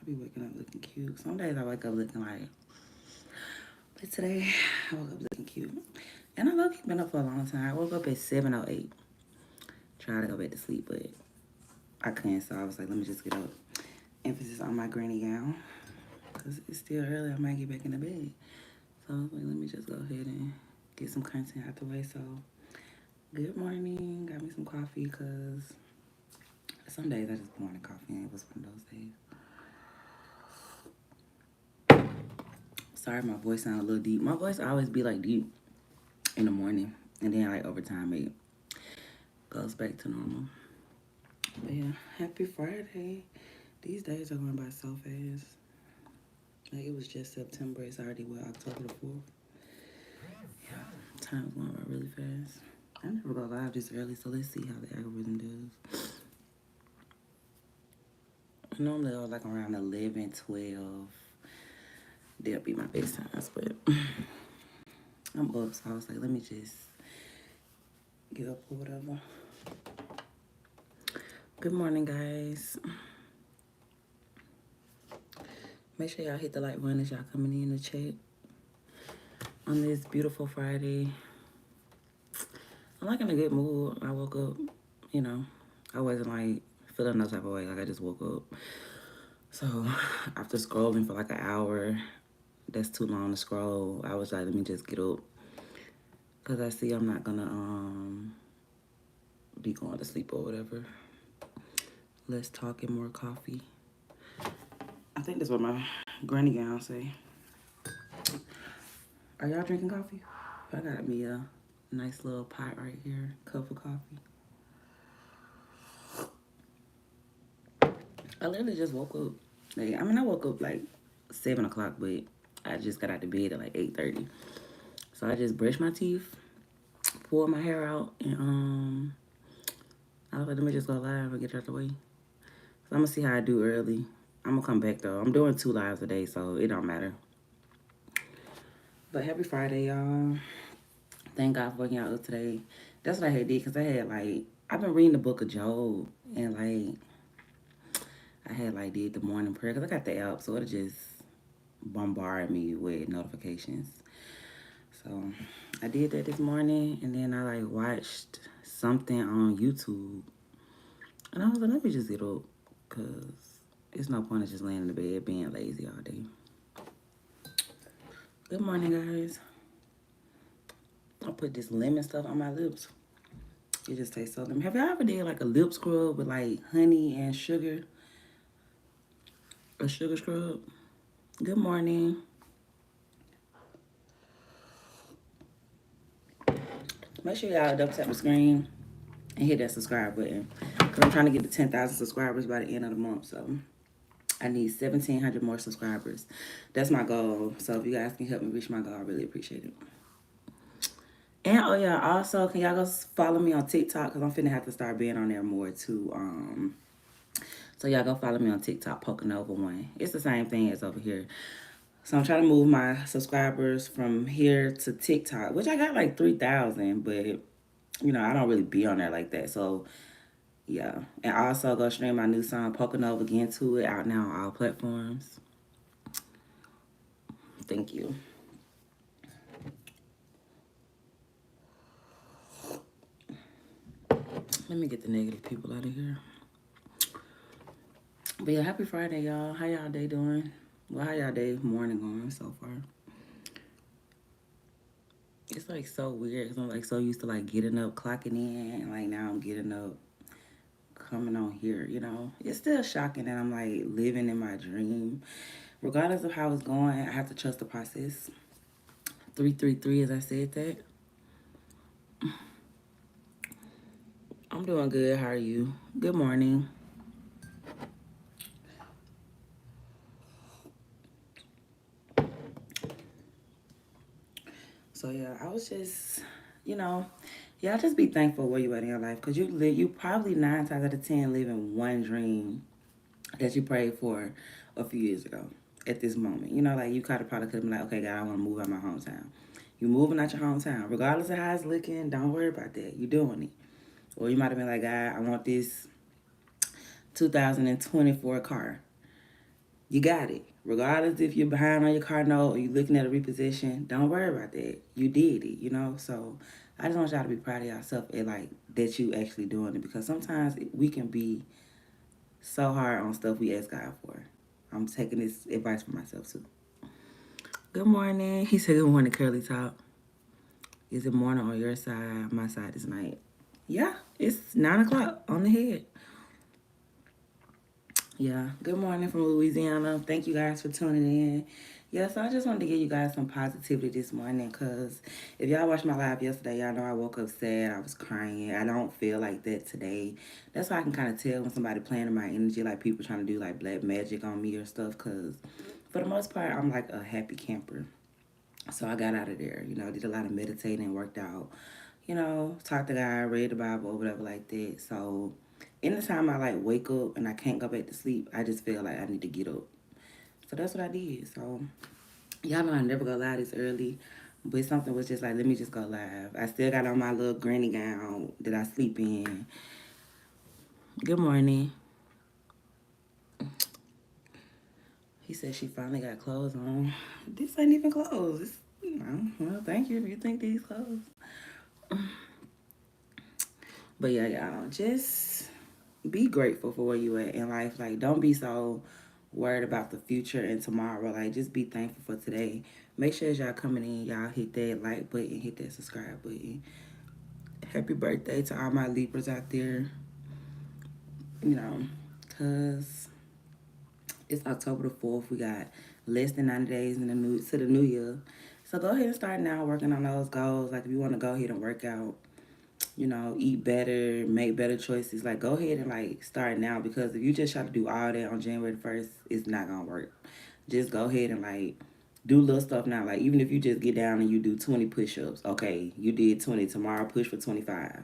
be waking up looking cute. Some days I wake up looking like, but today I woke up looking cute. And I love keeping up for a long time. I woke up at 7:08. Tried to go back to sleep, but I couldn't. So I was like, let me just get up. Emphasis on my granny gown. Because it's still early. I might get back in the bed. So I was like, let me just go ahead and get some content out the way. So good morning. Got me some coffee because some days I just wanted coffee and it was one of those days. Sorry, my voice sounds a little deep. My voice always be like deep in the morning, and then like over time it goes back to normal. But yeah, happy Friday. These days are going by so fast. Like it was just September. It's already October the 4th. Yeah, time's going by really fast. I never go live this early, so let's see how the algorithm does. Normally I was like around 11, 12. They'll be my best times, but I'm up, so I was like, let me just get up or whatever. Good morning, guys. Make sure y'all hit the like button as y'all coming in to chat on this beautiful Friday. I'm like in a good mood. I woke up, I wasn't like feeling no type of way. Like I just woke up. So after scrolling for like an hour, that's too long to scroll. I was like, let me just get up. Because I see I'm not going to be going to sleep or whatever. Let's talk and more coffee. I think that's what my granny gown say. Are y'all drinking coffee? I got me a nice little pot right here. Cup of coffee. I literally just woke up. I woke up like 7 o'clock, but I just got out of bed at like 8:30. So I just brushed my teeth, pulled my hair out, and I was like, let me just go live and get it out the way. So I'm gonna see how I do early. I'm gonna come back though. I'm doing 2 lives a day, so it don't matter. But happy Friday, y'all. Thank God for working out today. That's what I had did, because I've been reading the book of Job, and I had did the morning prayer, because I got the app, so it'll just bombard me with notifications. So I did that this morning, and then I watched something on YouTube, and I was like, let me just get up, because it's no point in just laying in the bed being lazy all day. Good morning, guys. I put this lemon stuff on my lips. It just tastes so lemon. Have y'all ever did a lip scrub with honey and sugar? A sugar scrub? Good morning. Make sure y'all double tap the screen and hit that subscribe button, because I'm trying to get to 10,000 subscribers by the end of the month. So I need 1,700 more subscribers. That's my goal. So if you guys can help me reach my goal, I really appreciate it. And oh yeah, also can y'all go follow me on TikTok, because I'm finna have to start being on there more too. So y'all go follow me on TikTok, Pocanova1. It's the same thing as over here. So I'm trying to move my subscribers from here to TikTok, which I got 3,000, but I don't really be on there like that. So yeah. And also go stream my new song, Pocanova, Get To It, out now on all platforms. Thank you. Let me get the negative people out of here. But yeah, happy Friday, y'all. How y'all day doing? Well, how y'all day morning going so far? It's so weird, because I'm so used to getting up, clocking in, and now I'm getting up, coming on here, It's still shocking that I'm living in my dream. Regardless of how it's going, I have to trust the process. 333, as I said that. I'm doing good. How are you? Good morning. So yeah, I was just, y'all just be thankful where you at in your life, because you probably 9 times out of 10 living one dream that you prayed for a few years ago at this moment. You probably could have been okay, God, I want to move out of my hometown. You moving out your hometown. Regardless of how it's looking, don't worry about that. You doing it. Or you might have been God, I want this 2024 car. You got it. Regardless if you're behind on your car note or you're looking at a repossession, don't worry about that. You did it, you know? So I just want y'all to be proud of yourself and like that you actually doing it, because sometimes we can be so hard on stuff we ask God for. I'm taking this advice for myself too. Good morning. He said, good morning, Curly Top. Is it morning on your side? My side is night. Yeah, it's 9 o'clock on the head. Yeah, good morning from Louisiana. Thank you guys for tuning in. Yeah, so I just wanted to give you guys some positivity this morning, because if y'all watched my live yesterday, y'all know I woke up sad. I was crying. I don't feel like that today. That's why I can kind of tell when somebody playing in my energy, like people trying to do like black magic on me or stuff, because for the most part, I'm like a happy camper. So I got out of there, you know, did a lot of meditating, worked out, you know, talked to God, read the Bible, or whatever like that. So anytime I like wake up and I can't go back to sleep, I just feel like I need to get up. So that's what I did. So y'all know I never go live this early, but something was just like, let me just go live. I still got on my little granny gown that I sleep in. Good morning. He said she finally got clothes on. This ain't even clothes. It's, you know, well, thank you if you think these clothes. But yeah, y'all, just be grateful for where you at in life. Like, don't be so worried about the future and tomorrow. Like, just be thankful for today. Make sure as y'all coming in, y'all hit that like button, hit that subscribe button. Happy birthday to all my Libras out there. You know, cause it's October the 4th. We got less than 90 days in the new year. So go ahead and start now working on those goals. Like if you want to go ahead and work out, you know, eat better, make better choices. Like, go ahead and, like, start now, because if you just try to do all that on January 1st, it's not going to work. Just go ahead and, like, do little stuff now. Like, even if you just get down and you do 20 push-ups, okay, you did 20, tomorrow push for 25,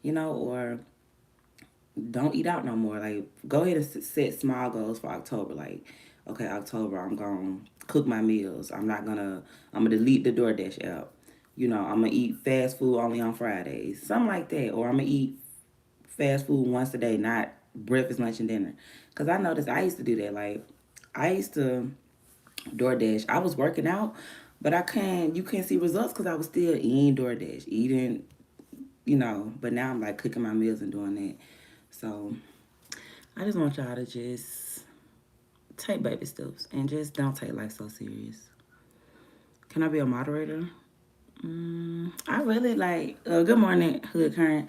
you know, or don't eat out no more. Like, go ahead and set small goals for October. Like, okay, October, I'm going to cook my meals. I'm going to delete the DoorDash app. You know, I'm going to eat fast food only on Fridays. Something like that. Or I'm going to eat fast food once a day, not breakfast, lunch, and dinner. Because I noticed I used to do that. Like, I used to DoorDash. I was working out, but you can't see results because I was still eating DoorDash, eating, you know. But now I'm like cooking my meals and doing that. So I just want y'all to just take baby steps and just don't take life so serious. Can I be a moderator? I really like, good morning, Hood Current.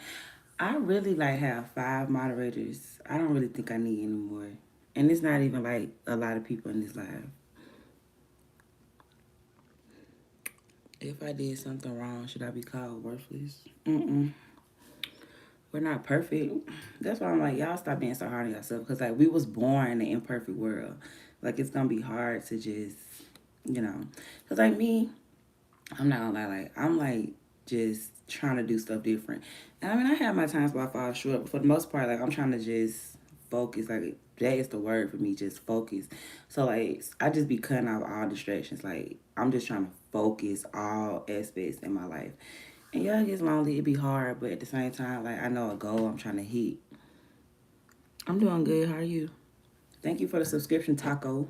I really like have 5 moderators. I don't really think I need any more. And it's not even like a lot of people in this live. If I did something wrong, should I be called worthless? We're not perfect. That's why I'm like, y'all stop being so hard on yourself. Because, like, we was born in an imperfect world. Like, it's going to be hard to just, you know. Because, like, me, I'm not gonna lie, like, I'm, like, just trying to do stuff different. And, I mean, I have my times where I fall short. But for the most part, like, I'm trying to just focus. Like, that is the word for me, just focus. So, like, I just be cutting off all distractions. Like, I'm just trying to focus all aspects in my life. And yeah, it gets lonely, it be hard, but at the same time, like, I know a goal I'm trying to hit. I'm doing good. How are you? Thank you for the subscription, Taco.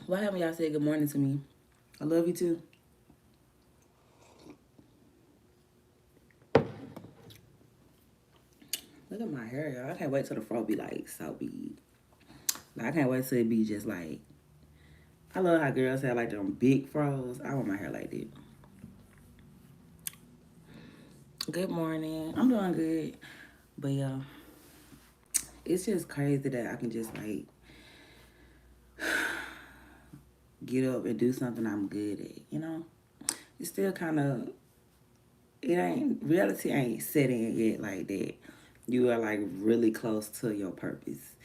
Why haven't y'all said good morning to me? I love you too. Look at my hair, y'all. I can't wait till the fro be like so big. Like, I can't wait till it be just like, I love how girls have like them big froze. I want my hair like that. Good morning. I'm doing good. But yeah, it's just crazy that I can just like get up and do something I'm good at, you know? It's still kind of, reality ain't set in yet like that. You are like really close to your purpose.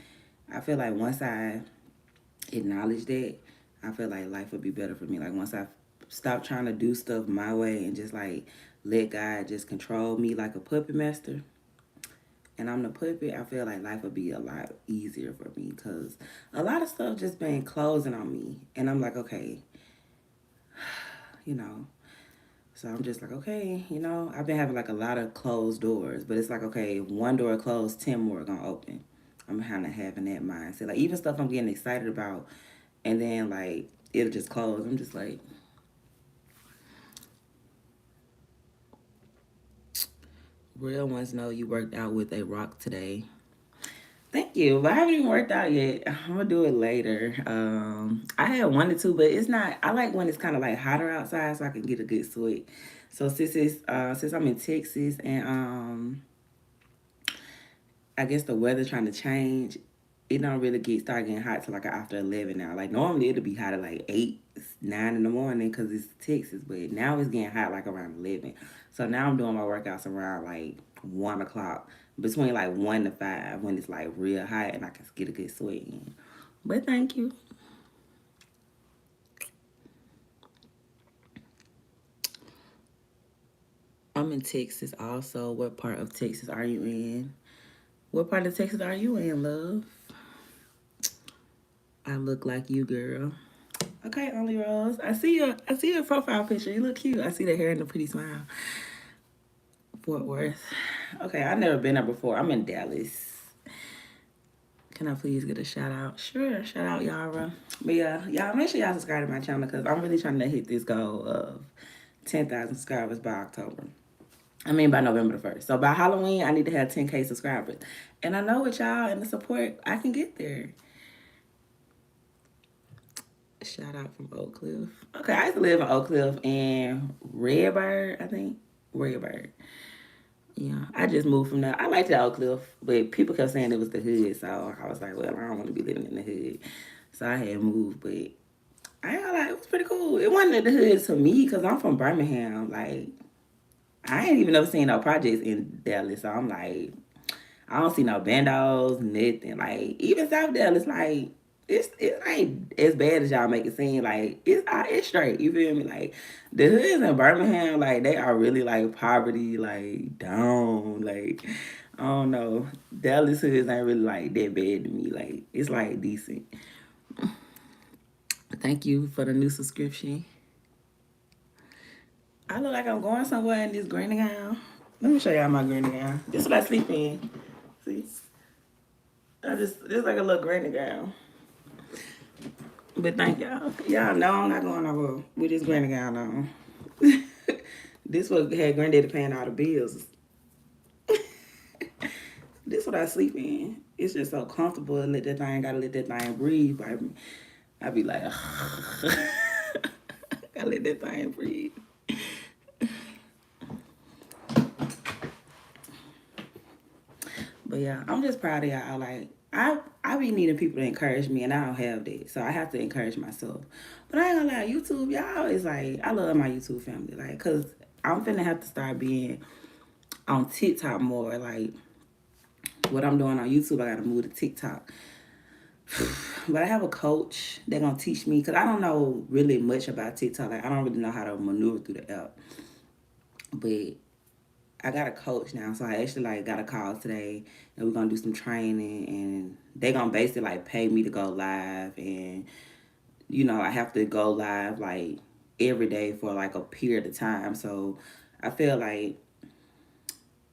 I feel like once I acknowledge that, I feel like life would be better for me. Like once I stop trying to do stuff my way and just like let God just control me like a puppet master, and I'm the puppet, I feel like life would be a lot easier for me, because a lot of stuff just been closing on me. And I'm like, okay, you know. So I'm just like, okay, you know, I've been having like a lot of closed doors, but it's like, okay, one door closed, 10 more are gonna open. I'm kind of having that mindset. Like even stuff I'm getting excited about, and then like it'll just close. I'm just like, real ones know you worked out with a rock today. Thank you, but I haven't even worked out yet. I'm gonna do it later. I had wanted to, but it's not. I like when it's kind of like hotter outside, so I can get a good sweat. So since I'm in Texas and I guess the weather trying to change, it don't really start getting hot till like after 11 now. Like normally it'll be hot at like 8, 9 in the morning because it's Texas, but now it's getting hot like around 11. So now I'm doing my workouts around like 1 o'clock, between like 1 to 5 when it's like real hot and I can get a good sweat in. But thank you. I'm in Texas also. What part of Texas are you in? What part of Texas are you in, love? I look like you, girl. Okay, Only Rose. I see your profile picture. You look cute. I see the hair and the pretty smile. Fort Worth. Okay, I've never been there before. I'm in Dallas. Can I please get a shout out? Sure, shout out Yara. But yeah, y'all make sure y'all subscribe to my channel because I'm really trying to hit this goal of 10,000 subscribers by October. I mean by November the 1st. So by Halloween, I need to have 10K subscribers. And I know with y'all and the support, I can get there. Shout out from Oak Cliff. Okay, I used to live in Oak Cliff and Redbird, I think. Redbird. Yeah, I just moved from there. I liked the Oak Cliff, but people kept saying it was the hood, so I was like, well, I don't want to be living in the hood. So I had moved, but I ain't gonna lie, it was pretty cool. It wasn't the hood to me, because I'm from Birmingham. Like, I ain't even never seen no projects in Dallas, so I'm like, I don't see no bandos, nothing. Like, even South Dallas, like, it ain't as bad as y'all make it seem. Like it's straight. You feel me? Like the hoods in Birmingham, like they are really like poverty, like down. Like I don't know. Dallas hoods ain't really like that bad to me. Like it's like decent. Thank you for the new subscription. I look like I'm going somewhere in this granny gown. Let me show y'all my granny gown. This is what I sleep in. See? It's like a little granny gown. But thank y'all. Y'all know I'm not going nowhere with this granny gown on. This what had granddaddy paying all the bills. This what I sleep in. It's just so comfortable and gotta let that thing breathe. I be like, gotta let that thing breathe. But yeah, I'm just proud of y'all. Like I be needing people to encourage me, and I don't have that, so I have to encourage myself. But I ain't gonna lie, YouTube, y'all is like, I love my YouTube family, like, cause I'm finna have to start being on TikTok more. Like what I'm doing on YouTube, I gotta move to TikTok. But I have a coach that gonna teach me, cause I don't know really much about TikTok. Like I don't really know how to maneuver through the app. But I got a coach now, so I actually like got a call today, and we're gonna do some training, and they gonna basically like pay me to go live, and I have to go live like every day for like a period of time. So I feel like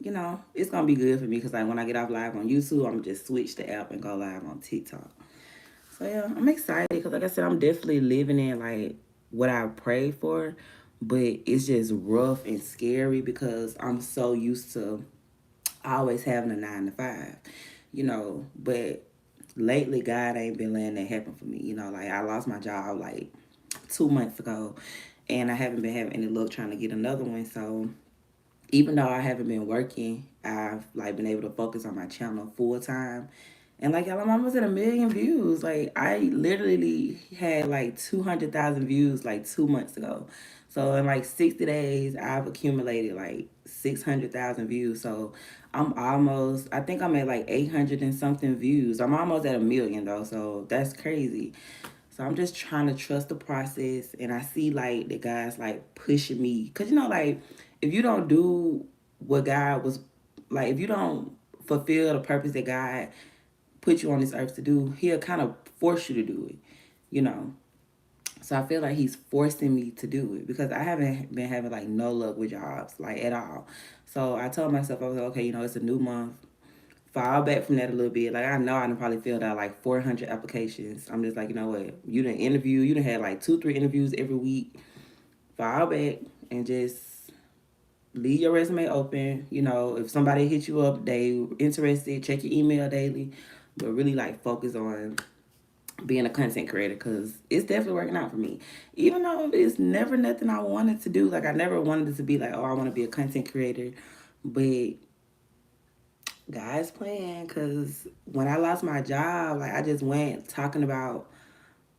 it's gonna be good for me because like when I get off live on YouTube, I'm gonna just switch the app and go live on TikTok. So yeah, I'm excited because like I said, I'm definitely living in like what I prayed for, but it's just rough and scary because I'm so used to always having a 9 to 5, but lately God ain't been letting that happen for me. Like I lost my job like 2 months ago and I haven't been having any luck trying to get another one. So even though I haven't been working, I've like been able to focus on my channel full time. And like y'all, I'm almost at 1 million views. Like I literally had like 200,000 views like 2 months ago. So in like 60 days, I've accumulated like 600,000 views. So I think I'm at like 800 and something views. I'm almost at 1 million though. So that's crazy. So I'm just trying to trust the process. And I see like the guys like pushing me. Cause like if you don't do what God was like, if you don't fulfill the purpose that God put you on this earth to do, he'll kind of force you to do it. So I feel like he's forcing me to do it because I haven't been having like no luck with jobs like at all. So I told myself, I was like, okay, it's a new month, fall back from that a little bit. Like, I know I done probably filled out like 400 applications. I'm just like, you know what? You done interview. You done had like 2-3 interviews every week. Fall back and just leave your resume open. You know, if somebody hits you up, they interested, check your email daily. But really, like, focus on being a content creator, because it's definitely working out for me. Even though it's never nothing I wanted to do. Like, I never wanted it to be like, oh, I want to be a content creator. But God's plan, because when I lost my job, like, I just went talking about,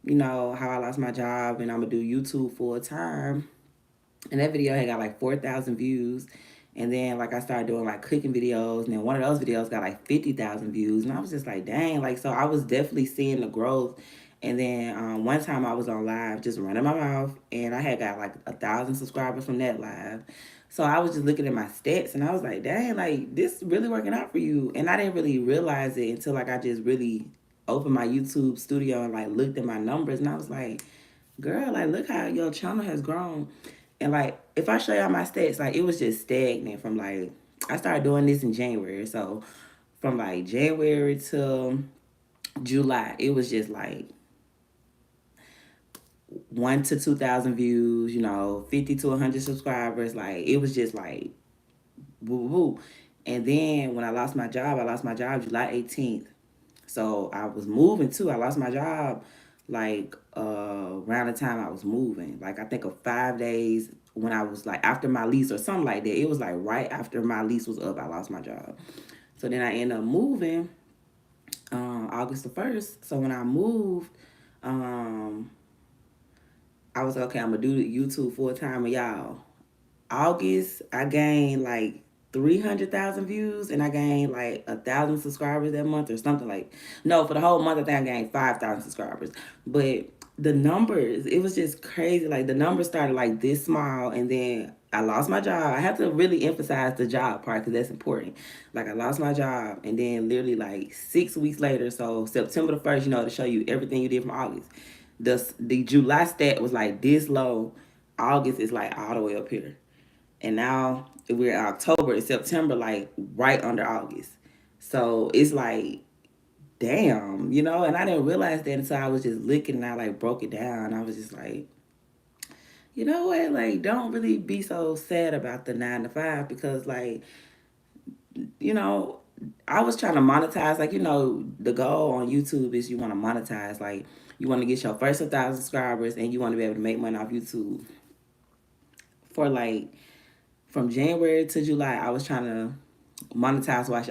you know, how I lost my job and I'm going to do YouTube full time. And that video had got like 4,000 views. And then, like, I started doing like cooking videos, and then one of those videos got like 50,000 views. And I was just like, dang, like, so I was definitely seeing the growth. And then one time I was on live just running my mouth, and I had got like 1,000 subscribers from that live. So I was just looking at my stats, and I was like, dang, like, this really working out for you. And I didn't really realize it until like I just really opened my YouTube studio and like looked at my numbers, and I was like, girl, like, look how your channel has grown. And like, if I show y'all my stats, like, it was just stagnant from like, I started doing this in January. So from like January to July, it was just like 1 to 2,000 views, you know, 50 to 100 subscribers. Like, it was just like, woo woo. And then when I lost my job July 18th. So I was moving too. I lost my job like around the time I was moving. Like, I think of 5 days when I was like after my lease or something like that. It was like right after my lease was up, I lost my job. So then I ended up moving August the 1st. So when I moved, I was like, okay, I'm gonna do YouTube full time. And y'all, August, I gained like 300,000 views, and I gained like 1,000 subscribers that month or something. Like, no, for the whole month I think I gained 5,000 subscribers. But the numbers, it was just crazy. Like, the numbers started like this small, and then I lost my job. I have to really emphasize the job part, because that's important. Like, I lost my job, and then literally like 6 weeks later, so September the 1st, you know, to show you everything you did from August. The July stat was like this low. August is like all the way up here. And now we're in October and September, like right under August. So it's like, damn, you know, and I didn't realize that until I was just looking, and I like broke it down. I was just like, you know what, like, don't really be so sad about the 9 to 5, because like, you know, I was trying to monetize. Like, you know, the goal on YouTube is you want to monetize. Like, you want to get your first 1,000 subscribers, and you want to be able to make money off YouTube. For like, from January to July, I was trying to monetize watch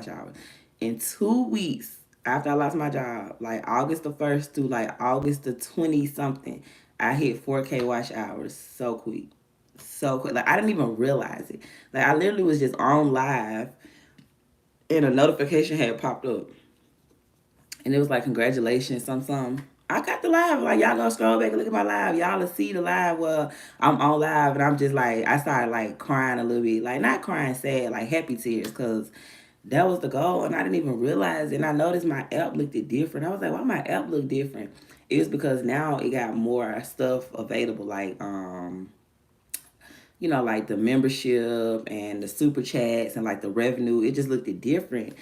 hours. In 2 weeks after I lost my job, like August the 1st through like August the 20 something, I hit 4K watch hours so quick. So quick. Like, I didn't even realize it. Like, I literally was just on live, and a notification had popped up. And it was like, congratulations, some. I got the live. Like, y'all gonna scroll back and look at my live. Y'all will see the live where I'm on live, and I'm just like, I started like crying a little bit. Like, not crying sad, like happy tears, because that was the goal, and I didn't even realize it. And I noticed my app looked different. I was like, why my app look different? It was because now it got more stuff available, like you know, like the membership and the super chats and like the revenue. It just looked different.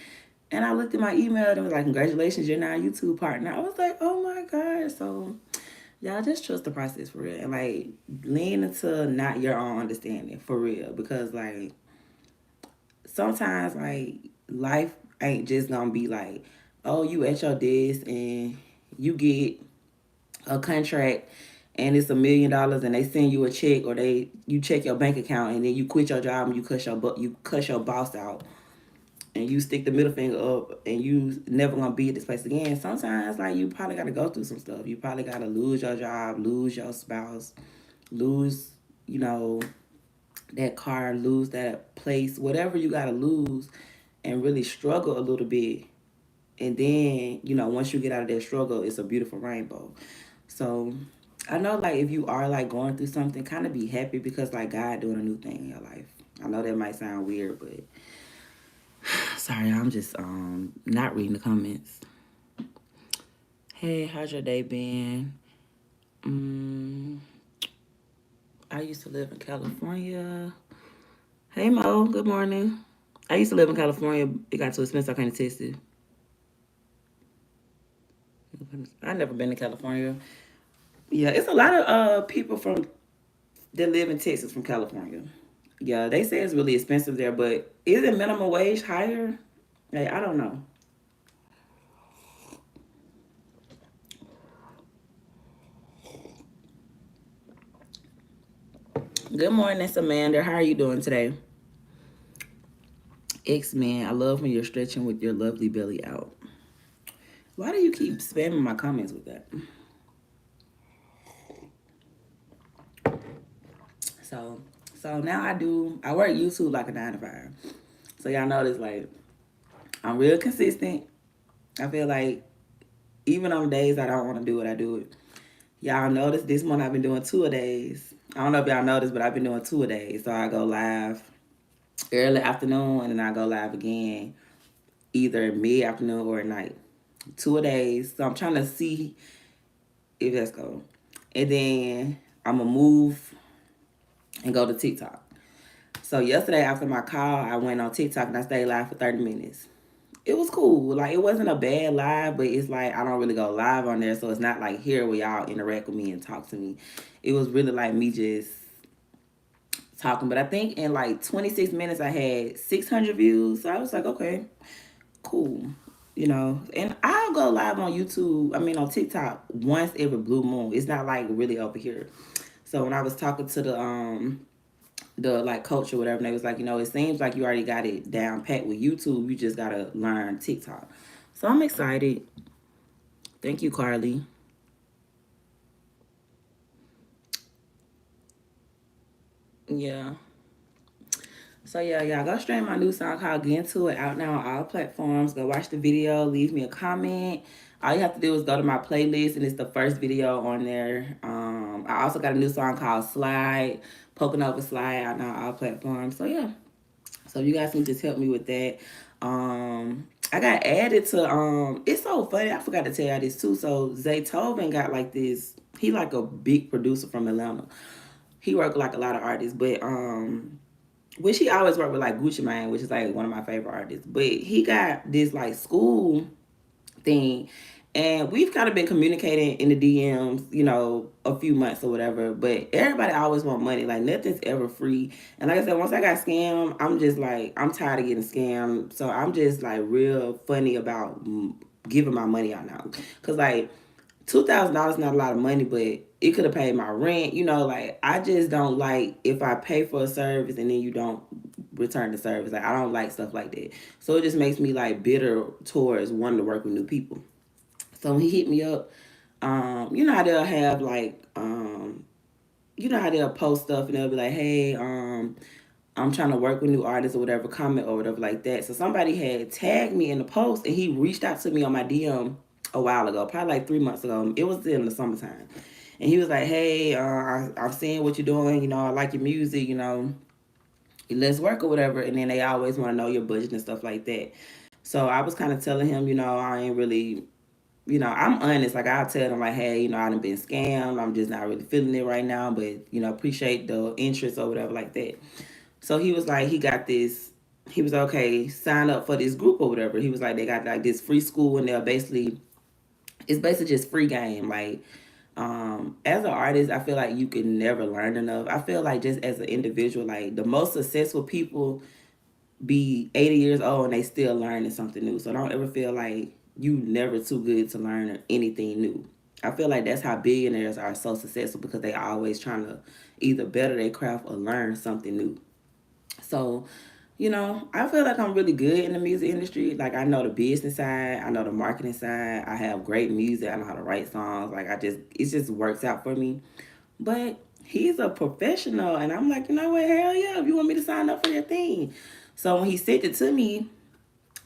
And I looked at my email, and it was like, congratulations, you're now a YouTube partner. I was like, oh my God. So y'all just trust the process for real. And like, lean into not your own understanding for real. Because like, sometimes like, life ain't just gonna be like, oh, you at your desk and you get a contract and it's $1 million, and they send you a check, or you check your bank account, and then you quit your job and you cuss your boss out, and you stick the middle finger up, and you never gonna be at this place again. Sometimes like, you probably gotta go through some stuff. You probably gotta lose your job, lose your spouse, lose, you know, that car, lose that place, whatever you gotta lose, and really struggle a little bit. And then, you know, once you get out of that struggle, it's a beautiful rainbow. So I know, like, if you are like going through something, kind of be happy, because like, God doing a new thing in your life. I know that might sound weird, but sorry, I'm just not reading the comments. Hey, how's your day been? I used to live in California. Hey Mo, good morning. I used to live in California. It got too expensive. I couldn't test it. I never been to California. Yeah, it's a lot of people from that live in Texas from California. Yeah, they say it's really expensive there, but is it minimum wage higher? Hey, I don't know. Good morning, Samantha. How are you doing today? X-Men, I love when you're stretching with your lovely belly out. Why do you keep spamming my comments with that? So, so now I work YouTube like a 9 to 5. So y'all notice like I'm real consistent. I feel like even on days I don't want to do it, I do it. Y'all notice this month I've been doing 2 a days. I don't know if y'all noticed, but I've been doing 2 a days. So I go live early afternoon and then I go live again either mid afternoon or at night. 2 a days. So I'm trying to see if that's going. And then I'm gonna move and go to TikTok. So yesterday after my call, I went on TikTok and I stayed live for 30 minutes. It was cool. Like it wasn't a bad live, but it's like I don't really go live on there, so it's not like here where y'all interact with me and talk to me. It was really like me just talking. But I think in like 26 minutes I had 600 views. So I was like, okay, cool. You know, and I'll go live on YouTube. I mean on TikTok once every blue moon. It's not like really over here. So when I was talking to the like coach or whatever, and they was like, you know, it seems like you already got it down pat with YouTube. You just gotta learn TikTok. So I'm excited. Thank you, Carly. Yeah. So yeah, y'all go stream my new song called Get Into It, out now on all platforms. Go watch the video, leave me a comment. All you have to do is go to my playlist and it's the first video on there. I also got a new song called Slide, Poking Over Slide, out now on all platforms. So yeah. So you guys can just help me with that. I got added to it's so funny, I forgot to tell y'all this too. So Zaytoven got like this, he like a big producer from Atlanta. He worked like a lot of artists, but which he always worked with like Gucci Mane, which is like one of my favorite artists. But he got this like school thing. And we've kind of been communicating in the DMs, you know, a few months or whatever. But everybody always want money. Like nothing's ever free. And like I said, once I got scammed, I'm just like, I'm tired of getting scammed. So I'm just like real funny about giving my money out now. Cause like $2,000 not a lot of money, but it could have paid my rent. You know, like I just don't like if I pay for a service and then you don't return the service. Like I don't like stuff like that. So it just makes me like bitter towards wanting to work with new people. So when he hit me up, you know how they'll have like, you know how they'll post stuff and they'll be like, hey, I'm trying to work with new artists or whatever, comment or whatever like that. So somebody had tagged me in the post and he reached out to me on my DM a while ago, probably like 3 months ago. It was in the summertime. And he was like, hey, I'm seeing what you're doing. You know, I like your music, you know, let's work or whatever. And then they always want to know your budget and stuff like that. So I was kind of telling him, you know, I ain't really, you know, I'm honest. Like I'll tell them like, hey, you know, I done been scammed. I'm just not really feeling it right now, but you know, appreciate the interest or whatever like that. So he was like, he got this. He was okay. Sign up for this group or whatever. He was like, they got like this free school and they're basically, it's basically just free game. Like, as an artist, I feel like you can never learn enough. I feel like just as an individual, like the most successful people be 80 years old and they still learning something new. So don't ever feel like you never too good to learn anything new. I feel like that's how billionaires are so successful because they always trying to either better their craft or learn something new. So, you know, I feel like I'm really good in the music industry. Like I know the business side, I know the marketing side. I have great music. I know how to write songs. Like it just works out for me. But he's a professional, and I'm like, you know what? Hell yeah! If you want me to sign up for your thing. So when he sent it to me,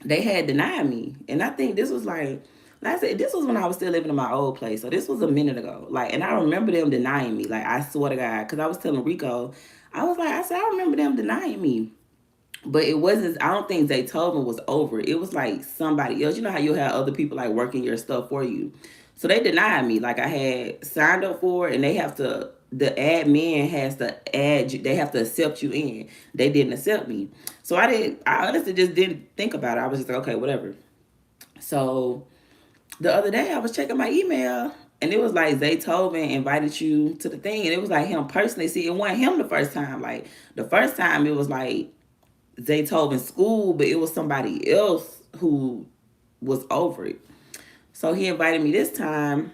they had denied me, and I think this was like I said, this was when I was still living in my old place. So this was a minute ago. Like, and I remember them denying me. Like, I swear to God, because I was telling Rico, I was like, I said, I remember them denying me. But it wasn't, I don't think Zaytoven was over. It was like somebody else. You know how you have other people like working your stuff for you. So they denied me. Like I had signed up for it and they have to the admin has to add you. They have to accept you in. They didn't accept me, so I honestly just didn't think about it. I was just like, okay, whatever. So the other day I was checking my email, and it was like Zaytoven invited you to the thing, and it was like him personally. See, it wasn't him the first time. Like the first time, it was like Zaytoven's school, but it was somebody else who was over it. So he invited me this time,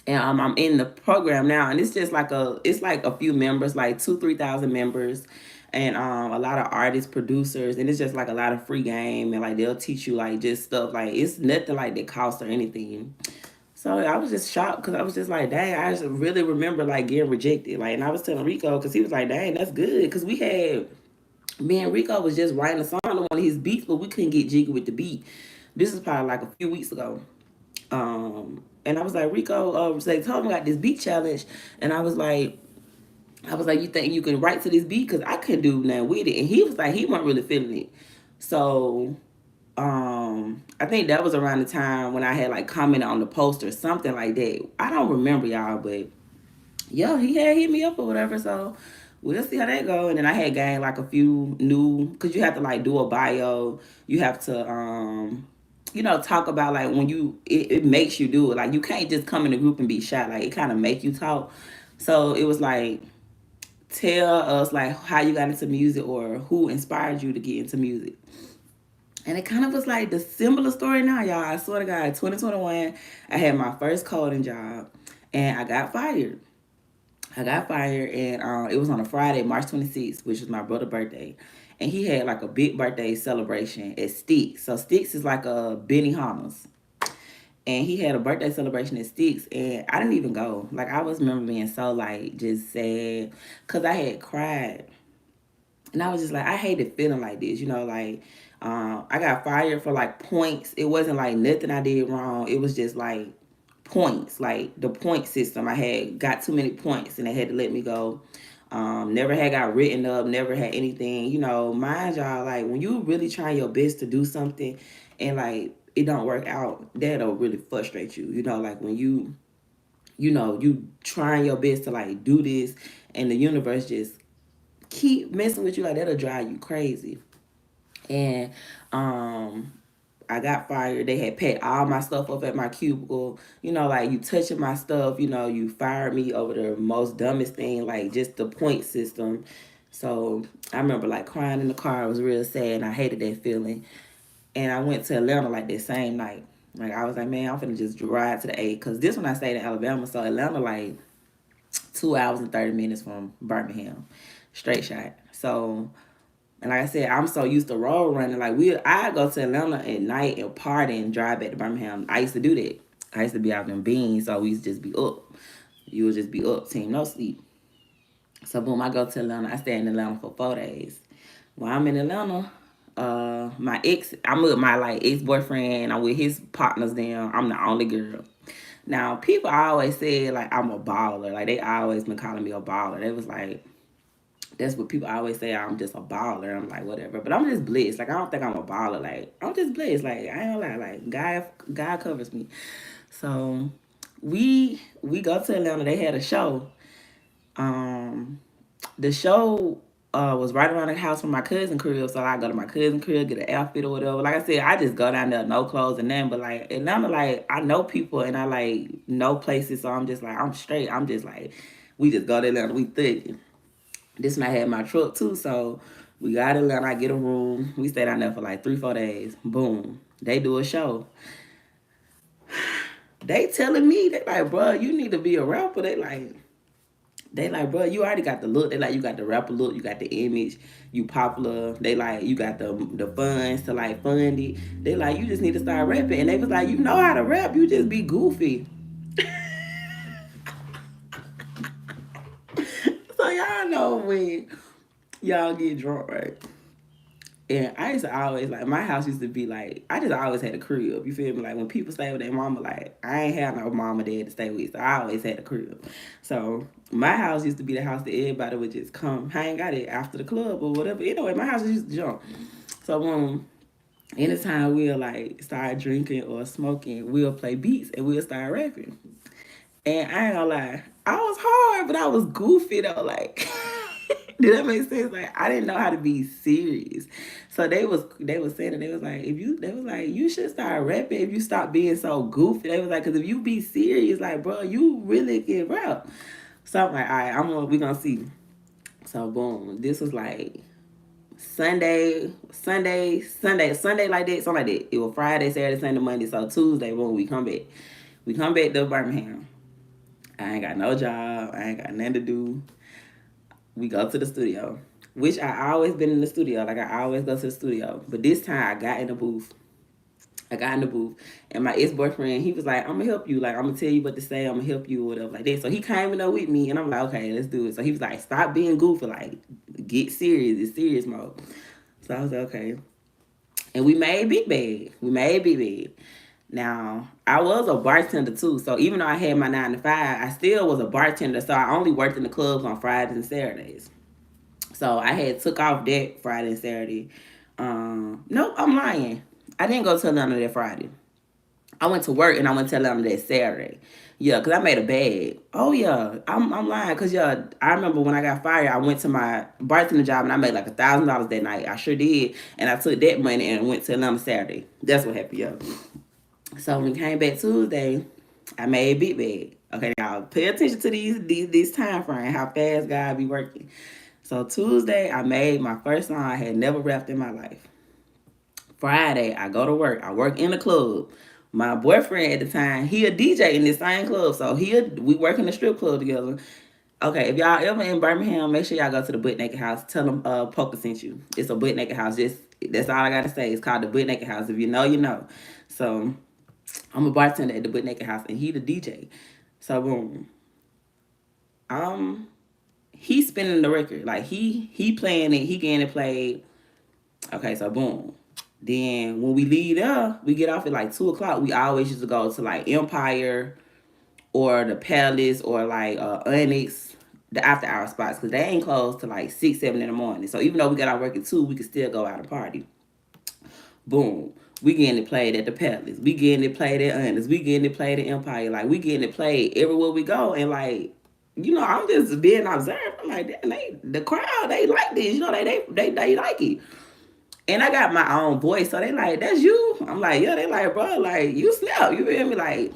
and I'm in the program now, and it's like a few members, like 2-3 thousand members, and a lot of artists, producers, and it's just like a lot of free game, and like they'll teach you like just stuff, like it's nothing like that cost or anything. So I was just shocked because I was just like, dang, I just really remember like getting rejected, like, and I was telling Rico because he was like, dang, that's good, because we had me and Rico was just writing a song on one of his beats, but we couldn't get jiggy with the beat. This is probably like a few weeks ago. And I was like, Rico, they told me I got this beat challenge, and I was like, you think you can write to this beat? Because I couldn't do nothing with it. And he was like, he wasn't really feeling it. So, I think that was around the time when I had like commented on the post or something like that. I don't remember, y'all, but yeah, he had hit me up or whatever. So we'll see how that go. And then I had gained like a few new, because you have to like do a bio. You have to talk about like when it makes you do it. Like you can't just come in a group and be shy. Like it kind of make you talk. So it was like, tell us like how you got into music or who inspired you to get into music. And it kind of was like the similar story now, y'all. I swear to God, 2021, I had my first coding job, and I got fired. And it was on a Friday, March 26th, which was my brother's birthday. And he had like a big birthday celebration at Sticks. So Sticks is like a Benihana's. And he had a birthday celebration at Sticks, and I didn't even go. Like, I was remember being so, like, just sad, because I had cried. And I was just like, I hated feeling like this, like, I got fired for, like, points. It wasn't, like, nothing I did wrong. It was just, like, points, like, the point system. I had got too many points, and they had to let me go. Never had got written up, never had anything. Mind y'all, like, when you really trying your best to do something and, like, it don't work out, that'll really frustrate you. Like, when you trying your best to, like, do this, and the universe just keep messing with you, like, that'll drive you crazy. And I got fired. They had packed all my stuff up at my cubicle. Like, you touching my stuff, you fired me over the most dumbest thing, like just the point system. So I remember like crying in the car. It was real sad, and I hated that feeling. And I went to Atlanta like that same night. Like, I was like, man, I'm finna just drive to the A. Because this one I stayed in Alabama. So Atlanta like 2 hours and 30 minutes from Birmingham. Straight shot. So, and like I said, I'm so used to road running. Like, I go to Atlanta at night and party and drive back to Birmingham. I used to do that. I used to be out in Beans, so we used to just be up. You would just be up, team, no sleep. So boom, I go to Atlanta. I stay in Atlanta for 4 days. While I'm in Atlanta, I'm with my like ex-boyfriend. I'm with his partners. Then I'm the only girl. Now, people always say like I'm a baller. Like, they always been calling me a baller. They was like, that's what people always say. I'm just a baller. I'm like, whatever. But I'm just blessed. Like, I don't think I'm a baller. Like, I'm just blessed. Like, I ain't gonna lie. Like, God covers me. So we go to Atlanta. They had a show. The show was right around the house from my cousin crib. So I go to my cousin crib, get an outfit or whatever. Like I said, I just go down there, no clothes and nothing. But like Atlanta, like, I know people and I like know places. So I'm just like, I'm straight. I'm just like, we just go to Atlanta. We thugging. This one I had my truck too, so we got Atlanta. I get a room. We stay down there for like 3-4 days. Boom. They do a show. They telling me, they like, bro, you need to be a rapper. They like, bro, you already got the look. They like, you got the rapper look, you got the image, you popular. They like, you got the funds to like fund it. They like, you just need to start rapping. And they was like, you know how to rap, you just be goofy. So y'all know when y'all get drunk, right? And I used to always, like, my house used to be, like, I just always had a crib. You feel me? Like, when people stay with their mama, like, I ain't had no mama dad to stay with, so I always had a crib. So, my house used to be the house that everybody would just come hang out at after the club or whatever. Anyway, my house used to jump. So, anytime we'll, like, start drinking or smoking, we'll play beats and we'll start rapping. And I ain't gonna lie, I was hard, but I was goofy though. Like, did that make sense? Like, I didn't know how to be serious. So they was saying that they was like, you should start rapping if you stop being so goofy. They was like, because if you be serious, like, bro, you really can rap. So I'm like, all right, we gonna see. So boom, this was like Sunday like that, something like that. It was Friday, Saturday, Sunday, Monday. So Tuesday, boom, we come back. We come back to Birmingham. I ain't got no job. I ain't got nothing to do. We go to the studio, which I always been in the studio. Like I always go to the studio. But this time I got in the booth. And my ex-boyfriend, he was like, I'm gonna help you. Like, I'm gonna tell you what to say. I'm gonna help you or whatever like that. So he came in there with me, and I'm like, okay, let's do it. So he was like, stop being goofy. Like, get serious. It's serious mode. So I was like, okay. And we made Big Bag. Now, I was a bartender too. So even though I had my 9 to 5, I still was a bartender. So I only worked in the clubs on Fridays and Saturdays. So I had took off that Friday and Saturday. Nope, I'm lying. I didn't go to Atlanta that Friday. I went to work and I went to Atlanta that Saturday. Yeah, because I made a bag. Oh, yeah. I'm lying because, yeah, I remember when I got fired, I went to my bartender job and I made like $1,000 that night. I sure did. And I took that money and went to Atlanta Saturday. That's what happened, yeah. So when we came back Tuesday, I made Big Bag. Okay, now pay attention to these time frames, how fast God be working. So Tuesday, I made my first song I had never rapped in my life. Friday, I go to work. I work in the club. My boyfriend at the time, he a DJ in this same club, so we work in the strip club together. Okay, if y'all ever in Birmingham, make sure y'all go to the Butt Naked House. Tell them Poker sent you. It's a Butt Naked House. That's all I gotta say. It's called the Butt Naked House. If you know, you know. So I'm a bartender at the Butt Naked House, and he the DJ. So boom, he's spinning the record. Like he playing it. He getting it played. Okay, so boom. Then when we leave there, we get off at like 2:00. We always used to go to like Empire or the Palace or like Onyx, the after hour spots, because they ain't closed to like 6, 7 in the morning. So even though we got our work at 2, we could still go out and party. Boom. We getting it played at the Palace. We getting it played at Onyx. We getting it played at Empire. Like we getting it played everywhere we go. And like, I'm just being observed. I'm like, the crowd, they like this. They like it. And I got my own voice, so they like, that's you? I'm like, yeah, they like, bro, like, you snap, you feel me? Like,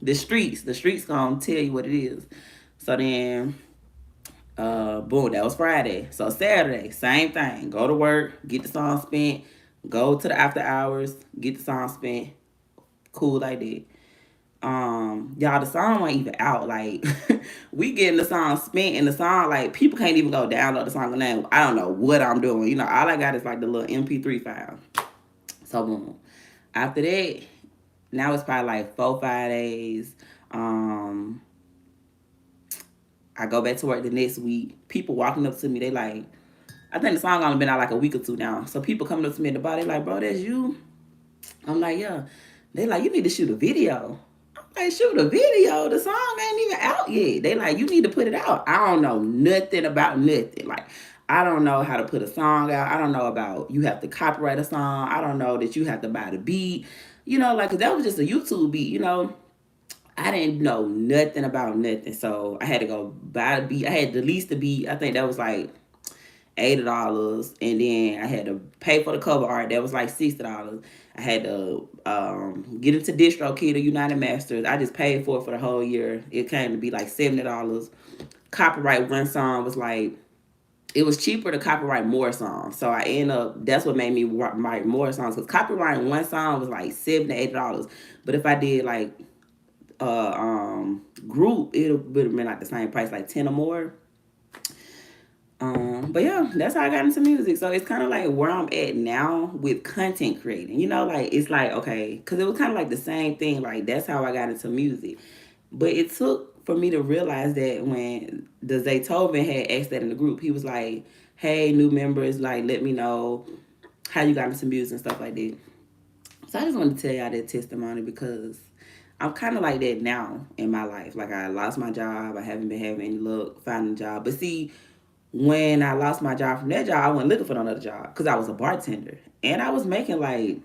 the streets gonna tell you what it is. So then, boom, that was Friday. So Saturday, same thing. Go to work, get the song spent, go to the after hours, get the song spent. Cool like that. Y'all, the song ain't even out. Like, we getting the song spent, and the song, like, people can't even go download the song. And I don't know what I'm doing. All I got is like the little MP3 file. So boom. After that, now it's probably like 4, 5 days. I go back to work the next week. People walking up to me, they like, I think the song only been out like a week or 2 now. So people coming up to me at the bar, they like, bro, that's you? I'm like, yeah. They like, you need to shoot a video. Like, shoot a video. The song ain't even out yet. They like, you need to put it out. I don't know nothing about nothing. Like, I don't know how to put a song out. I don't know about you have to copyright a song. I don't know that you have to buy the beat. Like, 'cause that was just a YouTube beat, I didn't know nothing about nothing. So I had to go buy the beat. I had to lease the beat. I think that was like $80. And then I had to pay for the cover art. That was like $60. I had to get into DistroKid or United Masters. I just paid for it for the whole year. It came to be like $70. Copyright one song was like, it was cheaper to copyright more songs. So I ended up, that's what made me write more songs. Because copyrighting one song was like $7 to $8. But if I did like group, it would have been like the same price, like 10 or more. But yeah, that's how I got into music. So it's kind of like where I'm at now with content creating. Like it's like, okay, because it was kind of like the same thing. Like that's how I got into music. But it took for me to realize that when the Zaytoven had asked that in the group, he was like, hey, new members, like let me know how you got into music and stuff like that. So I just wanted to tell y'all that testimony because I'm kind of like that now in my life. Like I lost my job. I haven't been having any luck finding a job. But see, when I lost my job from that job, I wasn't looking for another job because I was a bartender. And I was making like,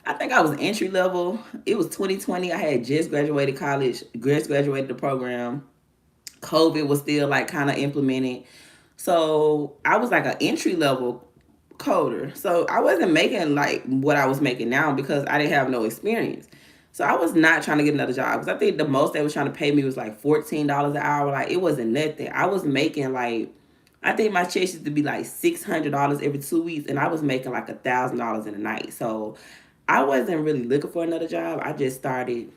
I think I was entry level. It was 2020. I had just graduated college, just graduated the program. COVID was still like kind of implemented. So I was like an entry level coder. So I wasn't making like what I was making now because I didn't have no experience. So I was not trying to get another job because I think the most they was trying to pay me was like $14 an hour. Like it wasn't nothing. I was making like, I think my check used to be like $600 every 2 weeks, and I was making like $1,000 in a night. So I wasn't really looking for another job. I just started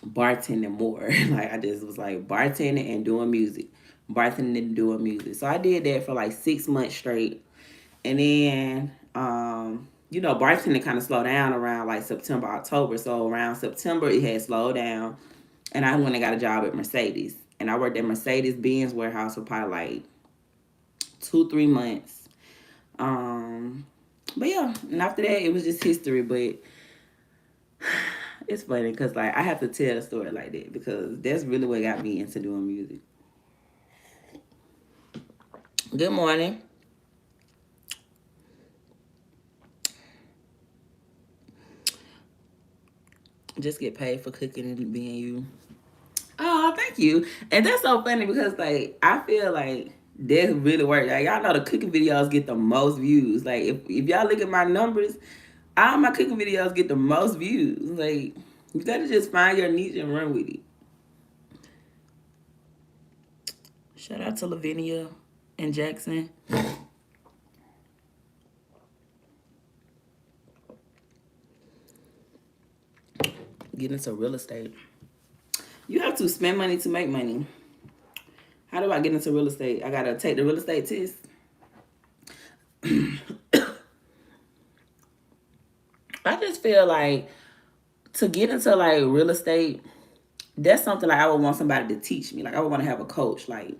bartending more. Like I just was like bartending and doing music, bartending and doing music. So I did that for like 6 months straight, and then bartending kind of slowed down around like September, October. So around September it had slowed down, and I went and got a job at Mercedes, and I worked at Mercedes Benz warehouse for probably like 2-3 months. But yeah, and after that it was just history. But it's funny because like I have to tell a story like that because that's really what got me into doing music. Good morning. Just get paid for cooking and being you. Oh, thank you. And that's so funny because like I feel like that really works. Like y'all know the cooking videos get the most views. Like if y'all look at my numbers, all my cooking videos get the most views. Like you gotta just find your niche and run with it. Shout out to Lavinia and Jackson. Get into real estate. You have to spend money to make money. How do I get into real estate? I gotta take the real estate test. I just feel like to get into like real estate, that's something like I would want somebody to teach me. Like I would want to have a coach. Like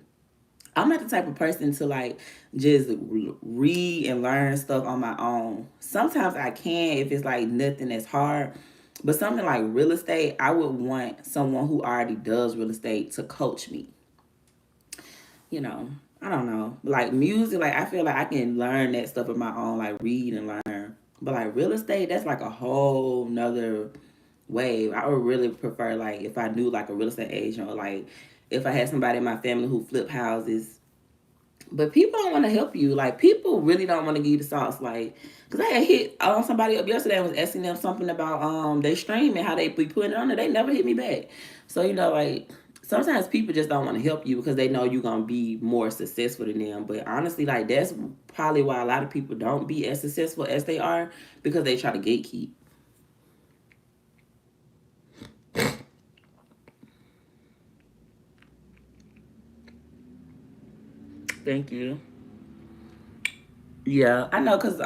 I'm not the type of person to like just read and learn stuff on my own. Sometimes I can if it's like nothing that's hard. But something like real estate, I would want someone who already does real estate to coach me. I don't know. Like music, like I feel like I can learn that stuff on my own, like read and learn. But like real estate, that's like a whole nother wave. I would really prefer like if I knew like a real estate agent or like if I had somebody in my family who flip houses. But people don't want to help you. Like people really don't want to give you the sauce. Like, cause I had hit on somebody up yesterday and was asking them something about they stream and how they be putting it on there. They never hit me back. So like sometimes people just don't want to help you because they know you're gonna be more successful than them. But honestly, like that's probably why a lot of people don't be as successful as they are because they try to gatekeep. Thank you. Yeah, I know, cause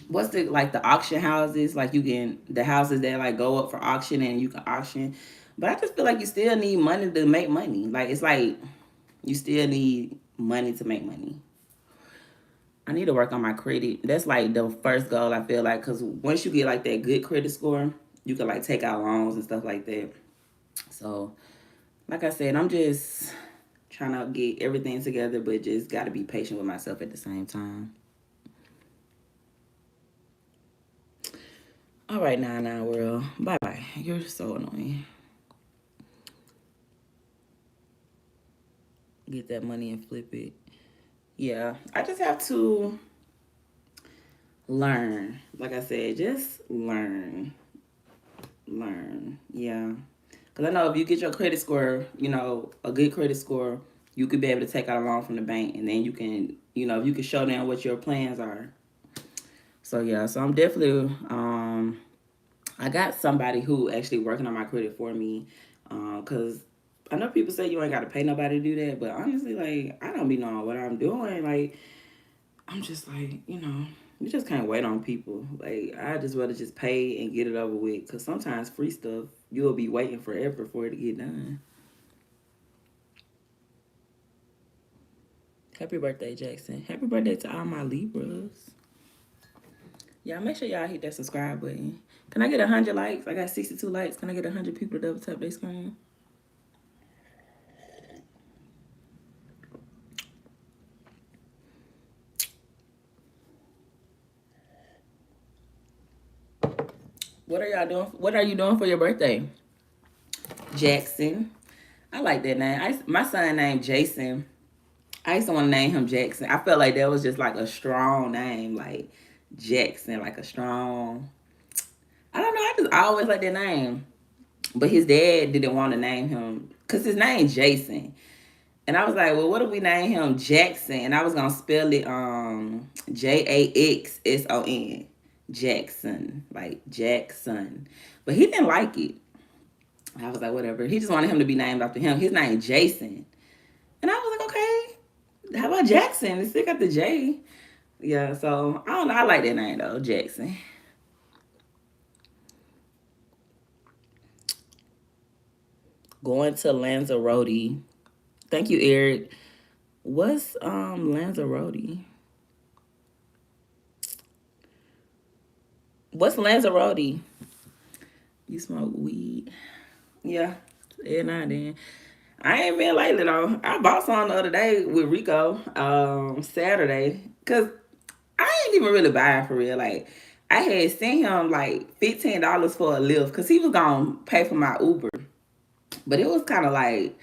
what's the like the auction houses? Like you can the houses that like go up for auction and you can auction, but I just feel like you still need money to make money. Like it's like you still need money to make money. I need to work on my credit. That's like the first goal I feel like, cause once you get like that good credit score, you can like take out loans and stuff like that. So, like I said, I'm just trying to get everything together, but just got to be patient with myself at the same time. All right, now, world. Bye bye. You're so annoying. Get that money and flip it. Yeah, I just have to learn. Like I said, just learn. Learn. Yeah. Because I know if you get your credit score, a good credit score, you could be able to take out a loan from the bank and then you can, if you can show them what your plans are. So, yeah, so I'm definitely, I got somebody who actually working on my credit for me because I know people say you ain't got to pay nobody to do that, but honestly, like, I don't be knowing what I'm doing. Like, I'm just like, you just can't wait on people. Like, I just rather just pay and get it over with because sometimes free stuff, you'll be waiting forever for it to get done. Happy birthday, Jackson. Happy birthday to all my Libras. Y'all make sure y'all hit that subscribe button. Can I get 100 likes? I got 62 likes. Can I get 100 people to double tap their screen? What are y'all doing? What are you doing for your birthday? Jackson. I like that name. My son named Jason. I used to want to name him Jackson. I felt like that was just like a strong name, like Jackson, like a strong. I don't know. I always like that name. But his dad didn't want to name him because his name Jason. And I was like, well, what if we name him Jackson? And I was gonna spell it Jaxson. Jackson. Like Jackson. But he didn't like it. I was like, whatever. He just wanted him to be named after him. His name Jason. And I was like, okay. How about Jackson? It still got the J. Yeah, so I don't know. I like that name though, Jackson. Going to Lanzarote. Thank you, Eric. What's Lanzarote? What's Lanzarote? You smoke weed? Yeah, every now and then. I ain't been lately though. I bought some the other day with Rico, Saturday, cause I ain't even really buying for real. Like I had sent him like $15 for a lift, cause he was gonna pay for my Uber, but it was kind of like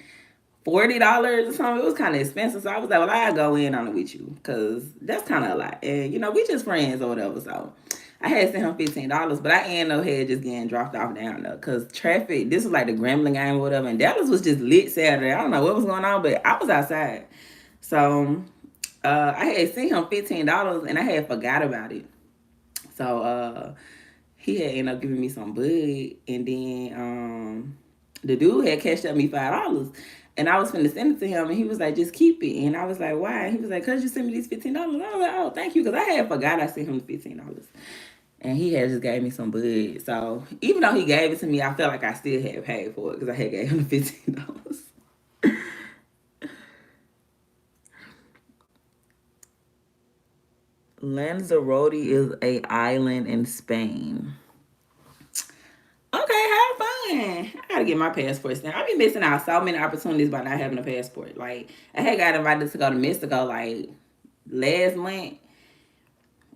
$40 or something. It was kind of expensive, so I was like, well, I'll go in on it with you, cause that's kind of a lot, and we just friends or whatever. So I had sent him $15, but I ended up had just getting dropped off down there because traffic. This was like the Grambling game or whatever, and Dallas was just lit Saturday. I don't know what was going on, but I was outside, so I had sent him $15, and I had forgot about it. So he had ended up giving me some bud, and then the dude had cashed up me $5. And I was finna send it to him, and he was like, just keep it. And I was like, why? He was like, cause you sent me these $15. I was like, oh, thank you, because I had forgot I sent him the $15. And he had just gave me some bud. So even though he gave it to me, I felt like I still had paid for it because I had gave him the $15. Lanzarote is a island in Spain. Okay, have fun. I gotta get my passport now. I've been missing out so many opportunities by not having a passport. Like I had got invited to go to Mexico like last month,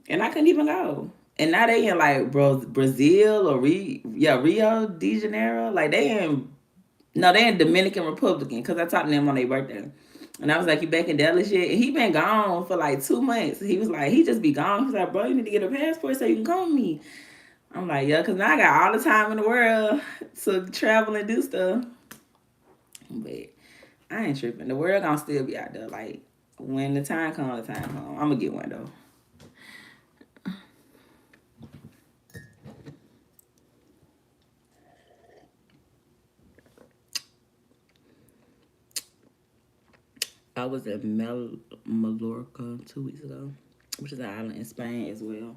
and I couldn't even go. And now they in like Brazil or Rio de Janeiro. Like they in Dominican Republican because I talked to them on their birthday. And I was like, you back in Dallas yet? And he been gone for like 2 months. He was like, he just be gone. He's like, bro, you need to get a passport so you can come with me. I'm like, yeah, because now I got all the time in the world to travel and do stuff. But I ain't tripping. The world gonna still be out there. Like, when the time comes, the time comes. I'm gonna get one though. I was at Mallorca 2 weeks ago, which is an island in Spain as well.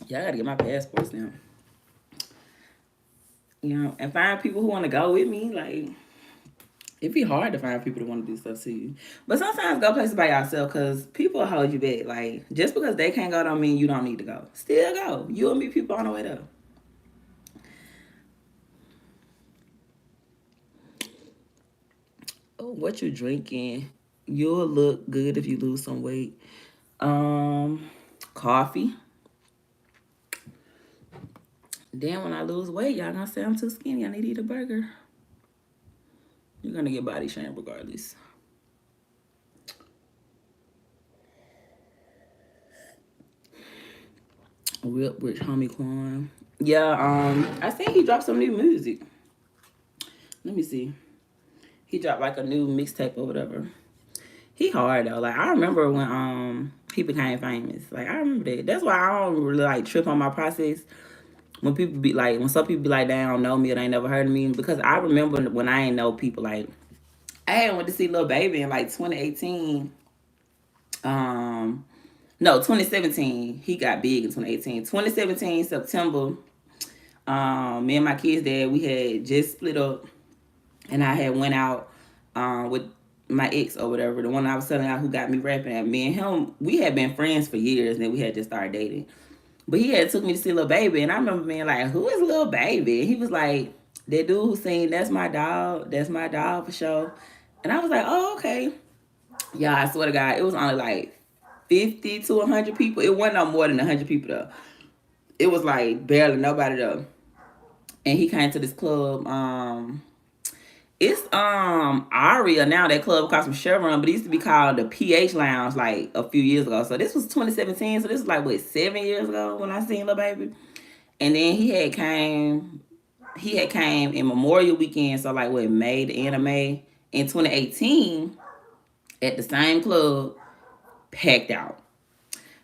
Yeah, I gotta get my passports now. And find people who want to go with me. Like, it'd be hard to find people that want to do stuff to you. But sometimes go places by yourself because people hold you back. Like, just because they can't go don't mean you don't need to go. Still go. You'll meet people on the way there. Oh, what you drinking? You'll look good if you lose some weight. Coffee. Then when I lose weight, y'all gonna say I'm too skinny. I need to eat a burger. You're gonna get body shame regardless. Whip with homie Quan. Yeah, I think he dropped some new music. Let me see. He dropped like a new mixtape or whatever. He hard though. Like I remember when he became famous. Like I remember that. That's why I don't really like trip on my process. When people be like, when some people be like, they don't know me or they ain't never heard of me, because I remember when I ain't know people. Like I had went to see Lil Baby in like 2018. No, 2017. He got big in 2018. 2017 September. Me and my kids' dad, we had just split up, and I had went out with my ex or whatever, the one I was telling y'all who got me rapping at. Me and him, we had been friends for years, and then we had just started dating. But he had took me to see Lil Baby, and I remember being like, who is Lil Baby? And he was like, that dude who sing That's My Dog for sure. And I was like, oh, okay. Yeah, I swear to God, it was only like 50 to 100 people. It wasn't no more than 100 people though. It was like barely nobody though. and he came to this club. It's Aria now, that club across from Chevron, but it used to be called the PH Lounge like a few years ago. So this was 2017. So this was like what, 7 years ago when I seen Lil Baby. And then he had came in Memorial Weekend, so like what, May, the end of May in 2018 at the same club, packed out.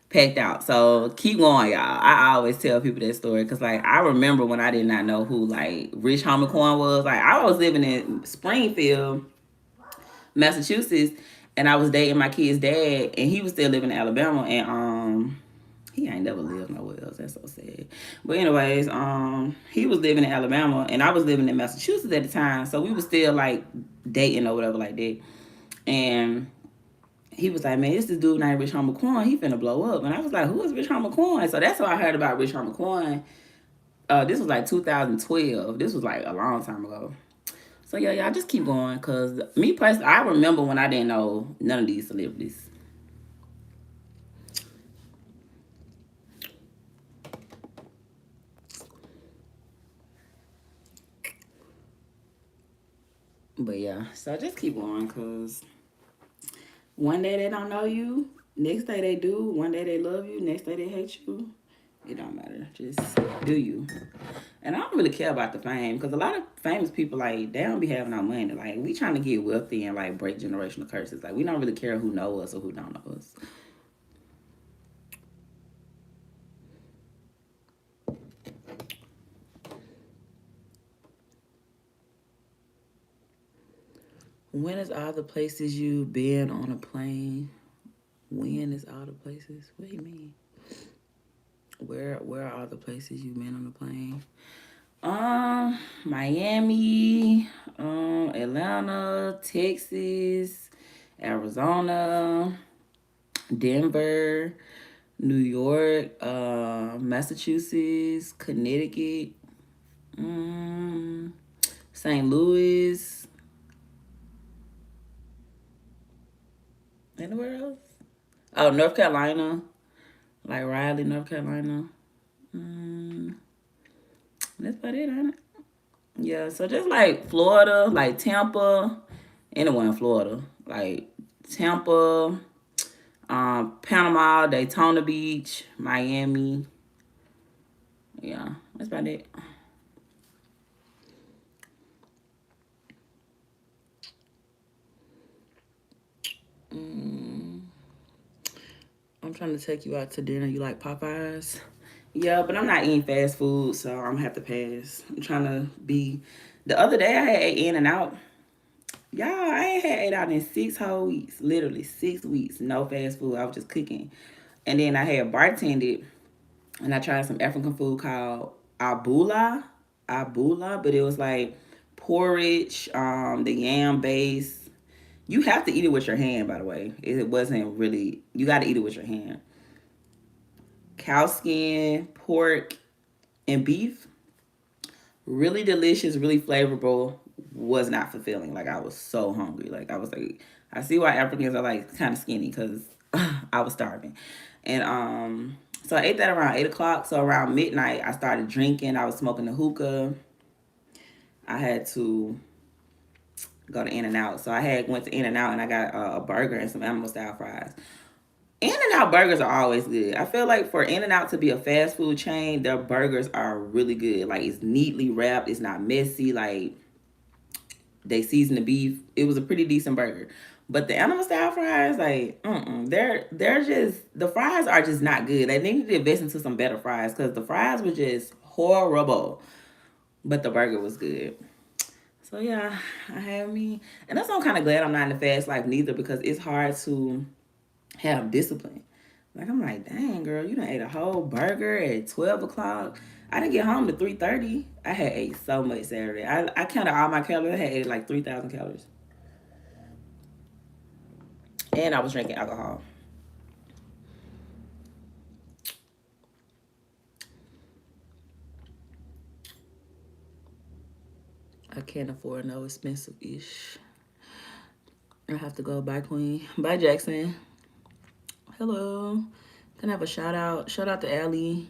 Packed out. So keep going, y'all. I always tell people that story because, like, I remember when I did not know who, like, Rich Homie Quan was. Like, I was living in Springfield, Massachusetts, and I was dating my kid's dad, and he was still living in Alabama, and he ain't never lived nowhere else. That's so sad. But anyways, he was living in Alabama, and I was living in Massachusetts at the time, so we was still like dating or whatever like that. And he was like, man, it's this dude named Rich Homie Quan. He finna blow up. And I was like, who is Rich Homie Quan? So that's how I heard about Rich Homie Quan. This was like 2012. This was like a long time ago. So yeah, y'all just keep going. Because me personally, I remember when I didn't know none of these celebrities. But yeah, so just keep going. Because one day they don't know you. Next day they do. One day they love you. Next day they hate you. It don't matter. Just do you. And I don't really care about the fame because a lot of famous people, like, they don't be having our money. Like, we trying to get wealthy and, like, break generational curses. Like, we don't really care who know us or who don't know us. When is all the places you've been on a plane? When is all the places? What do you mean? Where are all the places you've been on a plane? Miami, Atlanta, Texas, Arizona, Denver, New York, Massachusetts, Connecticut, St. Louis. Anywhere else? Oh, North Carolina, like Raleigh, North Carolina. That's about it, ain't it? Yeah, so just like Florida, like Tampa, anywhere in Florida, like Tampa, Panama, Daytona Beach, Miami. Yeah, that's about it. I'm trying to take you out to dinner. You like Popeyes? Yeah, but I'm not eating fast food, so I'm gonna have to pass. I'm trying to be. The other day I had ate In and Out. Y'all, I ain't had ate out in 6 whole weeks. Literally 6 weeks. No fast food. I was just cooking. And then I had bartended and I tried some African food called abula. Abula, but it was like porridge, the yam base. You have to eat it with your hand, by the way. It wasn't really, you got to eat it with your hand. Cow skin, pork, and beef. Really delicious, really flavorful. Was not fulfilling. Like, I was so hungry. Like, I was like, I see why Africans are like kind of skinny because I was starving. And so I ate that around 8 o'clock. So around midnight, I started drinking. I was smoking the hookah. I had to go to In and Out. So I had went to In and Out and I got a burger and some animal style fries. In and Out burgers are always good. I feel like for In and Out to be a fast food chain, their burgers are really good. Like, it's neatly wrapped. It's not messy. Like, they season the beef. It was a pretty decent burger. But the animal style fries, like, they're just, the fries are just not good. They need to invest into some better fries because the fries were just horrible. But the burger was good. So yeah, I have me, and that's why I'm kind of glad I'm not in the fast life neither because it's hard to have discipline. Like, I'm like, dang, girl, you done ate a whole burger at 12 o'clock. I didn't get home to 3:30. I had ate so much Saturday. I counted all my calories. I had ate like 3,000 calories. And I was drinking alcohol. I can't afford no expensive-ish. I have to go. Bye, Queen. Bye, Jackson. Hello. Can I have a shout out? Shout out to Allie.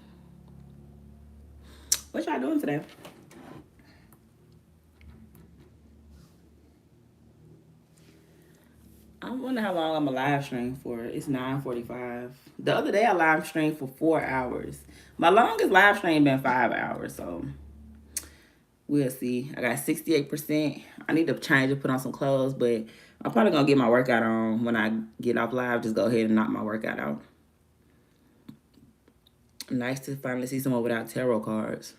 What y'all doing today? wonder how long I'm a live stream for. It's 9:45. The other day I live streamed for 4 hours. My longest live stream been 5 hours, so we'll see. I got 68%. I need to change and put on some clothes, but I'm probably gonna get my workout on when I get off live. Just go ahead and knock my workout out. Nice to finally see someone without tarot cards.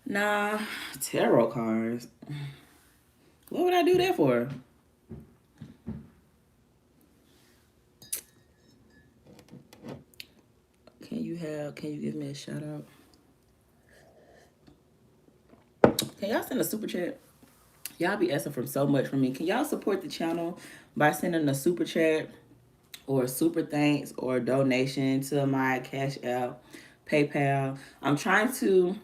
Nah, tarot cards. What would I do that for? Can you give me a shout out? Can y'all send a super chat? Y'all be asking for so much from me. Can y'all support the channel by sending a super chat or super thanks or donation to my Cash App, PayPal? I'm trying to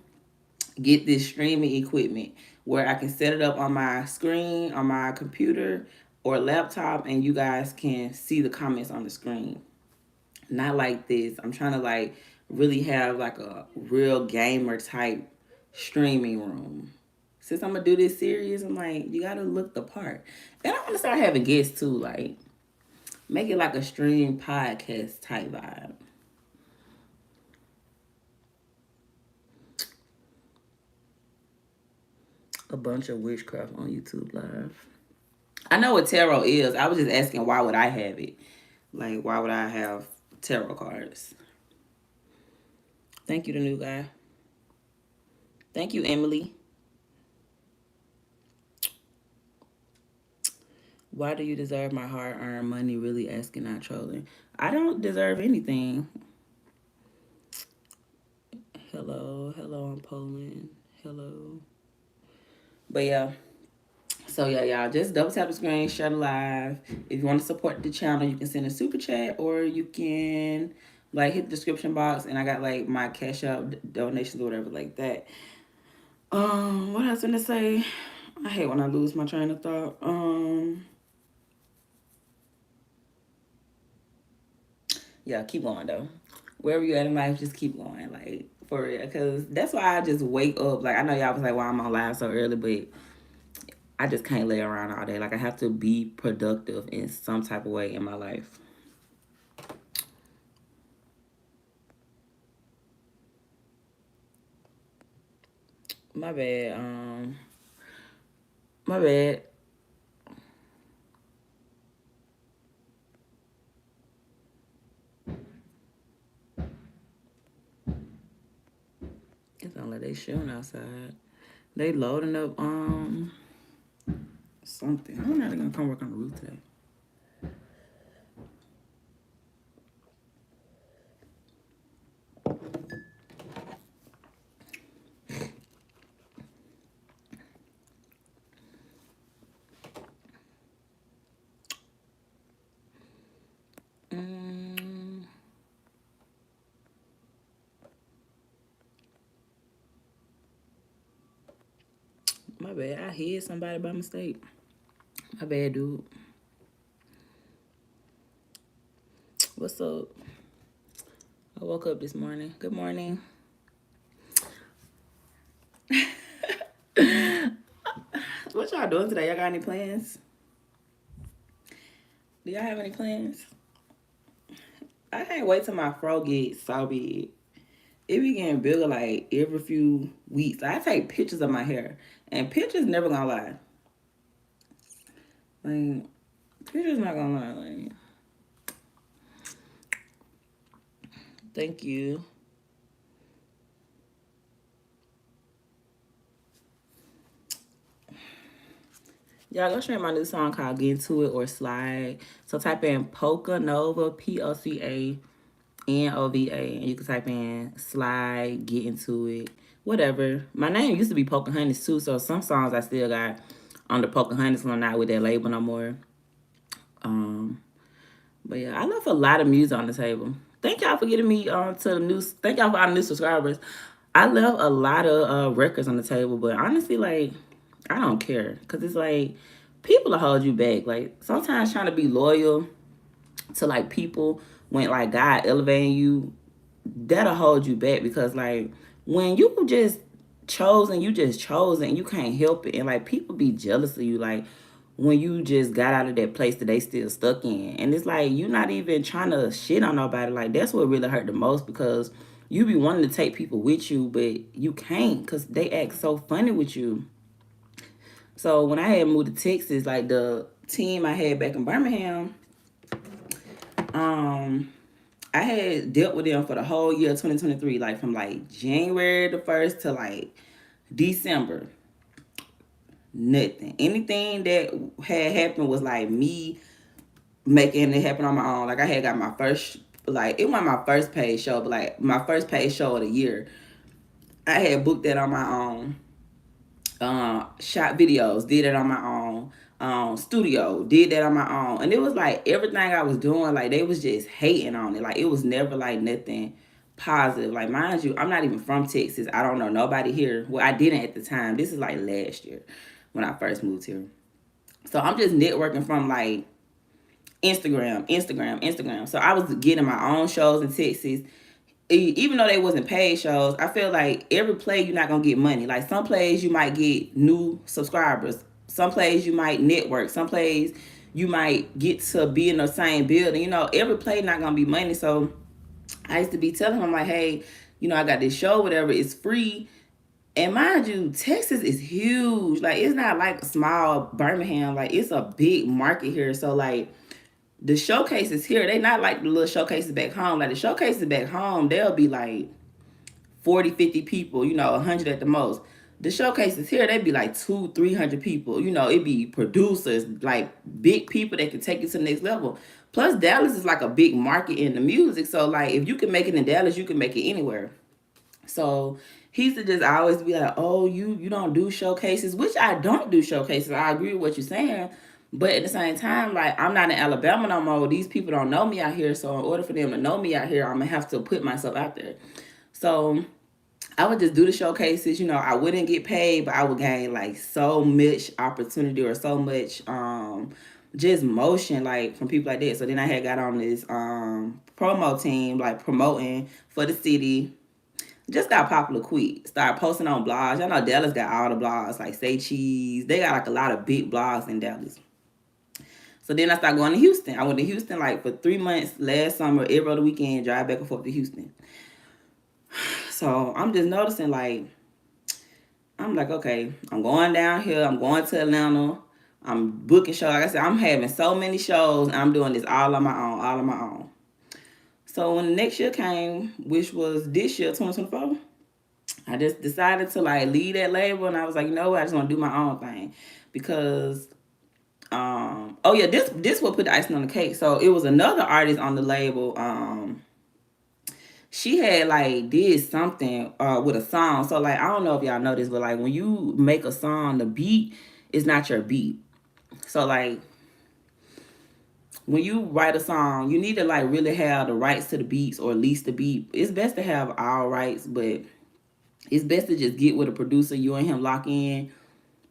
get this streaming equipment where I can set it up on my screen, on my computer or laptop, and you guys can see the comments on the screen. Not like this. I'm trying to like really have like a real gamer type streaming room. Since I'm gonna do this series, I'm like, you gotta look the part. And I wanna start having guests too, like make it like a stream podcast type vibe. A bunch of witchcraft on YouTube Live. I know what tarot is. I was just asking why would I have it? Like, why would I have tarot cards? Thank you, the new guy. Thank you, Emily. Why do you deserve my hard-earned money? Really asking, not trolling. I don't deserve anything. Hello, I'm Poland. Hello. But yeah. So yeah, y'all, just double tap the screen, share the live. If you want to support the channel, you can send a super chat or you can like hit the description box and I got like my Cash App donations or whatever like that. What else I gonna say? I hate when I lose my train of thought. Yeah, keep going though. Wherever you at in life, just keep going, like for real. Cause that's why I just wake up. Like I know y'all was like, why I'm on live so early, but I just can't lay around all day. Like I have to be productive in some type of way in my life. My bad. My bad. It's not like they shooting outside. They loading up something. I don't know how they're gonna come work on the roof today. My bad. I hit somebody by mistake. My bad, dude. What's up? I woke up this morning. Good morning. What y'all doing today? Y'all got any plans? Do y'all have any plans? I can't wait till my fro gets so big. It be getting bigger like every few weeks. I take pictures of my hair, and pictures never gonna lie. Like, pictures not gonna lie. Like, thank you. Y'all go stream my new song called Get Into It or Slide. So type in Polka Nova, POCANOVA, and you can type in Slide, Get Into It, whatever. My name used to be Pocahontas too, so some songs I still got under Pocahontas when I'm not with that label no more. But yeah, I left a lot of music on the table. Thank y'all for getting me to the news. Thank y'all for our new subscribers. I left a lot of records on the table, but honestly, like, I don't care. Because it's like, people will hold you back. Like, sometimes trying to be loyal to, like, people when, like, God elevating you, that'll hold you back. Because, like, when you just chosen, you can't help it. And, like, people be jealous of you. Like, when you just got out of that place that they still stuck in. And it's like, you're not even trying to shit on nobody. Like, that's what really hurt the most, because you be wanting to take people with you, but you can't because they act so funny with you. So when I had moved to Texas, like the team I had back in Birmingham, I had dealt with them for the whole year 2023, like from like January the 1st to like December. Nothing. Anything that had happened was like me making it happen on my own. Like I had got my first, like it wasn't my first paid show, but like my first paid show of the year. I had booked that on my own. Shot videos, did it on my own. Studio, did that on my own. And it was like everything I was doing, like they was just hating on it. Like it was never like nothing positive. Like mind you, I'm not even from Texas. I don't know nobody here. Well, I didn't at the time. This is like last year when I first moved here. So I'm just networking from like Instagram. So I was getting my own shows in Texas. Even though they wasn't paid shows, I feel like every play you're not gonna get money. Like some plays you might get new subscribers. Some plays you might network. Some plays you might get to be in the same building. You know, every play not gonna be money. So I used to be telling him like, hey, you know, I got this show, whatever, it's free. And mind you, Texas is huge. Like it's not like a small Birmingham. Like it's a big market here. So like the showcases here, they not like the little showcases back home. Like the showcases back home, they'll be like 40, 50 people, you know, 100 at the most. The showcases here, they'd be like 200, 300 people. You know, it'd be producers, like big people that can take you to the next level. Plus, Dallas is like a big market in the music. So, like, if you can make it in Dallas, you can make it anywhere. So he used to just always be like, oh, you don't do showcases, which I don't do showcases. I agree with what you're saying. But at the same time, like, I'm not in Alabama no more. These people don't know me out here. So in order for them to know me out here, I'm going to have to put myself out there. So I would just do the showcases. You know, I wouldn't get paid, but I would gain like so much opportunity or so much just motion like from people like that. So then I had got on this promo team, like promoting for the city. Just got popular quick. Started posting on blogs. Y'all know Dallas got all the blogs, like Say Cheese. They got like a lot of big blogs in Dallas. So then I started going to Houston. I went to Houston like for 3 months last summer, every other weekend, drive back and forth to Houston. So I'm just noticing like, I'm like, okay, I'm going down here. I'm going to Atlanta. I'm booking shows. Like I said, I'm having so many shows and I'm doing this all on my own. So when the next year came, which was this year, 2024, I just decided to like leave that label, and I was like, you know what, I just want to do my own thing, because oh yeah, this what put the icing on the cake. So it was another artist on the label. She had like did something with a song. So like I don't know if y'all know this, but like when you make a song, the beat is not your beat. So like when you write a song, you need to like really have the rights to the beats, or at least the beat. It's best to have all rights, but it's best to just get with a producer, you and him lock in.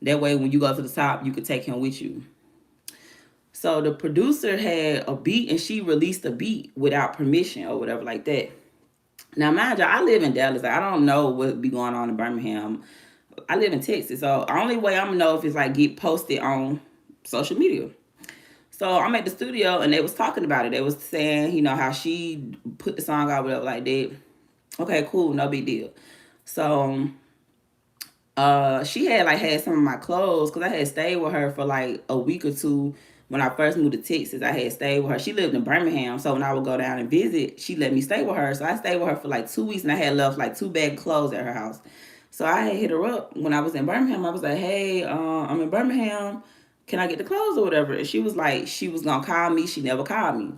That way when you go to the top, you can take him with you. So the producer had a beat and she released a beat without permission or whatever like that. Now mind you, I live in Dallas. I don't know what be going on in Birmingham. I live in Texas. So the only way I'm gonna know if it's like get posted on social media. So I'm at the studio and they was talking about it. They was saying, you know, how she put the song out, whatever like that. Okay, cool, no big deal. So she had like had some of my clothes, because I had stayed with her for like a week or two when I first moved to Texas. I had stayed with her. She lived in Birmingham, so when I would go down and visit, she let me stay with her. So I stayed with her for like 2 weeks, and I had left like 2 bags of clothes at her house. So I had hit her up when I was in Birmingham. I was like, hey, I'm in Birmingham. Can I get the clothes or whatever? And she was like, she was gonna call me. She never called me.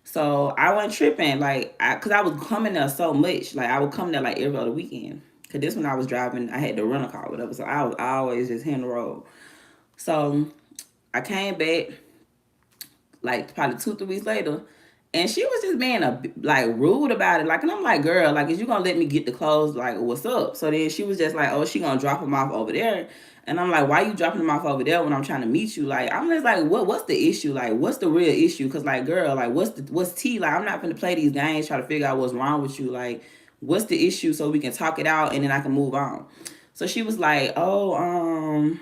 So I wasn't tripping, like, cause I was coming there so much. Like I would come there like every other weekend. Cause this when I was driving, I had to rent a car, or whatever. So I was always just hitting the road. So I came back like probably 2, 3 weeks later, and she was just being like rude about it. Like, and I'm like, girl, like, is you gonna let me get the clothes? Like, what's up? So then she was just like, oh, she gonna drop them off over there. And I'm like, why you dropping them off over there when I'm trying to meet you? Like, I'm just like, what's the issue? Like, what's the real issue? Cause like, girl, like, what's tea? Like, I'm not gonna play these games, try to figure out what's wrong with you. Like, what's the issue so we can talk it out and then I can move on. So she was like, oh,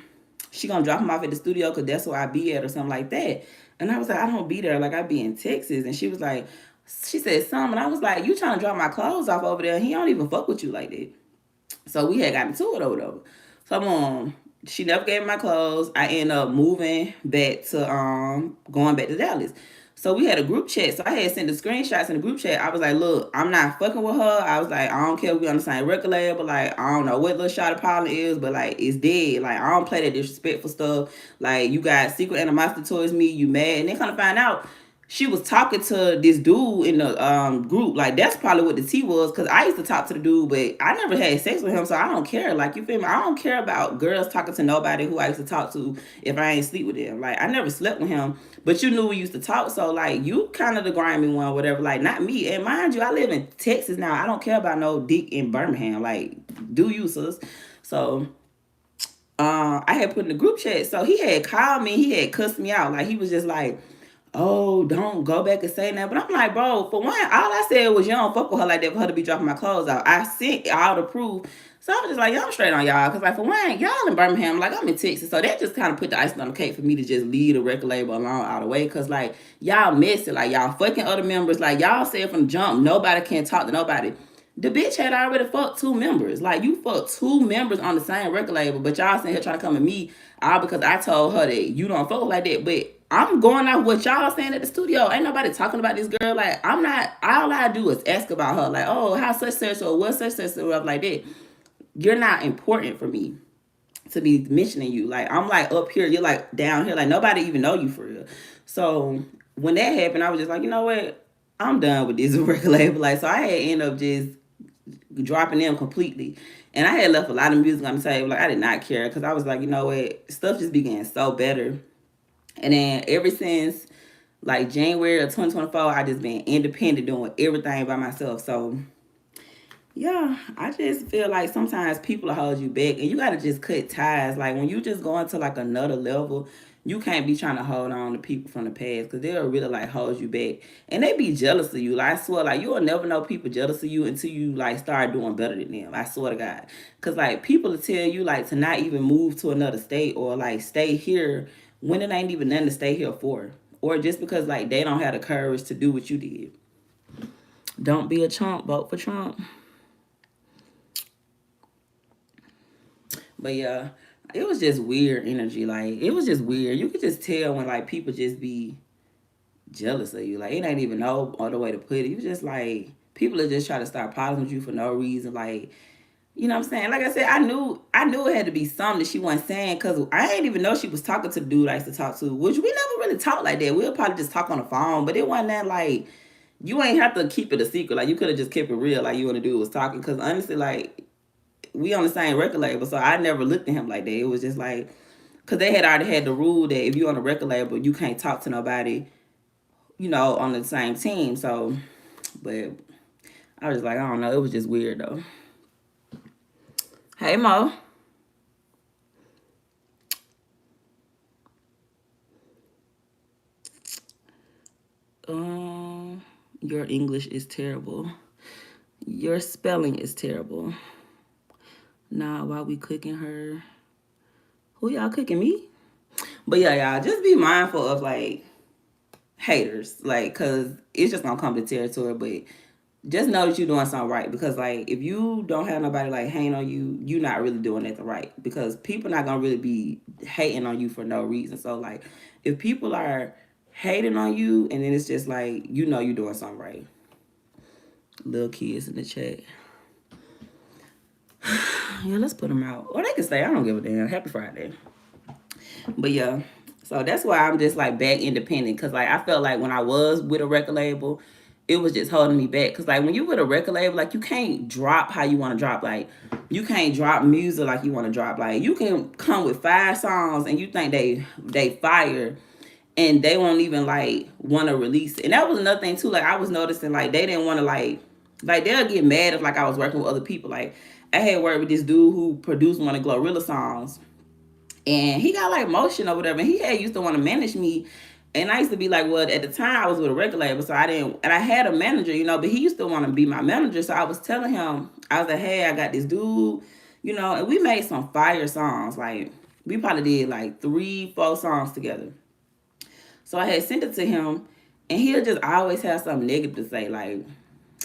she gonna drop him off at the studio because that's where I be at or something like that. And I was like, I don't be there. Like, I be in Texas. And she was like, she said something. And I was like, you trying to drop my clothes off over there. He don't even fuck with you like that. So we had gotten into it over there. So she never gave me my clothes. I ended up moving back to going back to Dallas. So we had a group chat. So I had sent the screenshots in the group chat. I was like, look, I'm not fucking with her. I was like, I don't care if we on the same record label. Like, I don't know what little shot of problem is, but like, it's dead. Like, I don't play that disrespectful stuff. Like, you got secret animosity towards me. You mad. And then kind of find out she was talking to this dude in the group. Like, that's probably what the T was, because I used to talk to the dude, but I never had sex with him, so I don't care. Like, you feel me? I don't care about girls talking to nobody who I used to talk to if I ain't sleep with them. Like, I never slept with him, but you knew we used to talk, so like, you kind of the grimy one, whatever. Like, not me. And mind you, I live in Texas now. I don't care about no dick in Birmingham. Like, do you, sis? So I had put in the group chat. So he had called me. He had cussed me out. Like, he was just like, oh, don't go back and say that. But I'm like, bro, for one, all I said was you don't fuck with her like that for her to be dropping my clothes out. I sent all the proof. So I was just like, yo, I'm straight on y'all. Because, like, for one, y'all in Birmingham, like, I'm in Texas. So that just kind of put the icing on the cake for me to just leave the record label alone out of the way. Because, like, y'all messy. Like, y'all fucking other members. Like, y'all said from the jump, nobody can talk to nobody. The bitch had already fucked 2 members. Like, you fucked 2 members on the same record label, but y'all sitting here trying to come at me all because I told her that you don't fuck like that. But I'm going off what y'all saying at the studio. Ain't nobody talking about this girl. Like, I'm not, all I do is ask about her. Like, oh, how such or what such or stuff like that. You're not important for me to be mentioning you. Like, I'm like up here, you're like down here. Like, nobody even know you for real. So when that happened, I was just like, you know what? I'm done with this record label. Like, so I had end up just dropping them completely. And I had left a lot of music on the table. Like, I did not care because I was like, you know what? Stuff just began so better. And then ever since like January of 2024, I just been independent doing everything by myself. So yeah, I just feel like sometimes people hold you back and you got to just cut ties. Like, when you just go into like another level, you can't be trying to hold on to people from the past because they'll really like hold you back. And they be jealous of you. Like, I swear, like, you will never know people jealous of you until you like start doing better than them. I swear to God. Because like, people will tell you like to not even move to another state or like stay here when it ain't even nothing to stay here for. Or just because like they don't have the courage to do what you did. Don't be a chump. Vote for Trump. But yeah, it was just weird energy. Like, it was just weird. You could just tell when like people just be jealous of you. Like, it ain't even no other way to put it. You just like, people are just trying to start piling with you for no reason. Like, you know what I'm saying? Like I said, I knew it had to be something that she wasn't saying because I didn't even know she was talking to the dude I used to talk to, which we never really talked like that. We'll probably just talk on the phone, but it wasn't that like, you ain't have to keep it a secret. Like, you could have just kept it real. Like, you want to do was talking because honestly, like, we on the same record label, so I never looked at him like that. It was just like, because they had already had the rule that if you're on a record label, you can't talk to nobody, you know, on the same team. So, but I was like, I don't know. It was just weird, though. Hey, Mo. Your English is terrible. Your spelling is terrible. Nah, while we cooking her. Who y'all cooking, me? But yeah, y'all, just be mindful of like haters, like, cause it's just gonna come to territory. But just know that you're doing something right, because like, if you don't have nobody like hating on you, you're not really doing it right, because people not gonna really be hating on you for no reason. So like, if people are hating on you, and then it's just like, you know, you're doing something right. Little kids in the chat. Yeah, let's put them out, or they can stay. I don't give a damn. Happy Friday. But yeah, so that's why I'm just like back independent, because like, I felt like when I was with a record label, it was just holding me back. Because like, when you with a record label, like, you can't drop how you want to drop. Like, you can't drop music like you want to drop. Like, you can come with 5 songs and you think they fire, and they won't even like want to release it. And that was another thing too. Like, I was noticing like they didn't want to like they'll get mad if like I was working with other people. Like, I had worked with this dude who produced one of Glorilla songs, and he got like motion or whatever. And he had used to want to manage me. And I used to be like, well, at the time I was with a record label, so I didn't, and I had a manager, you know, but he used to want to be my manager. So I was telling him, I was like, hey, I got this dude, you know, and we made some fire songs. Like, We probably did like 3, 4 songs together. So I had sent it to him, and he'll just always have something negative to say, like,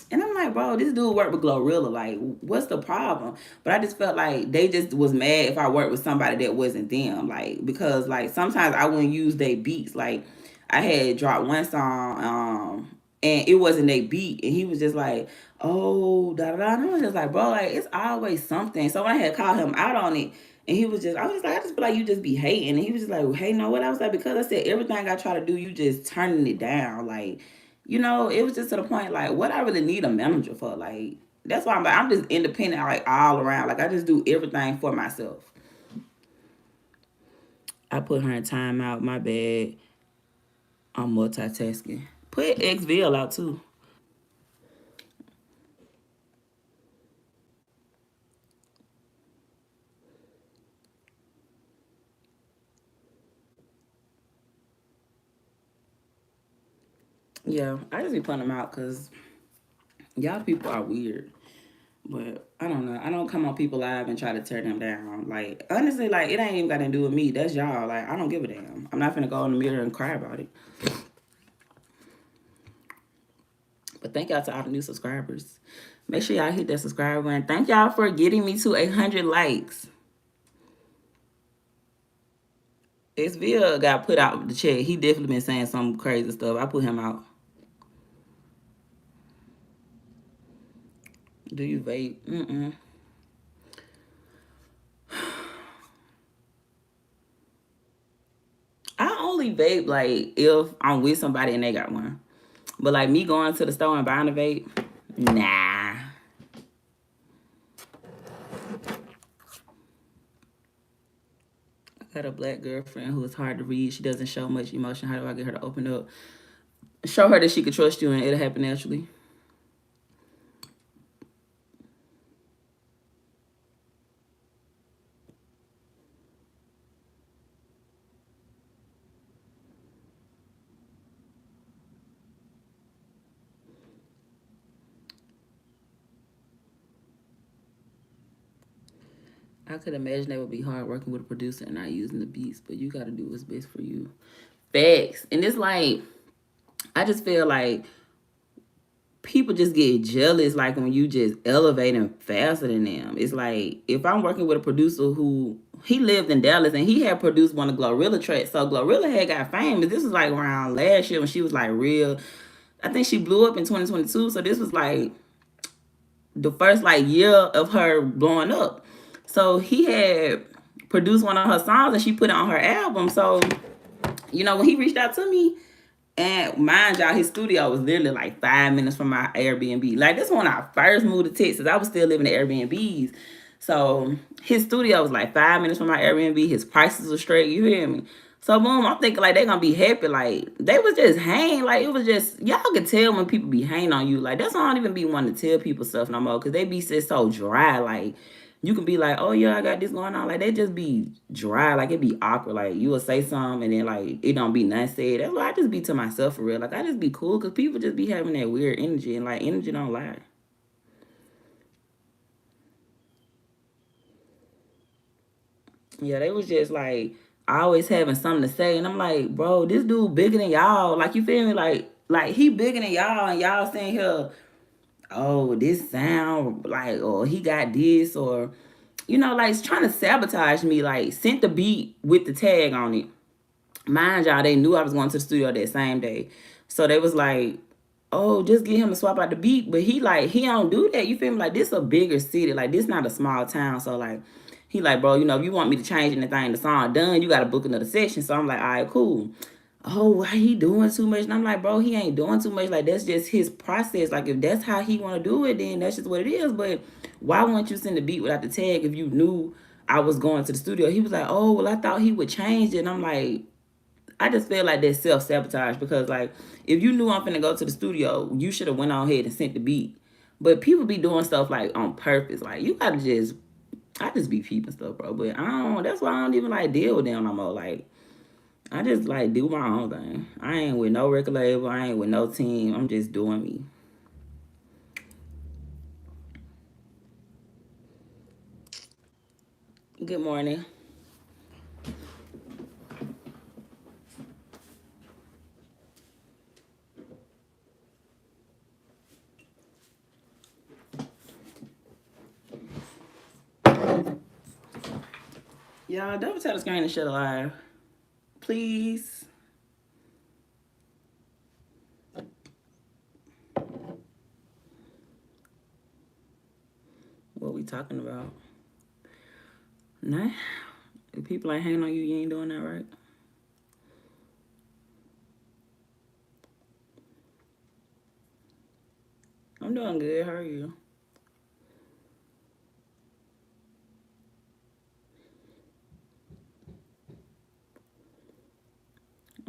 and I'm like, bro, this dude worked with Glorilla. Like, what's the problem? But I just felt like they just was mad if I worked with somebody that wasn't them. Like, because like sometimes I wouldn't use their beats. Like, I had dropped one song, and it wasn't a beat, and he was just like, oh, da da da. And I was just like, bro, like it's always something. So when I had called him out on it, and he was just, I was just like, I just feel like you just be hating. And he was just like, well, hey, know what? I was like, because I said everything I try to do, you just turning it down. Like, it was just to the point, like, what I really need a manager for. Like, that's why I'm just independent, like, all around. Like, I just do everything for myself. I put her in timeout, my bad. I'm multitasking. Put XVL out, too. Yeah, I just be putting them out because y'all people are weird. But I don't know. I don't come on people live and try to tear them down. Like, honestly, like, it ain't even got to do with me. That's y'all. Like, I don't give a damn. I'm not finna go in the mirror and cry about it. But thank y'all to all the new subscribers. Make sure y'all hit that subscribe button. Thank y'all for getting me to 100 likes. XVille got put out the check. He definitely been saying some crazy stuff. I put him out. Do you vape? Mm-mm. I only vape like if I'm with somebody and they got one. But like me going to the store and buying a vape, nah. I got a black girlfriend who is hard to read. She doesn't show much emotion. How do I get her to open up? Show her that she can trust you and it'll happen naturally. I could imagine that would be hard working with a producer and not using the beats, but you got to do what's best for you. Facts. And it's like, I just feel like people just get jealous like when you just elevating faster than them. It's like if I'm working with a producer who he lived in Dallas and he had produced one of Glorilla tracks. So Glorilla had got famous. This was like around last year when she was like real. I think she blew up in 2022. So this was like the first like year of her blowing up. So he had produced one of her songs and she put it on her album. So, when he reached out to me, and mind y'all, his studio was literally like 5 minutes from my Airbnb. Like this when I first moved to Texas, I was still living in Airbnbs. So his studio was like 5 minutes from my Airbnb. His prices were straight. You hear me? So boom, I'm thinking like they gonna be happy. Like they was just hang. Like it was just y'all can tell when people be hanging on you. Like that's why I don't even be wanting to tell people stuff no more. Cause they be just so dry. Like you can be like, oh yeah, I got this going on. Like they just be dry. Like it be awkward. Like you will say something and then like it don't be nothing said. That's why I just be to myself for real. Like I just be cool because people just be having that weird energy and like energy don't lie. Yeah, they was just like always having something to say, and I'm like, bro, this dude bigger than y'all. Like you feel me? Like he bigger than y'all, and y'all saying here, oh, this sound like, or he got this, or like trying to sabotage me. Like sent the beat with the tag on it. Mind y'all, they knew I was going to the studio that same day, so they was like, oh, just get him to swap out the beat. But he don't do that. You feel me? Like this a bigger city. Like this not a small town. So like he like, bro, if you want me to change anything, the song done, you gotta book another session. So I'm like, all right, cool. Oh, why he doing too much? And I'm like, bro, he ain't doing too much. Like that's just his process. Like if that's how he wanna do it, then that's just what it is. But why wouldn't you send the beat without the tag if you knew I was going to the studio? He was like, oh, well, I thought he would change it. And I'm like, I just feel like that's self-sabotage because like if you knew I'm finna go to the studio, you should have went on ahead and sent the beat. But people be doing stuff like on purpose. Like you gotta I just be peeping stuff, bro. But I don't that's why I don't even like deal with them no more. Like I just like do my own thing. I ain't with no record label, I ain't with no team. I'm just doing me. Good morning. Y'all, double tap the screen and shut alive. Please. What we talking about? Nah. If people ain't hanging on you, you ain't doing that right. I'm doing good. How are you?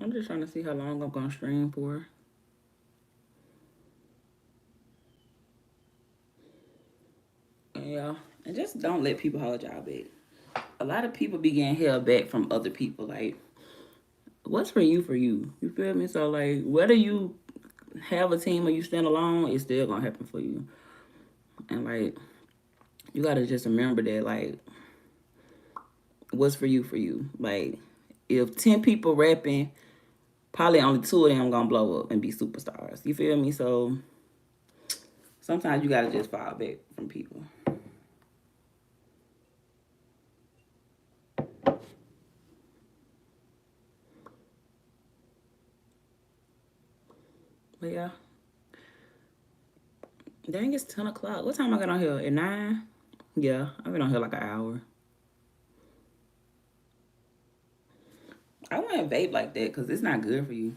I'm just trying to see how long I'm gonna stream for. Yeah. And just don't let people hold y'all back. A lot of people be getting held back from other people. Like, what's for you for you? You feel me? So like whether you have a team or you stand alone, it's still gonna happen for you. And like you gotta just remember that like what's for you for you. Like if 10 people rapping, probably only 2 of them gonna blow up and be superstars. You feel me? So sometimes you gotta just fall back from people. But yeah. Dang, it's 10 o'clock. What time I got on here? At 9? Yeah, I've been on here like an hour. I wouldn't vape like that because it's not good for you.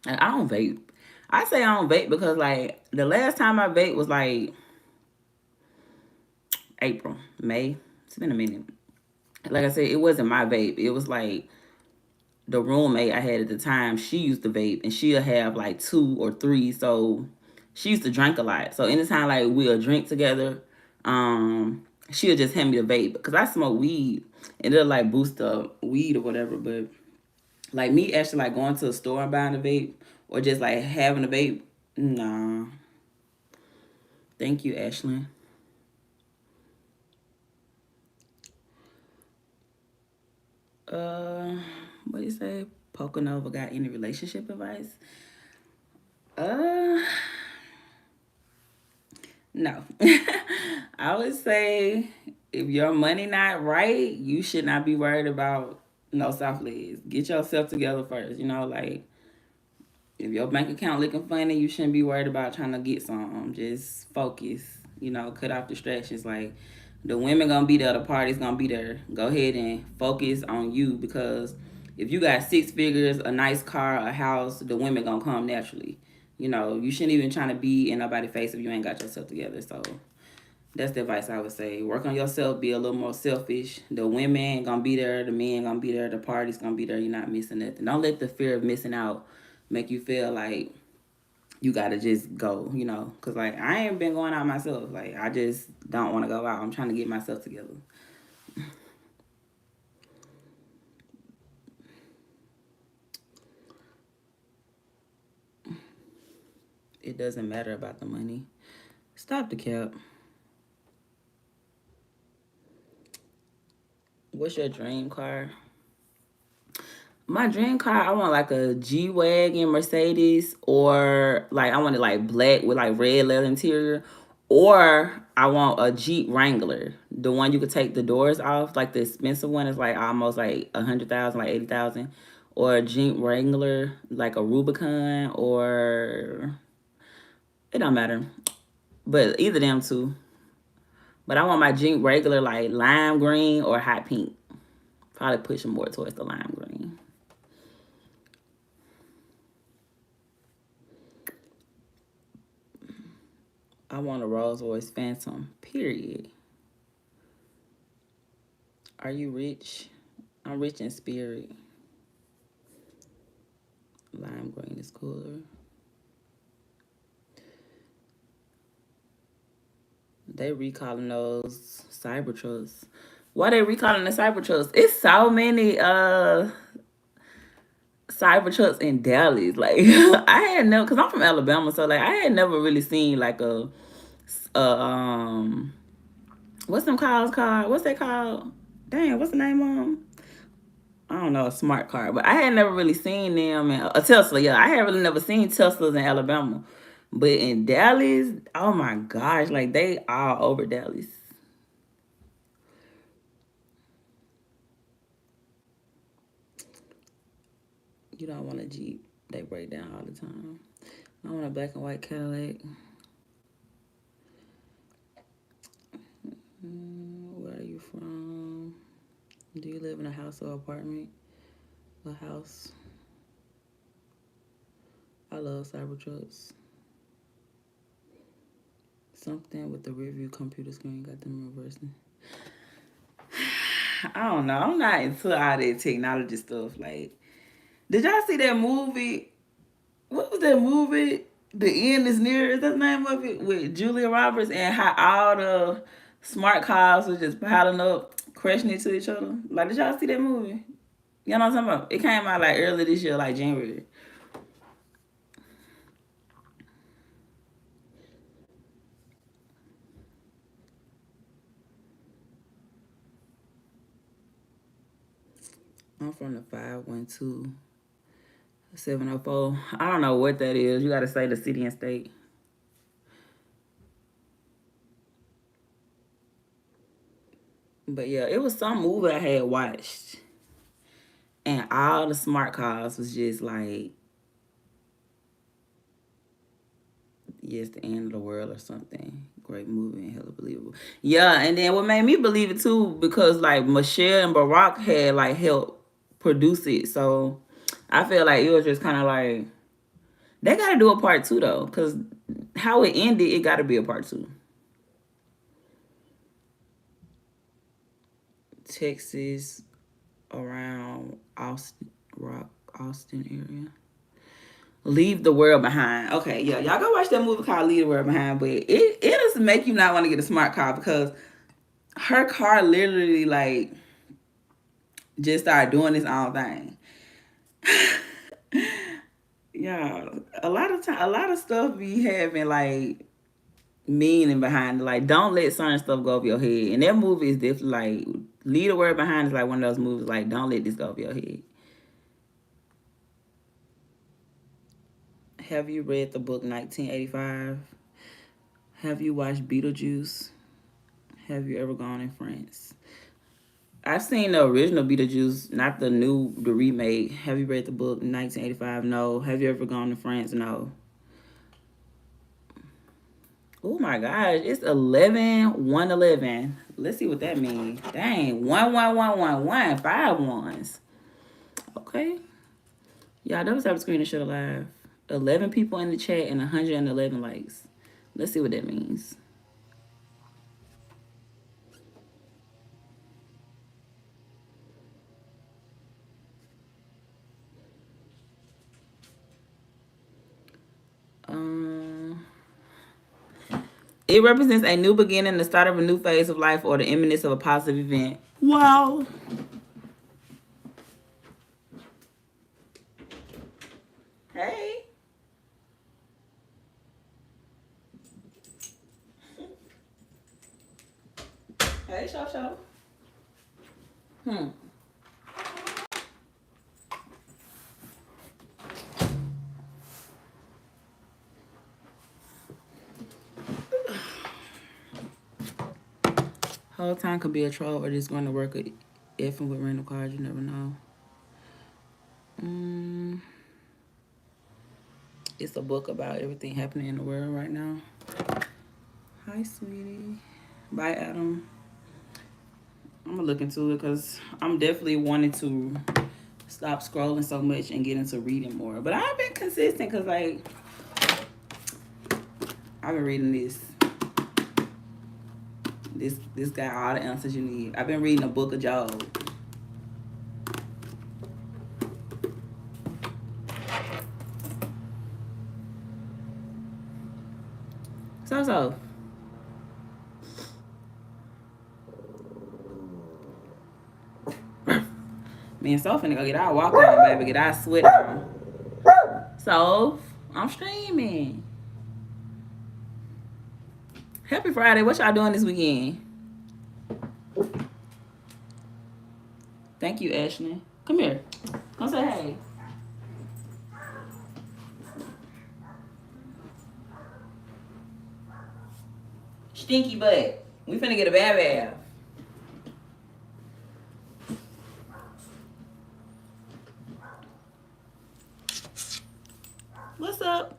And I don't vape. I say I don't vape because like the last time I vape was like April, May. It's been a minute. Like I said, it wasn't my vape. It was like the roommate I had at the time. She used to vape and she'll have like 2 or 3. So she used to drink a lot. So anytime like we'll drink together, she'll just hand me the vape because I smoke weed and it'll like boost up weed or whatever. But like me actually like going to a store and buying a vape or just like having a vape, nah. Thank you, Ashlyn. Uh, what do you say? Pocanova got any relationship advice? Uh, no. I would say if your money not right, you should not be worried about no soft legs. Get yourself together first. You know, like if your bank account looking funny, you shouldn't be worried about trying to get some. Just focus. You know, cut off distractions. Like the women gonna be there, the party's gonna be there. Go ahead and focus on you because if you got 6 figures, a nice car, a house, the women gonna come naturally. You know, you shouldn't even try to be in nobody's face if you ain't got yourself together. So that's the advice I would say. Work on yourself, be a little more selfish. The women gonna be there, the men gonna be there, the party's gonna be there. You're not missing nothing. Don't let the fear of missing out make you feel like you gotta just go, you know. Cause like I ain't been going out myself. Like I just don't wanna go out. I'm trying to get myself together. It doesn't matter about the money. Stop the cap. What's your dream car? My dream car, I want like a G-Wagon Mercedes or like I want it like black with like red leather interior or I want a Jeep Wrangler. The one you could take the doors off, like the expensive one is like almost like 100,000, like 80,000 or a Jeep Wrangler, like a Rubicon or it don't matter. But either them two. But I want my Jeep Wrangler like lime green or hot pink. Probably pushing more towards the lime green. I want a Rolls Royce Phantom, period. Are you rich? I'm rich in spirit. Lime green is cooler. They recalling those Cybertrucks. Why they recalling the Cybertrucks? It's so many Cybertrucks in Dallas. Like I had never, cause I'm from Alabama, so like I had never really seen like a what's them cars called? What's that called? Damn, what's the name of them? I don't know, a smart car, but I had never really seen them. And a Tesla, yeah, I had really never seen Teslas in Alabama, but in Dallas, oh my gosh, like they all over Dallas. You don't want a Jeep. They break down all the time. I want a black and white Cadillac. Where are you from? Do you live in a house or apartment? A house. I love Cybertrucks. Something with the rear view computer screen got them reversing. I don't know. I'm not into all that technology stuff. Like, did y'all see that movie? What was that movie? The End is Near. Is that the name of it? With Julia Roberts, and how all the smart cars was just piling up, crashing into each other. Like, did y'all see that movie? You know what I'm talking about? It came out like early this year, like January. I'm from the 512-704. I don't know what that is. You got to say the city and state. But yeah, it was some movie I had watched. And all the smart cars was just like, yes, the end of the world or something. Great movie and hella believable. Yeah, and then what made me believe it too, because like Michelle and Barack had like helped produce it. So I feel like it was just kind of like, they got to do a part 2 though, because how it ended, it got to be a part 2. Texas, around Austin area. Leave the World Behind. Okay, yeah, y'all go watch that movie called Leave the World Behind, but it doesn't make you not want to get a smart car, because her car literally like just started doing its own thing. Yeah, a lot of stuff be having like meaning behind it. Like, don't let certain stuff go over your head. And that movie is definitely like, Leave the World Behind is like one of those movies like, don't let this go over your head. Have you read the book 1985? Have you watched Beetlejuice? Have you ever gone in France? I've seen the original Beetlejuice, not the remake. Have you read the book 1985? No. Have you ever gone to France? No. Oh my gosh, it's 11-111. Let's see what that means. Dang, 1-1-1-1-1, 5 ones. Okay. Y'all, that was our screen to show live. 11 people in the chat and 111 likes. Let's see what that means. It represents a new beginning, the start of a new phase of life, or the imminence of a positive event. Wow. Hey. Hey, Show. Whole time could be a troll or just going to work at effing with random cards. You never know. It's a book about everything happening in the world right now. Hi, sweetie. Bye, Adam. I'm going to look into it because I'm definitely wanting to stop scrolling so much and get into reading more. But I've been consistent because, like, I've been reading this. This got all the answers you need. I've been reading a book of Job. So. Me and Sophie finna go get our walk on, baby. Get our sweat on. So, I'm streaming. Happy Friday. What y'all doing this weekend? Thank you, Ashley. Come here. Come say hey. Stinky butt. We finna get a bath. what's up?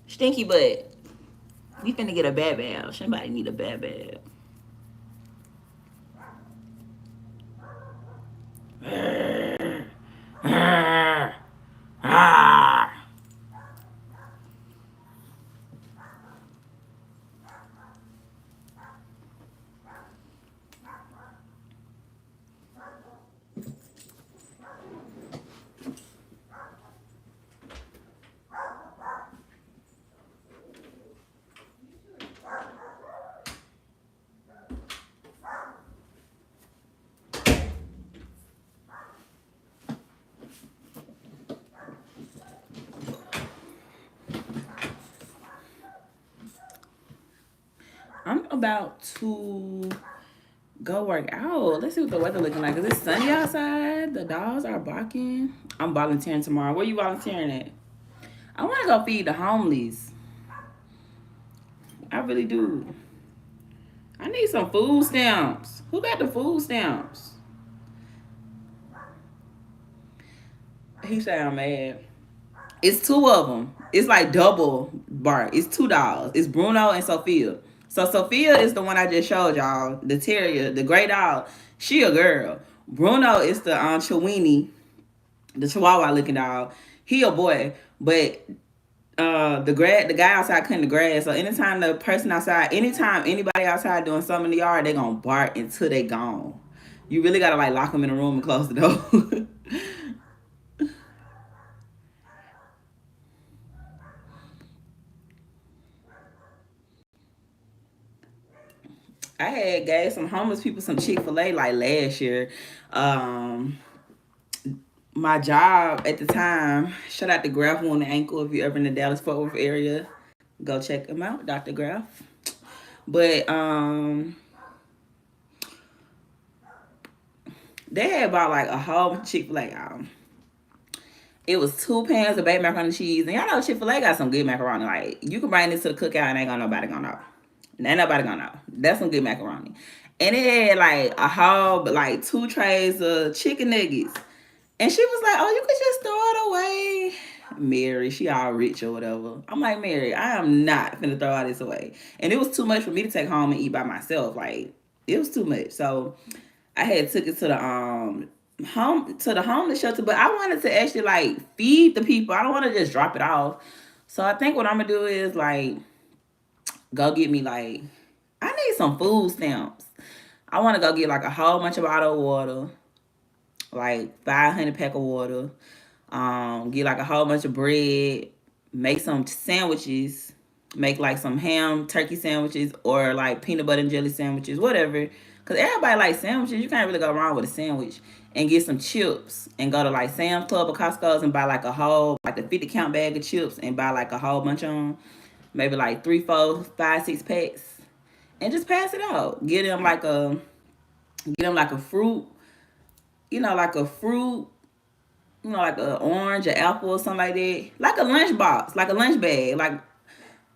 Stinky butt. We finna get a bad bath. Somebody need a bad bath. I'm about to go work out. Let's see what the weather looking like. Is it sunny outside? The dogs are barking. I'm volunteering tomorrow. Where you volunteering at? I want to go feed the homeless. I really do. I need some food stamps. Who got the food stamps? He sound mad. It's two of them. It's like double bark. It's $2. It's Bruno and Sophia. So Sophia is the one I just showed y'all. The terrier, the gray dog. She a girl. Bruno is the Chiweenie, the Chihuahua looking dog. He a boy. But the guy outside cutting the grass. So anytime the person outside, anytime anybody outside doing something in the yard, they gonna bark until they gone. You really gotta like lock them in a room and close the door. I had gave some homeless people some Chick-fil-A like last year. My job at the time, shout out to Graf on the ankle if you're ever in the Dallas-Fort Worth area. Go check him out, Dr. Graf. But they had bought like a whole Chick-fil-A. It was 2 pans of baked macaroni and cheese. And y'all know Chick-fil-A got some good macaroni. Like, you can bring this to the cookout and ain't nobody gonna know. Ain't nobody gonna know. That's some good macaroni. And it had like a whole, like 2 trays of chicken nuggets. And she was like, oh, you could just throw it away. Mary, she all rich or whatever. I'm like, Mary, I am not finna throw all this away. And it was too much for me to take home and eat by myself. Like, it was too much. So I had took it to the homeless shelter, but I wanted to actually like feed the people. I don't want to just drop it off. So I think what I'm gonna do is like go get me like I need some food stamps. I want to go get like a whole bunch of bottled water, like 500 pack of water. Get like a whole bunch of bread. Make some sandwiches. Make like some ham turkey sandwiches or like peanut butter and jelly sandwiches, whatever. Cause everybody likes sandwiches. You can't really go wrong with a sandwich. And get some chips and go to like Sam's Club or Costco's and buy like a whole like a 50 count bag of chips and buy like a whole bunch of them. Maybe like 3, 4, 5, 6 packs. And just pass it out. Get them like a fruit, like a fruit, like an orange, an apple, or something like that. Like a lunch box, like a lunch bag, like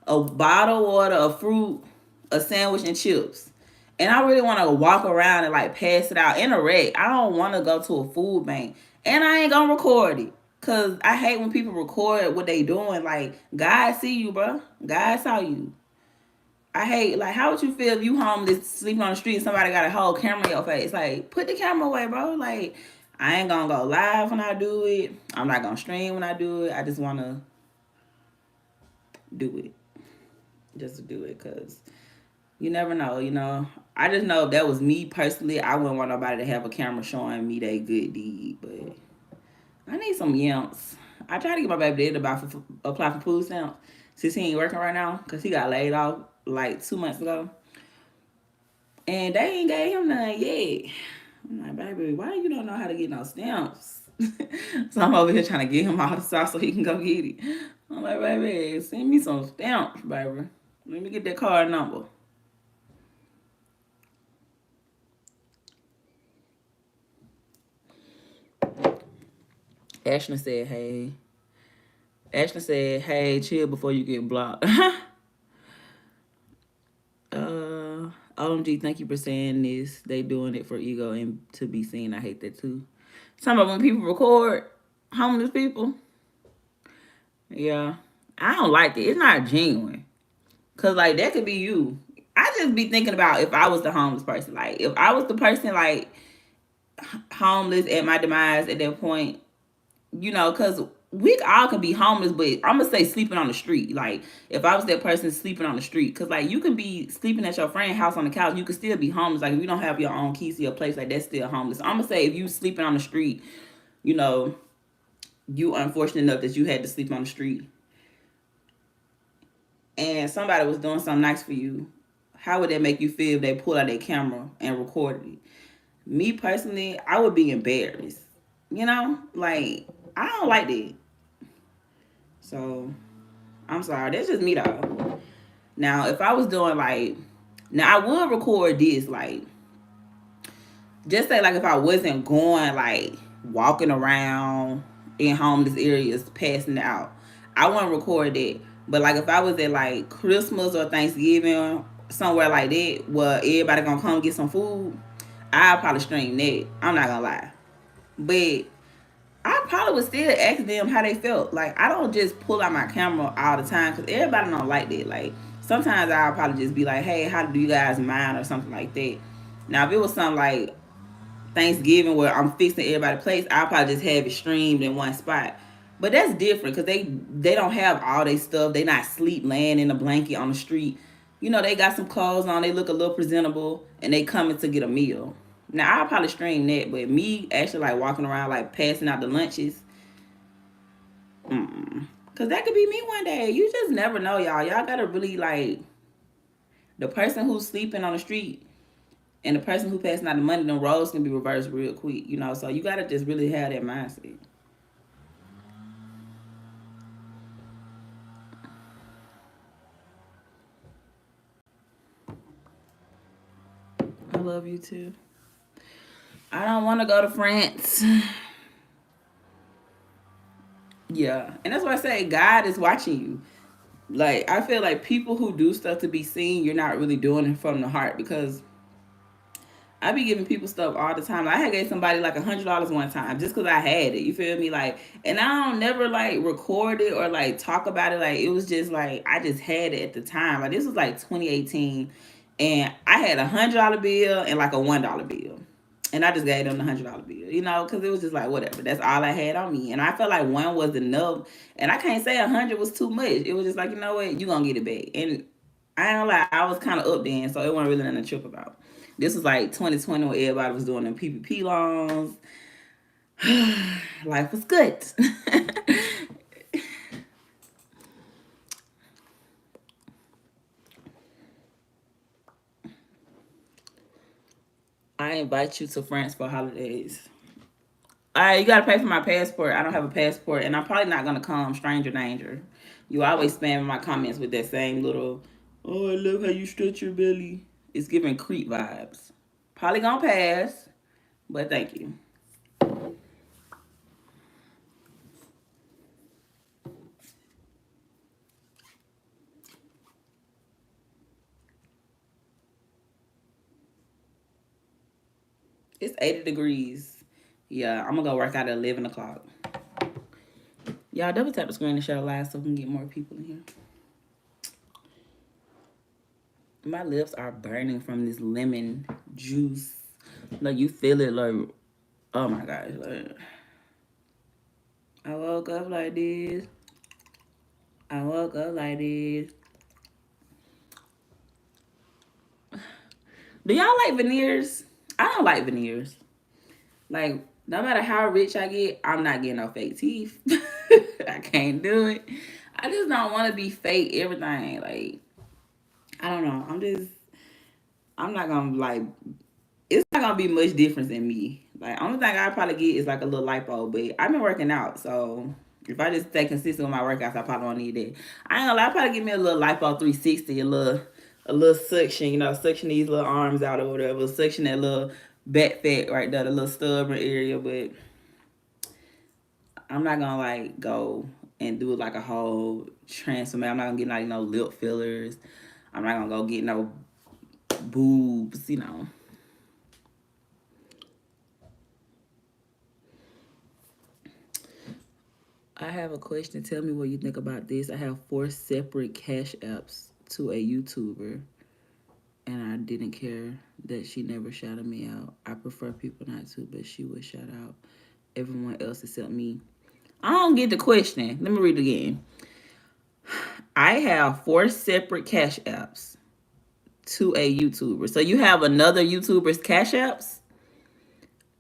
a bottle of water, a fruit, a sandwich, and chips. And I really want to walk around and like pass it out in a wreck. I don't want to go to a food bank. And I ain't gonna record it. Cause I hate when people record what they doing. Like, God see you, bro. God saw you. I hate, like, how would you feel if you homeless, sleeping on the street, and somebody got a whole camera in your face? Like, put the camera away, bro. Like, I ain't gonna go live when I do it. I'm not gonna stream when I do it. I just wanna do it. Just to do it, because you never know. I just know if that was me personally, I wouldn't want nobody to have a camera showing me they good deed. But I need some yamps. I tried to get my baby daddy to apply for food stamps since he ain't working right now because he got laid off like 2 months ago. And they ain't gave him none yet. I'm like, baby, why you don't know how to get no stamps? So I'm over here trying to get him all the sauce so he can go get it. I'm like, baby, send me some stamps, baby. Let me get that card number. Ashton said, hey. Ashton said, hey, chill before you get blocked. OMG, thank you for saying this. They doing it for ego and to be seen. I hate that too. Some of when people record homeless people. Yeah. I don't like it. It's not genuine. Cause like that could be you. I just be thinking about if I was the homeless person. Like if I was the person like homeless at my demise at that point, cause we all can be homeless, but I'm gonna say sleeping on the street. Like if I was that person sleeping on the street, cause like you can be sleeping at your friend's house on the couch, you can still be homeless. Like if you don't have your own keys to your place, like that's still homeless. I'm gonna say if you sleeping on the street, you know, you unfortunate enough that you had to sleep on the street, and somebody was doing something nice for you, how would that make you feel if they pulled out their camera and recorded it? Me personally, I would be embarrassed. Like I don't like that. So I'm sorry, that's just me though. Now, if I was doing like, now I would record this like, just say like if I wasn't going like walking around in homeless areas passing out, I wouldn't record that. But like if I was at like Christmas or Thanksgiving somewhere like that where everybody gonna come get some food, I'll probably stream that. I'm not gonna lie. But I probably would still ask them how they felt. Like I don't just pull out my camera all the time because everybody don't like that. Like sometimes I'll probably just be like, "Hey, how do you guys mind?" or something like that. Now if it was something like Thanksgiving where I'm fixing everybody's place, I'll probably just have it streamed in one spot. But that's different because they don't have all their stuff. They not sleep laying in a blanket on the street. They got some clothes on. They look a little presentable, and they coming to get a meal. Now I'll probably stream that, but me actually like walking around like passing out the lunches, cause that could be me one day. You just never know, y'all. Y'all gotta really like the person who's sleeping on the street and the person who passing out the money. Them roles can be reversed real quick, So you gotta just really have that mindset. I love you too. I don't want to go to France. Yeah, and that's why I say God is watching you. Like I feel like people who do stuff to be seen, you're not really doing it from the heart because I be giving people stuff all the time. Like, I had gave somebody like $100 one time just because I had it. You feel me? Like, and I don't never like record it or like talk about it. Like, it was just like I just had it at the time. Like, this was like 2018, and I had $100 bill and like a $1 bill, and I just gave them the $100 bill. Because it was just like whatever. That's all I had on me, and I felt like one was enough, and I can't say 100 was too much. It was just like what, you gonna get it back, and I ain't gonna lie, I was kind of up then, so it wasn't really nothing to trip about. This was like 2020 when everybody was doing them PPP loans. Life was good. I invite you to France for holidays. You gotta pay for my passport. I don't have a passport, and I'm probably not gonna come stranger danger. You always spam my comments with that same little, "Oh, I love how you stretch your belly." It's giving creep vibes. Probably gonna pass, but thank you. It's 80 degrees. Yeah, I'm gonna go work out at 11 o'clock. Y'all double tap the screen to share live so we can get more people in here. My lips are burning from this lemon juice. Like you feel it, like oh my gosh. Like, I woke up like this. I woke up like this. Do y'all like veneers? I don't like veneers. Like no matter how rich I get, I'm not getting no fake teeth. I can't do it. I just don't want to be fake everything. Like I don't know. I'm not gonna like. It's not gonna be much difference in me. Like only thing I probably get is like a little lipo, but I've been working out, so if I just stay consistent with my workouts, I probably don't need that. I ain't gonna lie, I probably give me a little lipo 360, a little suction, suction these little arms out or whatever, suction that little back fat right there, the little stubborn area, but I'm not gonna like go and do like a whole transformation. I'm not gonna get like no lip fillers. I'm not gonna go get no boobs. I have a question. Tell me what you think about this. I have 4 separate cash apps to a YouTuber, and I didn't care that she never shouted me out. I prefer people not to, but she would shout out everyone else except me. I don't get the question. Let me read it again. I have 4 separate cash apps to a YouTuber. So you have another YouTuber's cash apps?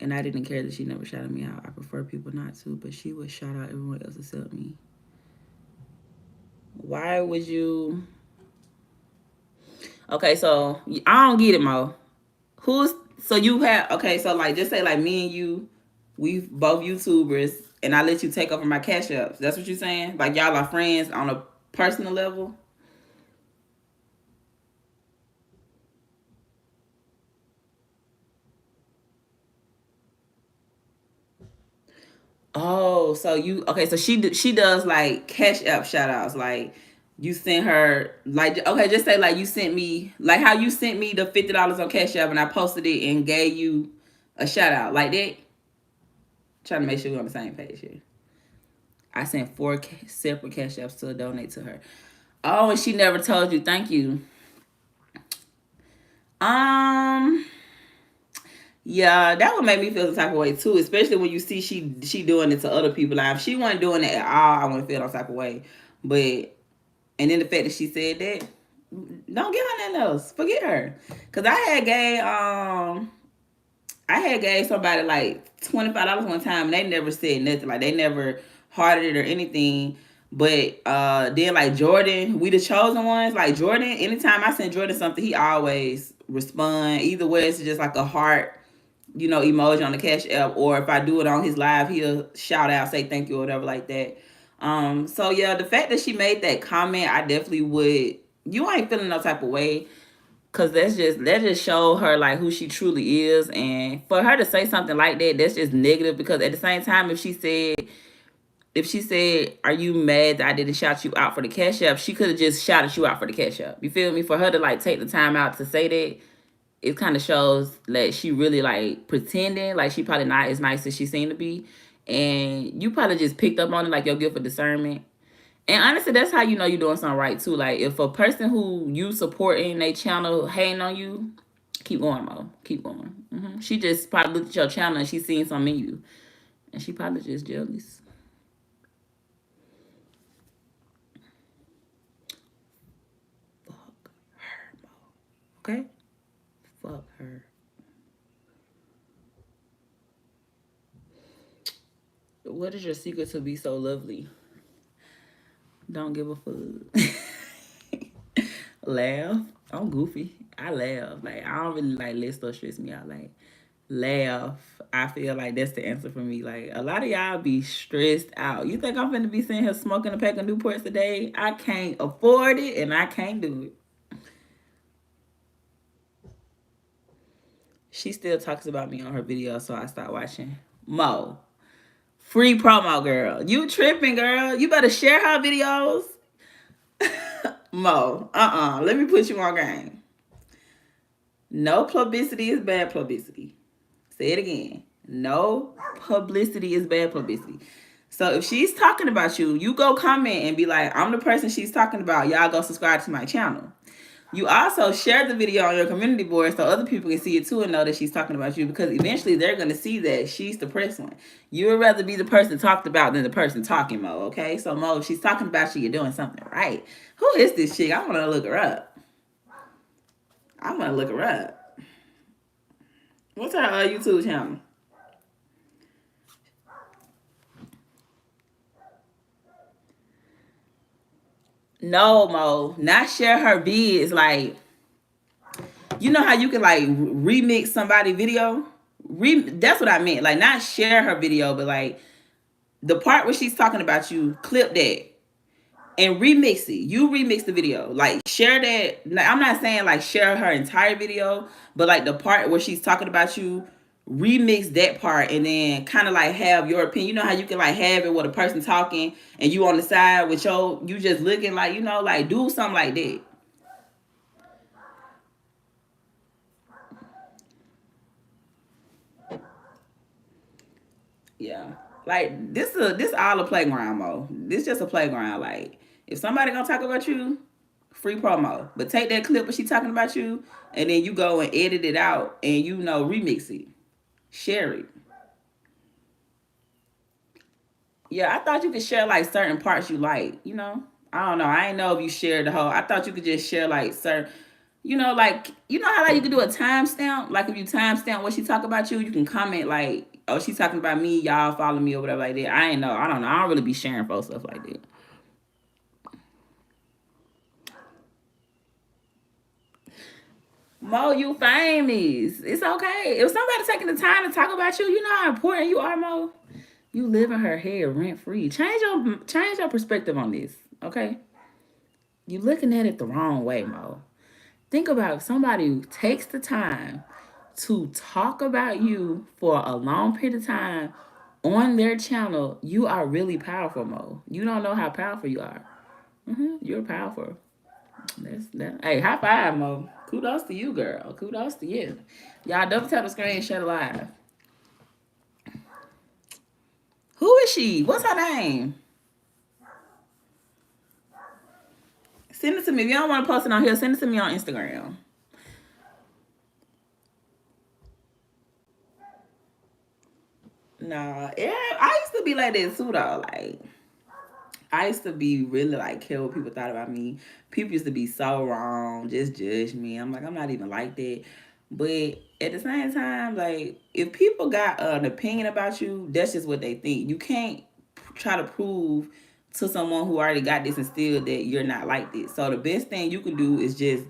And I didn't care that she never shouted me out. I prefer people not to, but she would shout out everyone else except me. Why would you? Okay, so I don't get it, Mo. Who's so you have? Okay, so like just say like me and you, we both YouTubers, and I let you take over my cash apps. That's what you're saying? Like y'all are friends on a personal level? Oh, so you okay? So she does like cash app shout outs. Like you sent her like okay, just say like you sent me like how you sent me the $50 on Cash App and I posted it and gave you a shout out like that. Trying to make sure we're on the same page here. I sent 4 separate cash apps to donate to her. Oh, and she never told you thank you. Um, yeah, that would make me feel the type of way too, especially when you see she doing it to other people. Like if she wasn't doing it at all, I wouldn't feel that type of way. But and then the fact that she said that, don't give her nothing else. Forget her. Cause I had gave somebody like $25 one time and they never said nothing. Like they never hearted it or anything. But then like Jordan, we the chosen ones. Like Jordan, anytime I send Jordan something, he always respond. Either way, it's just like a heart, emoji on the Cash App, or if I do it on his live, he'll shout out, say thank you or whatever like that. So yeah, the fact that she made that comment, I definitely would. You ain't feeling no type of way. Cause that just show her like who she truly is, and for her to say something like that, that's just negative. Because at the same time, if she said, "Are you mad that I didn't shout you out for the Cash App?" She could have just shouted you out for the Cash App. You feel me? For her to like take the time out to say that, it kind of shows that she really like pretending. Like she probably not as nice as she seemed to be, and you probably just picked up on it like your gift of discernment. And honestly, that's how you know you're doing something right too. Like if a person who you supporting they channel hating on you, keep going, Mo. Keep going. She just probably looked at your channel and she seen something in you, and she probably just jealous. Fuck her, Mo. Okay. Fuck her. What is your secret to be so lovely? Don't give a fuck. Laugh. I'm goofy. I laugh. Like I don't really like let stuff stress me out. Like laugh. I feel like that's the answer for me. Like a lot of y'all be stressed out. You think I'm finna be sitting here smoking a pack of Newports a day? I can't afford it and I can't do it. She still talks about me on her video, so I stopped watching. Mo. Free promo, girl. You tripping, girl. You better share her videos. Mo. Let me put you on game. No publicity is bad publicity. Say it again. No publicity is bad publicity. So if she's talking about you, you go comment and be like, I'm the person she's talking about. Y'all go subscribe to my channel. You also share the video on your community board so other people can see it too and know that she's talking about you, because eventually they're going to see that she's the press one. You would rather be the person talked about than the person talking, Mo, okay? So, Mo, if she's talking about you, you're doing something right. Who is this chick? I want to look her up. I want to look her up. What's her YouTube channel? No, Mo, not share her vids. Like, you know how you can like remix somebody video? That's what I meant. Like, not share her video, but like the part where she's talking about you, clip that and remix it. You remix the video. Like, share that. I'm not saying like share her entire video, but like the part where she's talking about you, remix that part and then kind of like have your opinion. You know how you can like have it with a person talking and you on the side with you just looking like, like do something like that. Yeah. Like this all a playground, Mo. This just a playground. Like if somebody gonna talk about you, free promo. But take that clip where she talking about you, and then you go and edit it out, and remix it, share it. Yeah, I thought you could share like certain parts you like. I don't know. I ain't know if you shared the whole. I thought you could just share like certain. Like how like you can do a timestamp. Like if you timestamp what she talk about you, you can comment like, "Oh, she's talking about me. Y'all follow me or whatever like that." I ain't know. I don't know. I don't really be sharing folks stuff like that. Mo, you famous. It's okay. If somebody taking the time to talk about you, you know how important you are, Mo. You live in her head rent free. Change your perspective on this, okay? You looking at it the wrong way, Mo. Think about if somebody who takes the time to talk about you for a long period of time on their channel. You are really powerful, Mo. You don't know how powerful you are. You're powerful. That's that. Hey, high five, Mo. Kudos to you, girl. Kudos to you. Y'all double tap the screen and share the live. Who is she? What's her name? Send it to me. If you don't want to post it on here, send it to me on Instagram. Nah, yeah, I used to be like that too, though. Like, I used to be really like care what people thought about me. People used to be so wrong, just judge me. I'm like, I'm not even like that. But at the same time, like, if people got an opinion about you, that's just what they think. You can't try to prove to someone who already got this instilled that you're not like this. So the best thing you can do is just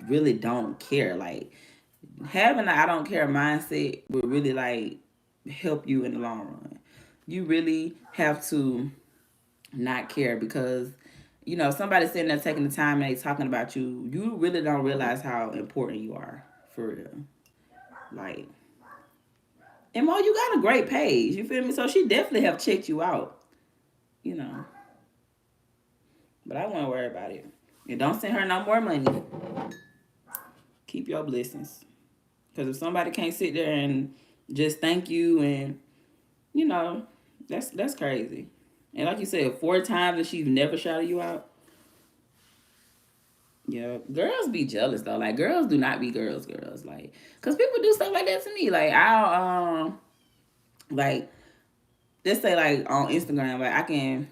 really don't care. Like, having an I don't care mindset will really like help you in the long run. You really have to not care because somebody sitting there taking the time and they talking about you. You really don't realize how important you are for real. Like, and Mo, you got a great page. You feel me? So she definitely have checked you out. You know, but I wouldn't worry about it. And don't send her no more money. Keep your blessings. Because if somebody can't sit there and just thank you and you know, that's crazy. And like you said, 4 times and she's never shouted you out. Yeah, girls be jealous though. Like girls do not be girls. Like, cause people do stuff like that to me. Like like let's say like on Instagram, like I can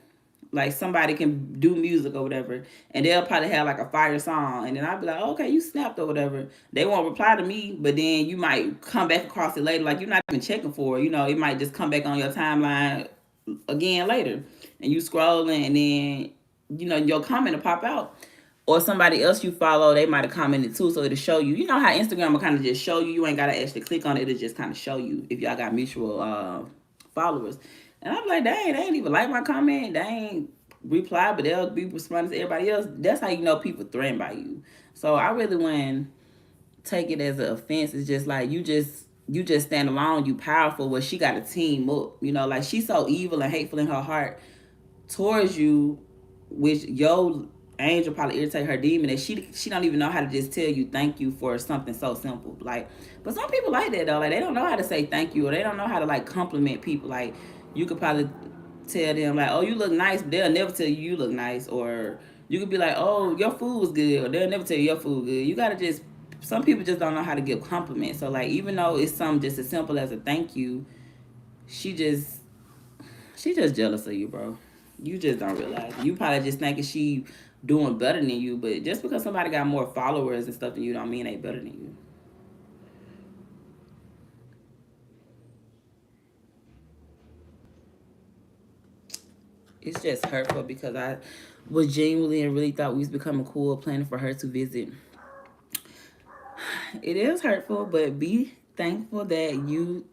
like somebody can do music or whatever, and they'll probably have like a fire song, and then I'll be like, okay, you snapped or whatever. They won't reply to me, but then you might come back across it later, like you're not even checking for it. It might just come back on your timeline again later, and you scrolling, and then your comment will pop out. Or somebody else you follow, they might have commented too, so it'll show you. You know how Instagram will kind of just show you. You ain't gotta actually click on it. It'll just kind of show you if y'all got mutual followers. And I'm like, dang, they ain't even like my comment. They ain't reply, but they'll be responding to everybody else. That's how you know people threatened by you. So I really wouldn't take it as an offense. It's just like you just stand alone. You powerful. Well, she got a team up. Like she's so evil and hateful in her heart towards you, which your angel probably irritate her demon, that she don't even know how to just tell you thank you for something so simple. Like, but some people like that though. Like they don't know how to say thank you, or they don't know how to like compliment people. Like you could probably tell them like, oh, you look nice, but they'll never tell you look nice. Or you could be like, oh, your food was good, or they'll never tell you your food good. You gotta just some people just don't know how to give compliments. So like even though it's something just as simple as a thank you, she just jealous of you, bro. You just don't realize it. You probably just thinking she doing better than you, but just because somebody got more followers and stuff than you don't mean they better than you. It's just hurtful because I was genuinely and really thought we was becoming cool, planning for her to visit. It is hurtful, but be thankful that you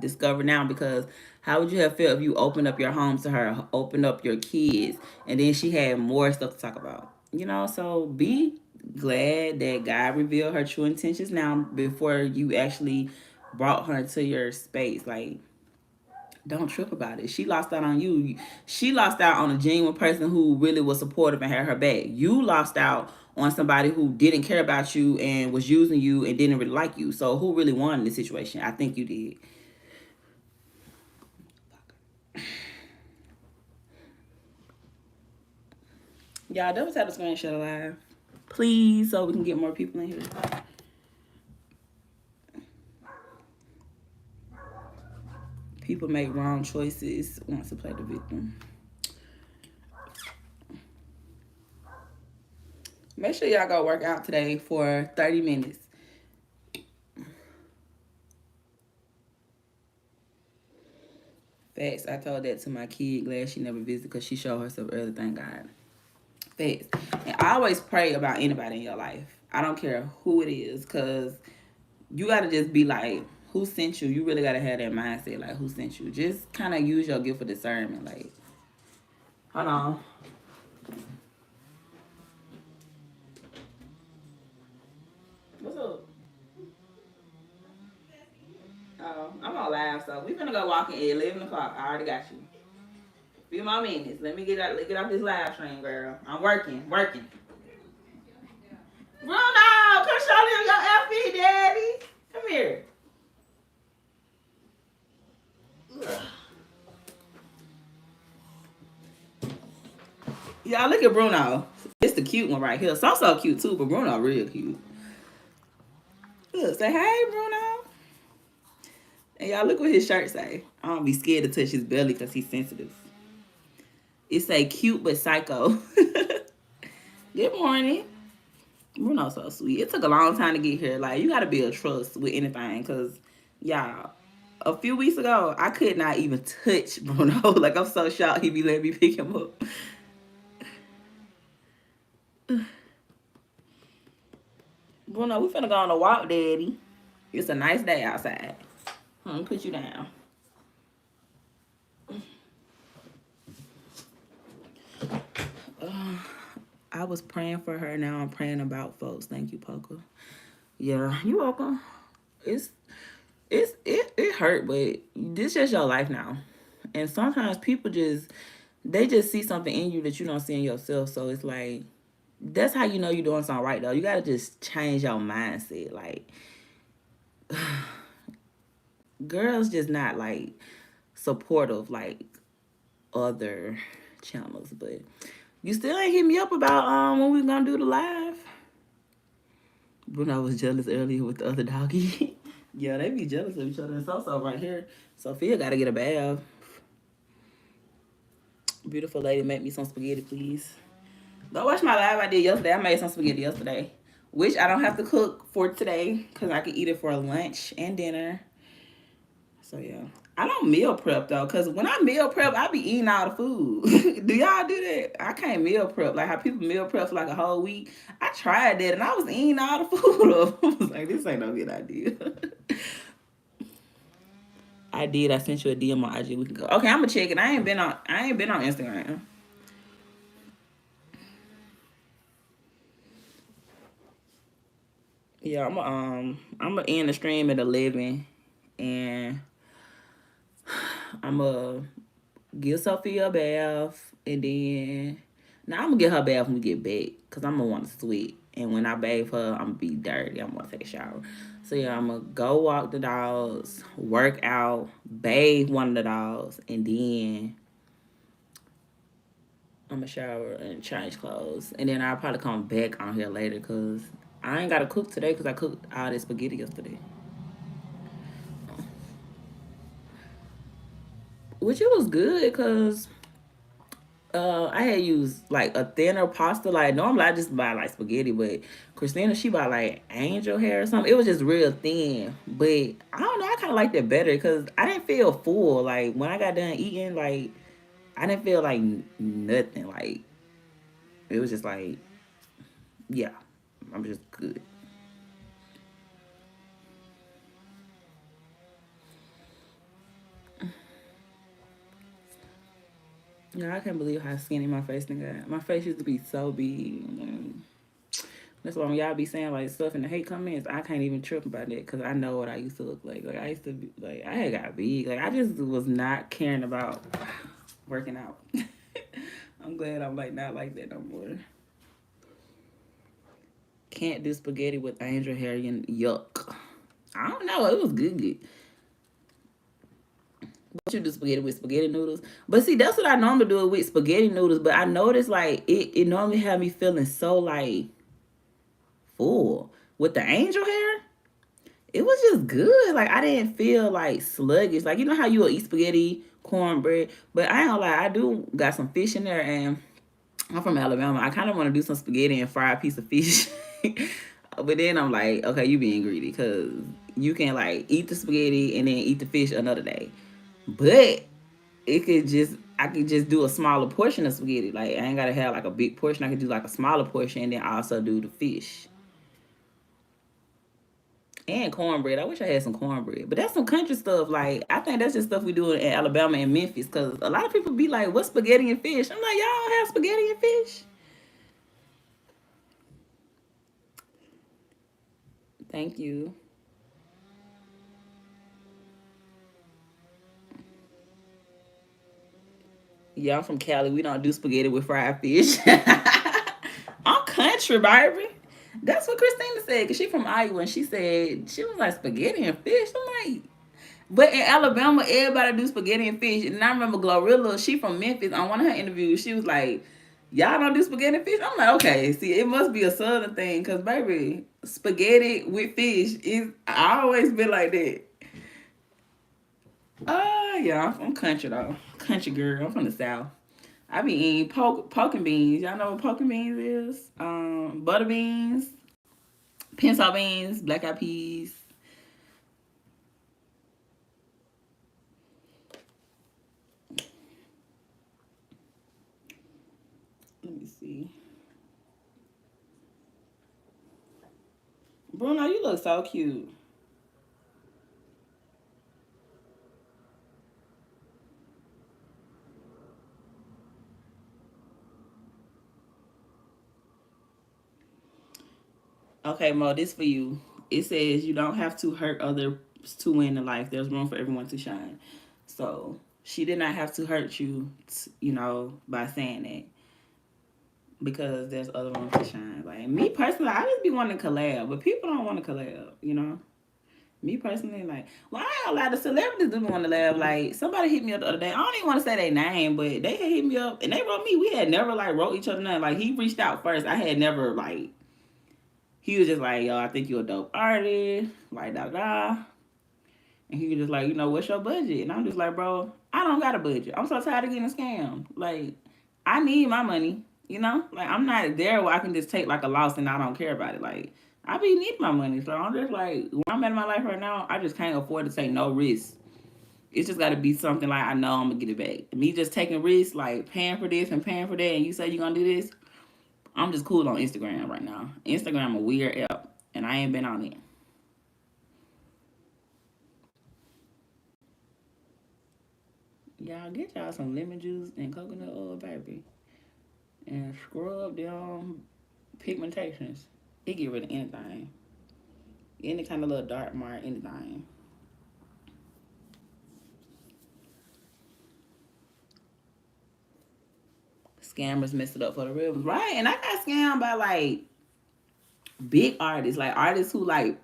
discover now, because how would you have felt if you opened up your home to her, opened up your kids, and then she had more stuff to talk about? So be glad that God revealed her true intentions now before you actually brought her to your space. Like, don't trip about it. She lost out on you. She lost out on a genuine person who really was supportive and had her back. You lost out on somebody who didn't care about you and was using you and didn't really like you. So who really won in this situation? I think you did. Y'all double tap the screen, share the live, please, so we can get more people in here. People make wrong choices, wants to play the victim. Make sure y'all go work out today for 30 minutes. Facts. I told that to my kid. Glad she never visited because she showed herself early. Thank God. Facts. And I always pray about anybody in your life. I don't care who it is, because you got to just be like, who sent you? You really got to have that mindset, like, who sent you? Just kind of use your gift of discernment. Like, hold on. What's up? Oh, I'm on live, so we finna go walking at 11 o'clock. I already got you. Few more minutes. Let me get off this live stream, girl. I'm working. Bruno, come show them your FB, daddy. Come here. Y'all look at Bruno. It's the cute one right here. So cute too, but Bruno real cute. Look, say hey, Bruno. And y'all look what his shirt say. I don't be scared to touch his belly because he's sensitive. It say cute but psycho. Good morning. Bruno's so sweet. It took a long time to get here. Like, you gotta build trust with anything, because y'all, a few weeks ago, I could not even touch Bruno. Like, I'm so shocked he be letting me pick him up. Bruno, we finna go on a walk, daddy. It's a nice day outside. Put you down. I was praying for her. Now I'm praying about folks. Thank you, Poker. Yeah, you welcome. It hurt, but this is your life now. And sometimes people they just see something in you that you don't see in yourself. So it's like, that's how you know you're doing something right, though. You gotta just change your mindset. Like, girls just not like supportive like other channels. But you still ain't hit me up about when we gonna do the live. Bruno was jealous earlier with the other doggy. Yeah, they be jealous of each other. And so right here, Sophia gotta get a bath. Beautiful lady, make me some spaghetti, please. Go watch my live I did yesterday. I made some spaghetti yesterday, which I don't have to cook for today because I can eat it for lunch and dinner. So yeah, I don't meal prep though, because when I meal prep, I be eating all the food. Do y'all do that? I can't meal prep like how people meal prep for like a whole week. I tried that and I was eating all the food up. I was like, this ain't no good idea. I did. I sent you a DM on IG. We can go. Okay, I'm gonna check it. I ain't been on Instagram. Yeah, I'm gonna end the stream at 11, and I'm gonna give Sophia a bath, and then now I'm gonna get her a bath when we get back, cause I'm gonna want to sweat, and when I bathe her, I'm gonna be dirty. I'm gonna take a shower. So yeah, I'm gonna go walk the dogs, work out, bathe one of the dogs, and then I'm gonna shower and change clothes, and then I'll probably come back on here later, cause I ain't gotta cook today, cause I cooked all this spaghetti yesterday. Which it was good, cause I had used like a thinner pasta. Like normally I just buy like spaghetti, but Christina, she bought like angel hair or something. It was just real thin. But I don't know, I kinda liked it better because I didn't feel full. Like when I got done eating, like I didn't feel like nothing. Like it was just like, yeah, I'm just good. Yeah, I can't believe how skinny my face done got. My face used to be so big. That's why when y'all be saying like stuff in the hate comments, I can't even trip about that because I know what I used to look like. Like I used to be like, I had got big. Like I just was not caring about working out. I'm glad I'm like not like that no more. Can't do spaghetti with angel hair and yuck. I don't know. It was good. But you do spaghetti with spaghetti noodles. But see, that's what I normally do it with spaghetti noodles. But I noticed like it normally have me feeling so like full. With the angel hair, it was just good. Like I didn't feel like sluggish. Like you know how you will eat spaghetti, cornbread. But I ain't gonna lie, I do got some fish in there, and I'm from Alabama. I kind of want to do some spaghetti and fry a piece of fish. But then I'm like, okay, you being greedy because you can like eat the spaghetti and then eat the fish another day. But I could just do a smaller portion of spaghetti. Like I ain't gotta have like a big portion. I could do like a smaller portion and then also do the fish. And cornbread. I wish I had some cornbread. But that's some country stuff. Like, I think that's just stuff we do in Alabama and Memphis. Because a lot of people be like, what's spaghetti and fish? I'm like, y'all don't have spaghetti and fish? Thank you. Y'all from Cali. We don't do spaghetti with fried fish. I'm country, baby. That's what Christina said. Because she from Iowa. And she said, she was like, spaghetti and fish? I'm like, but in Alabama, everybody do spaghetti and fish. And I remember Glorilla, she from Memphis, on one of her interviews, she was like, y'all don't do spaghetti and fish? I'm like, okay, see, it must be a southern thing. Because, baby, spaghetti with fish, I always been like that. Yeah, I'm country, though. Country girl. I'm from the South. I be eating pork and beans. Y'all know what pork and beans is? Butter beans, pinto beans, black eyed peas. Let me see. Bruno, you look so cute. Okay, Mo, this for you. It says you don't have to hurt others to win in life. There's room for everyone to shine. So she did not have to hurt you, by saying that because there's other room to shine. Like me personally, I just be wanting to collab, but people don't want to collab. Me personally, like, well, I ain't gonna lie, the celebrities do want to laugh. Like, somebody hit me up the other day. I don't even want to say their name, but they had hit me up and they wrote me. We had never, like, wrote each other nothing. Like, he reached out first. I had never, like, he was just like, yo, I think you're a dope artist, like, da. And he was just like, what's your budget? And I'm just like, bro, I don't got a budget. I'm so tired of getting scammed. Like, I need my money, Like, I'm not there where I can just take, like, a loss and I don't care about it. Like, I be needing my money. So I'm just like, where I'm at in my life right now, I just can't afford to take no risk. It's just got to be something like I know I'm going to get it back. Me just taking risks, like paying for this and paying for that, and you say you're going to do this, I'm just cool on Instagram right now. Instagram a weird app, and I ain't been on it. Y'all get y'all some lemon juice and coconut oil, baby, and scrub them pigmentations. It get rid of anything. Any kind of little dark mark, anything. Scammers messed it up for the real ones. Right. And I got scammed by like big artists, like artists who like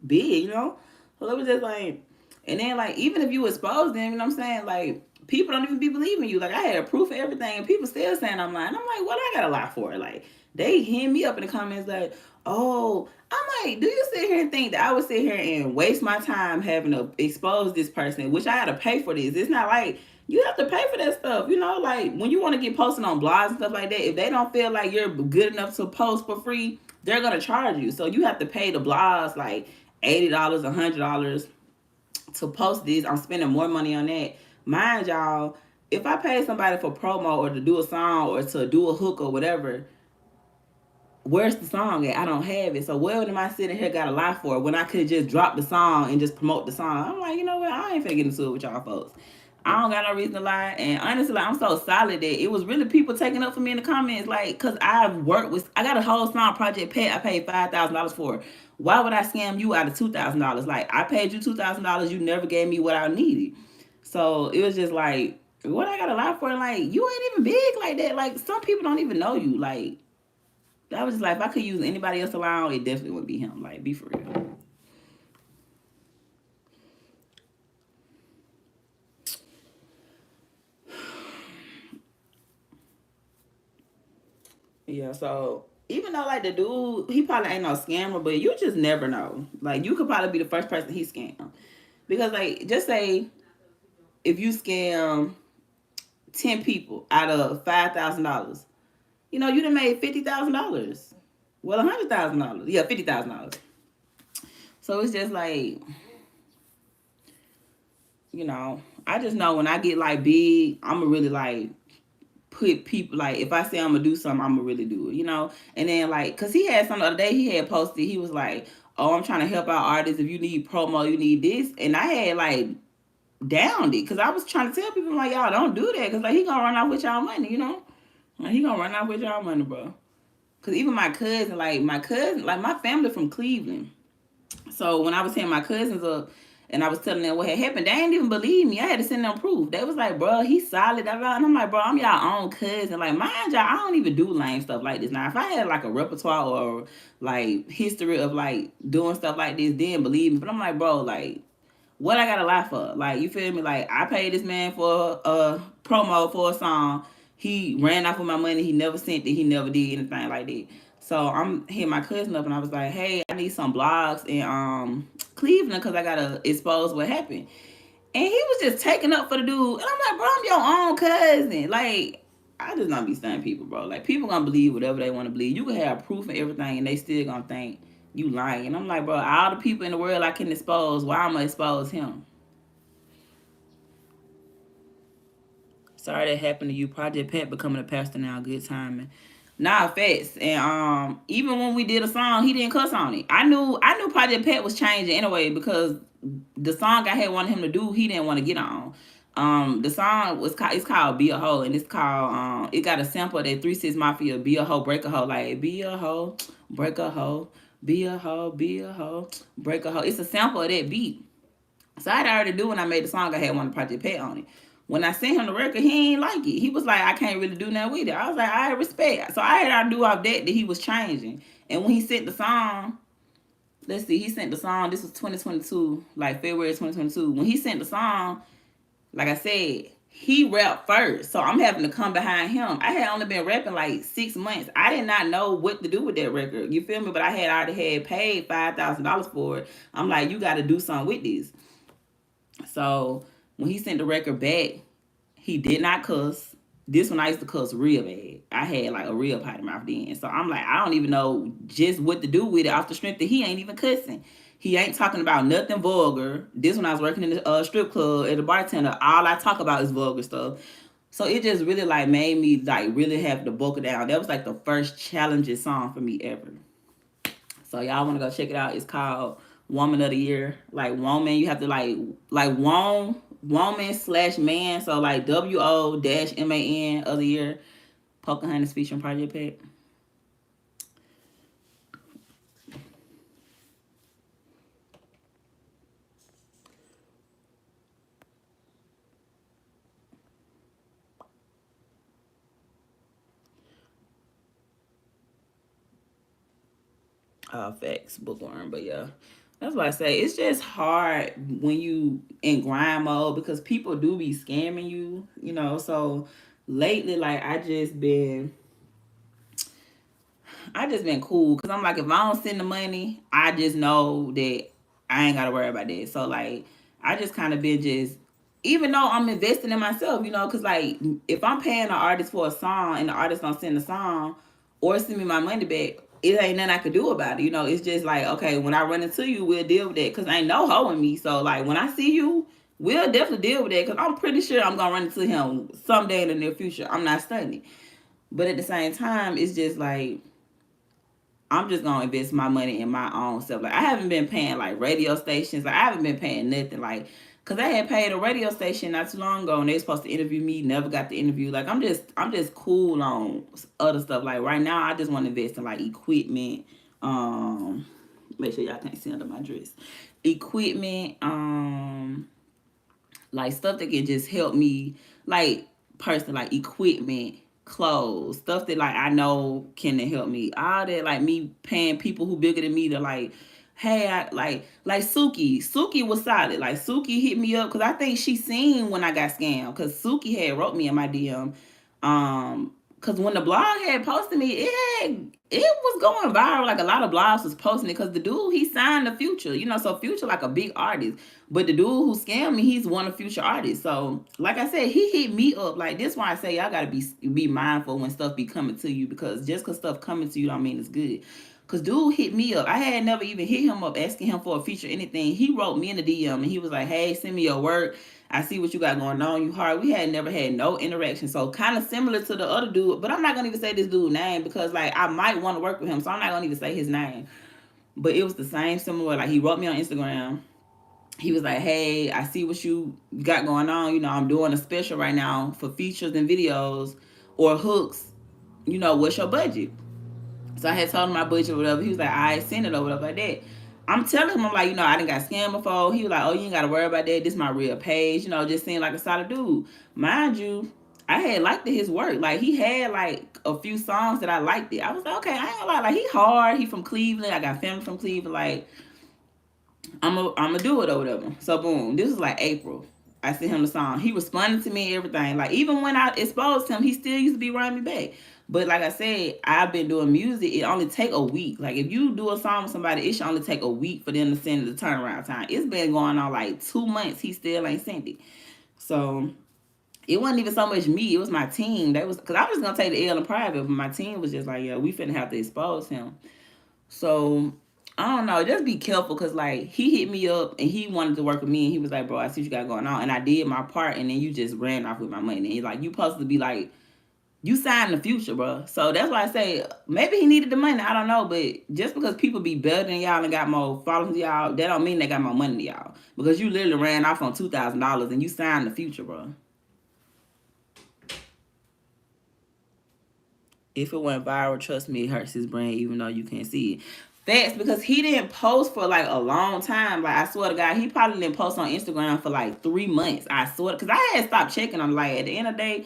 big. So it was just like, and then like even if you expose them, what I'm saying? Like people don't even be believing you. Like I had proof of everything and people still saying I'm lying. I'm like, what I gotta lie for? Like they hit me up in the comments like, oh, I'm like, do you sit here and think that I would sit here and waste my time having to expose this person, which I gotta pay for this? It's not like you have to pay for that stuff, like when you want to get posted on blogs and stuff like that, if they don't feel like you're good enough to post for free, they're gonna charge you. So you have to pay the blogs like $80, $100 to post this. I'm spending more money on that. Mind y'all, if I pay somebody for promo or to do a song or to do a hook or whatever, where's the song at? I don't have it. So what am I sitting here got to lie for when I could just drop the song and just promote the song? I'm like, you know what? I ain't finna get into it with y'all folks. I don't got no reason to lie. And honestly, I'm so solid that it was really people taking up for me in the comments. Like, because I got a whole song project paid. I paid $5,000 for. Why would I scam you out of $2,000? Like, I paid you $2,000. You never gave me what I needed. So it was just like, what I got to lie for? Like, you ain't even big like that. Like, some people don't even know you. Like, I was just like, if I could use anybody else around, it definitely would be him. Like, be for real. Yeah, so even though like the dude, he probably ain't no scammer, but you just never know. Like you could probably be the first person he scammed. Because like just say if you scam 10 people out of $5,000, you done made $50,000. Well, $100,000. Yeah, $50,000. So it's just like, I just know when I get like big, I'ma really like put people, like if I say I'm gonna do something, I'm gonna really do it. And then like, cause he had some the other day, he had posted, he was like, oh, I'm trying to help out artists. If you need promo, you need this. And I had like downed it, cause I was trying to tell people like, y'all don't do that, cause like he gonna run off with y'all money. Like he gonna run off with y'all money, bro. Cause even my cousin, like my family from Cleveland. So when I was hitting my cousins up and I was telling them what had happened, they didn't even believe me. I had to send them proof. They was like, bro, he's solid. And I'm like, bro, I'm y'all own cousin. Like, mind y'all, I don't even do lame stuff like this. Now, if I had like a repertoire or like history of like doing stuff like this, then believe me. But I'm like, bro, like, what I gotta lie for? Like, you feel me? Like, I paid this man for a promo for a song. He ran off with my money. He never sent it. He never did anything like that. So I'm hitting my cousin up and I was like, hey, I need some blogs in Cleveland because I gotta expose what happened. And he was just taking up for the dude. And I'm like, bro, I'm your own cousin. Like, I just not be studying people, bro. Like, people gonna believe whatever they want to believe. You can have proof and everything and they still gonna think you lying. And I'm like, bro, all the people in the world I can expose, why I'm gonna expose him? Sorry that happened to you. Project Pat becoming a pastor now. Good timing. Nah, facts. And even when we did a song, he didn't cuss on it. I knew Project Pat was changing anyway because the song I had wanted him to do, he didn't want to get on. The song it's called Be a Hoe, and it's called it got a sample of that 3 6 Mafia, Be a Hoe, Break a Hoe, like be a hoe, break a hoe, be a hoe, be a hoe, break a hoe. It's a sample of that beat. So I'd already do when I made the song, I had one Project Pat on it. When I sent him the record, he ain't like it. He was like, I can't really do nothing with it. I was like, I respect. So I had already do off that he was changing. And when he sent the song, let's see, he sent the song, this was 2022, like February 2022. When he sent the song, like I said, he rapped first. So I'm having to come behind him. I had only been rapping like 6 months. I did not know what to do with that record. You feel me? But I had already had paid $5,000 for it. I'm like, you got to do something with this. So when he sent the record back, he did not cuss. This one I used to cuss real bad. I had like a real potty mouth then. So I'm like, I don't even know just what to do with it off the strength that he ain't even cussing. He ain't talking about nothing vulgar. This one I was working in the strip club as a bartender. All I talk about is vulgar stuff. So it just really like made me like really have to buckle down. That was like the first challenging song for me ever. So y'all want to go check it out. It's called Woman of the Year. Like woman, you have to like woman/man. So like WO-MAN of the year. Pocahontas featuring Project Pat. Facts, bookworm, but yeah. That's why I say it's just hard when you in grind mode because people do be scamming you. So lately, like I just been cool because I'm like, if I don't send the money, I just know that I ain't gotta worry about that. So like, I just kind of been just, even though I'm investing in myself, because like if I'm paying an artist for a song and the artist don't send the song or send me my money back, it ain't nothing I could do about it. It's just like, okay, when I run into you, we'll deal with that because ain't no hoe in me. So like when I see you, we'll definitely deal with that because I'm pretty sure I'm gonna run into him someday in the near future. I'm not studying, but at the same time, it's just like I'm just gonna invest my money in my own self. Like I haven't been paying like radio stations. Like I haven't been paying nothing. Like, cause I had paid a radio station not too long ago, and they were supposed to interview me. Never got the interview. Like I'm just cool on other stuff. Like right now, I just want to invest in like equipment. Make sure y'all can't see under my dress. Equipment. Like stuff that can just help me. Like personally, like equipment, clothes, stuff that like I know can help me. All that like me paying people who bigger than me to like, hey, I like Suki. Suki was solid. Like Suki hit me up because I think she seen when I got scammed. Cause Suki had wrote me in my DM, Cause when the blog had posted me, it was going viral. Like a lot of blogs was posting it. Cause the dude, he signed the Future, so Future like a big artist. But the dude who scammed me, he's one of Future artists. So like I said, he hit me up. Like this why I say y'all gotta be mindful when stuff be coming to you, because just cause stuff coming to you don't mean it's good. Cause dude hit me up. I had never even hit him up asking him for a feature or anything. He wrote me in the DM and he was like, "Hey, send me your work. I see what you got going on. You hard." We had never had no interaction. So kind of similar to the other dude, but I'm not gonna even say this dude's name because like I might want to work with him. So I'm not gonna even say his name. But it was the same similar. Like he wrote me on Instagram. He was like, "Hey, I see what you got going on. I'm doing a special right now for features and videos or hooks. What's your budget?" So I had told him my budget or whatever. He was like, "I send it or whatever like that." I'm telling him, I'm like, I didn't got scammed before. He was like, "Oh, you ain't got to worry about that. This is my real page." Just seemed like a solid dude. Mind you, I had liked his work. Like, he had, like, a few songs that I liked it. I was like, okay, I ain't gonna lie. Like, he hard. He from Cleveland. I got family from Cleveland. Like, I'm gonna do it or whatever. So, boom. This was, like, April. I sent him the song. He responded to me and everything. Like, even when I exposed him, he still used to be writing me back. But like I said, I've been doing music. It only take a week. Like if you do a song with somebody, it should only take a week for them to send the turnaround time. It's been going on like 2 months. He still ain't sent it. So it wasn't even so much me. It was my team. That was because I was gonna take the L in private, but my team was just like, "Yeah, we finna have to expose him." So I don't know. Just be careful because like he hit me up and he wanted to work with me and he was like, "Bro, I see what you got going on," and I did my part, and then you just ran off with my money. And he's like, "You supposed to be like." You signed the Future, bro. So that's why I say maybe he needed the money. I don't know, but just because people be better than y'all and got more followers than y'all, that don't mean they got more money than y'all. Because you literally ran off on $2,000 and you signed the Future, bro. If it went viral, trust me, it hurts his brain, even though you can't see it. Facts, because he didn't post for like a long time. Like I swear to God, he probably didn't post on Instagram for like 3 months. I swear, because I had stopped checking him. Like at the end of the day,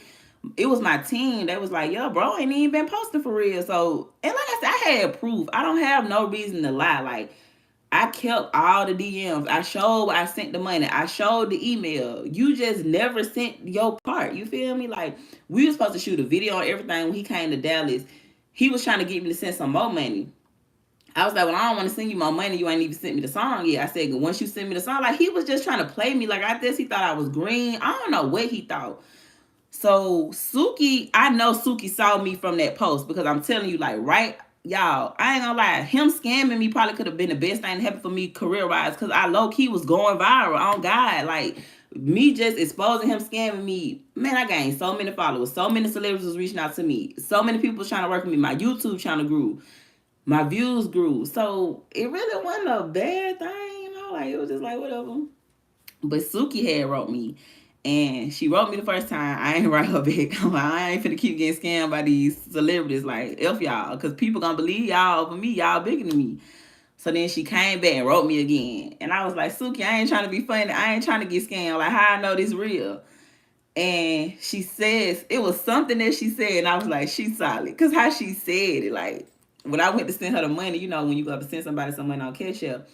it was my team that was like, "Yo, bro, ain't even been posting for real." So, and like I said, I had proof. I don't have no reason to lie. Like, I kept all the DMs. I showed I sent the money. I showed the email. You just never sent your part. You feel me? Like, we were supposed to shoot a video and everything when he came to Dallas. He was trying to get me to send some more money. I was like, "Well, I don't want to send you my money. You ain't even sent me the song yet." I said, "Once you send me the song," like he was just trying to play me. Like I guess he thought I was green. I don't know what he thought. So Suki, I know Suki saw me from that post because I'm telling you, like, right, y'all, I ain't gonna lie, him scamming me probably could have been the best thing that happened for me career wise because I low key was going viral on God. Like, me just exposing him scamming me, man, I gained so many followers, so many celebrities was reaching out to me, so many people was trying to work with me. My YouTube channel grew, my views grew. So it really wasn't a bad thing. Like, it was just like, whatever. But Suki had wrote me. And she wrote me the first time. I ain't write her back. I ain't finna keep getting scammed by these celebrities. Like, F y'all. Because people gonna believe y'all over me. Y'all bigger than me. So then she came back and wrote me again. And I was like, "Suki, I ain't trying to be funny. I ain't trying to get scammed. Like, how I know this real?" And she says, it was something that she said. And I was like, she's solid. Because how she said it, like, when I went to send her the money, when you go to send somebody some money on Cash App,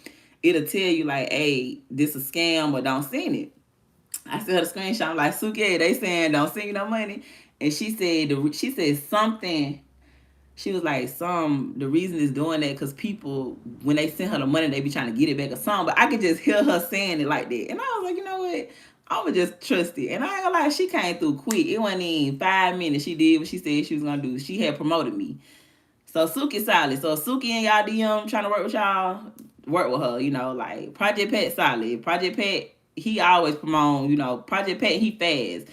it'll tell you, like, "Hey, this a scam," or "Don't send it." I sent her the screenshot. I'm like, "Suki, they saying don't send you no money." And she said something. She was like, the reason is doing that because people, when they send her the money, they be trying to get it back or something. But I could just hear her saying it like that. And I was like, you know what? I would just trust it. And I ain't gonna lie, she came through quick. It wasn't even 5 minutes. She did what she said she was gonna do. She had promoted me. So Suki solid. So Suki and y'all DM trying to work with y'all, work with her. Like Project Pat solid. Project Pat, he always promote. Project Pat, he fast.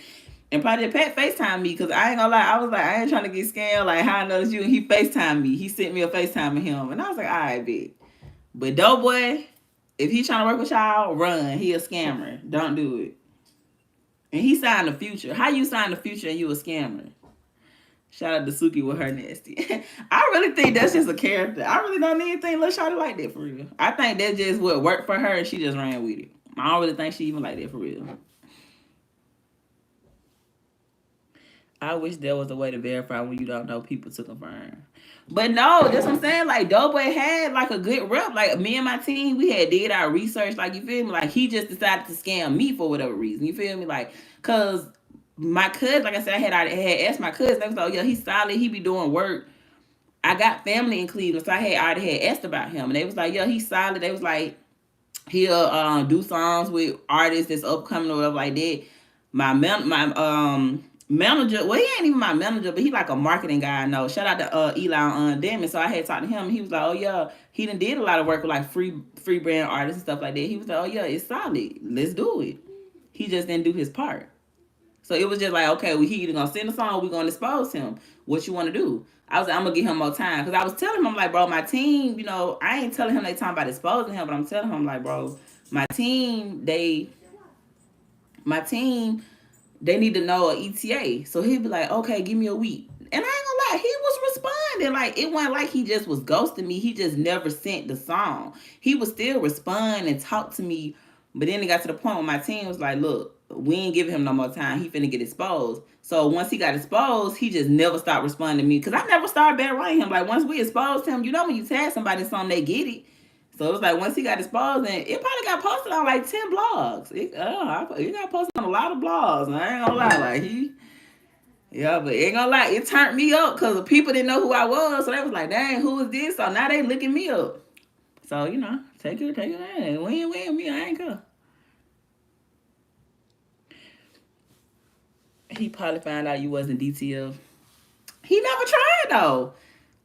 And Project Pat FaceTime me because I ain't gonna lie, I was like, I ain't trying to get scammed. Like, how I know it's you? And he FaceTime me. He sent me a FaceTime of him. And I was like, all right, bitch. But Doughboy, if he trying to work with y'all, run. He a scammer. Don't do it. And he signed the Future. How you sign the Future and you a scammer? Shout out to Suki with her nasty. I really think that's just a character. I really don't need anything little shawty like that for real. I think that's just what worked for her and she just ran with it. I don't really think she even like that for real. I wish there was a way to verify when you don't know people to confirm. But no, that's what I'm saying. Like, Doughboy had like a good rep. Like, me and my team, we had did our research. Like, you feel me? Like, he just decided to scam me for whatever reason. You feel me? Like, cause my cousin, like I said, I had asked my cousin. They was like, oh, yeah, he's solid. He be doing work. I got family in Cleveland, so I already had asked about him, and they was like, yeah, he's solid. They was like, he'll do songs with artists that's upcoming or whatever like that. My manager, well, he ain't even my manager, but he like a marketing guy. I know. Shout out to Eli on Demon. So I had talked to him. He was like, oh yeah, he done did a lot of work with like free brand artists and stuff like that. He was like, oh yeah, it's solid. Let's do it. He just didn't do his part. So it was just like, okay, he either gonna send a song or we gonna expose him. What you want to do? I was like, I'm gonna give him more time, because I was telling him, I'm like, bro, my team, I ain't telling him they talking about exposing him, but I'm telling him, like, bro, my team, they need to know an ETA. So he'd be like, okay, give me a week. And I ain't gonna lie, he was responding. Like, it wasn't like he just was ghosting me. He just never sent the song. He would still respond and talk to me. But then it got to the point where my team was like, look, we ain't giving him no more time. He finna get exposed. So once he got exposed, he just never stopped responding to me. Because I never started bad writing him. Like, once we exposed him, when you tag somebody something, they get it. So it was like, once he got exposed, and it probably got posted on like 10 blogs. It got posted on a lot of blogs. I ain't gonna lie, like yeah, but ain't gonna lie, it turned me up because people didn't know who I was. So they was like, dang, who is this? So now they looking me up. So, take it, man. Win, me, I ain't care. He probably found out you wasn't DTF. He never tried though.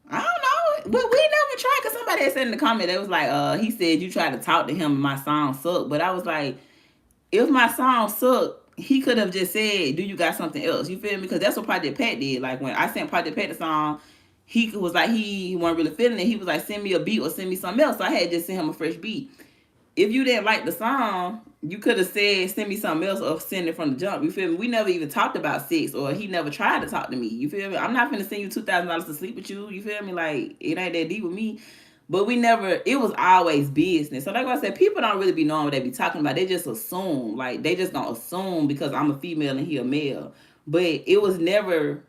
I don't know. But we never tried, because somebody had said in the comment, they was like, he said you tried to talk to him and my song sucked. But I was like, if my song sucked, he could have just said, do you got something else? You feel me? Because that's what Project Pat did. Like, when I sent Project Pat the song, he was like, he wasn't really feeling it. He was like, send me a beat or send me something else. So I had to just send him a fresh beat. If you didn't like the song, you could have said, send me something else or send it from the jump. You feel me? We never even talked about sex, or he never tried to talk to me. You feel me? I'm not finna send you $2,000 to sleep with you. You feel me? Like, it ain't that deep with me. But we never, it was always business. So like I said, people don't really be knowing what they be talking about. They just assume. Like, they just gonna assume because I'm a female and he a male. But it was never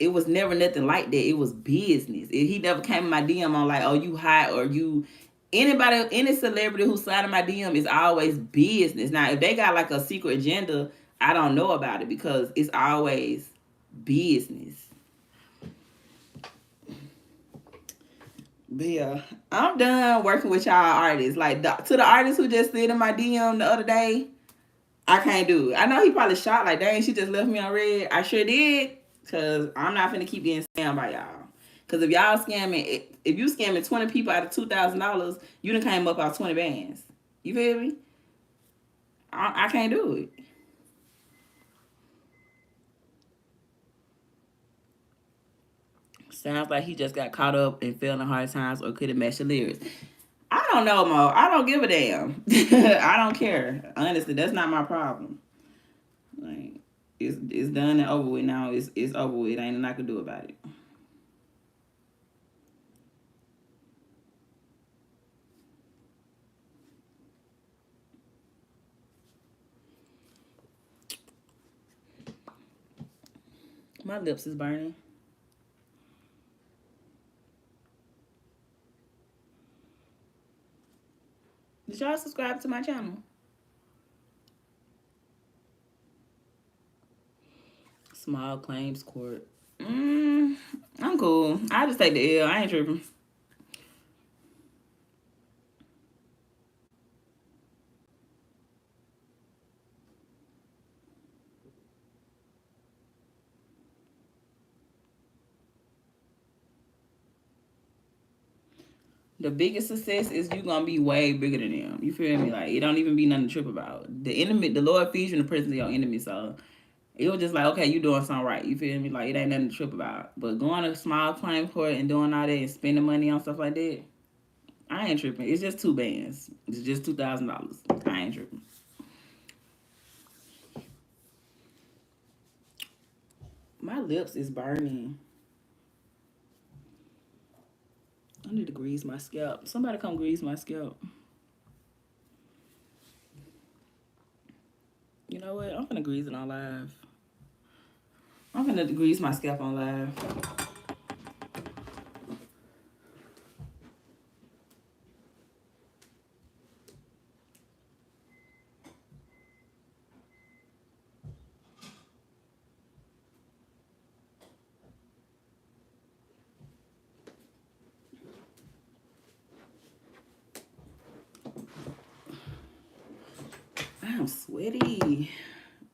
nothing like that. It was business. He never came in my DM on like, oh, you hot, or you, any celebrity who slide in my DM is always business. Now, if they got like a secret agenda, I don't know about it, because it's always business. But yeah, I'm done working with y'all artists. Like, to the artists who just slid in my DM the other day, I can't do it. I know he probably shocked, like, dang, she just left me on red. I sure did, because I'm not finna keep getting scammed by y'all. Because if y'all scamming, if you scamming 20 people out of $2,000, you done came up out 20 bands. You feel me? I can't do it. Sounds like he just got caught up and fell in hard times, or couldn't match the lyrics. I don't know, Mo. I don't give a damn. I don't care. Honestly, that's not my problem. Like, it's done and over with now. It's over with. Ain't nothing I can do about it. My lips is burning. Did y'all subscribe to my channel? Small claims court. I'm cool. I just take the L. I ain't tripping. The biggest success is you gonna be way bigger than them. You feel me? Like, it don't even be nothing to trip about. The Lord feeds you in the presence of your enemy. So it was just like, okay, you doing something right. You feel me? Like, it ain't nothing to trip about. But going to small claim court and doing all that and spending money on stuff like that, I ain't tripping. It's just 2 bands. It's just $2,000. I ain't tripping. My lips is burning. I need to grease my scalp. Somebody come grease my scalp. You know what? I'm gonna grease it on live. I'm gonna grease my scalp on live. I'm sweaty.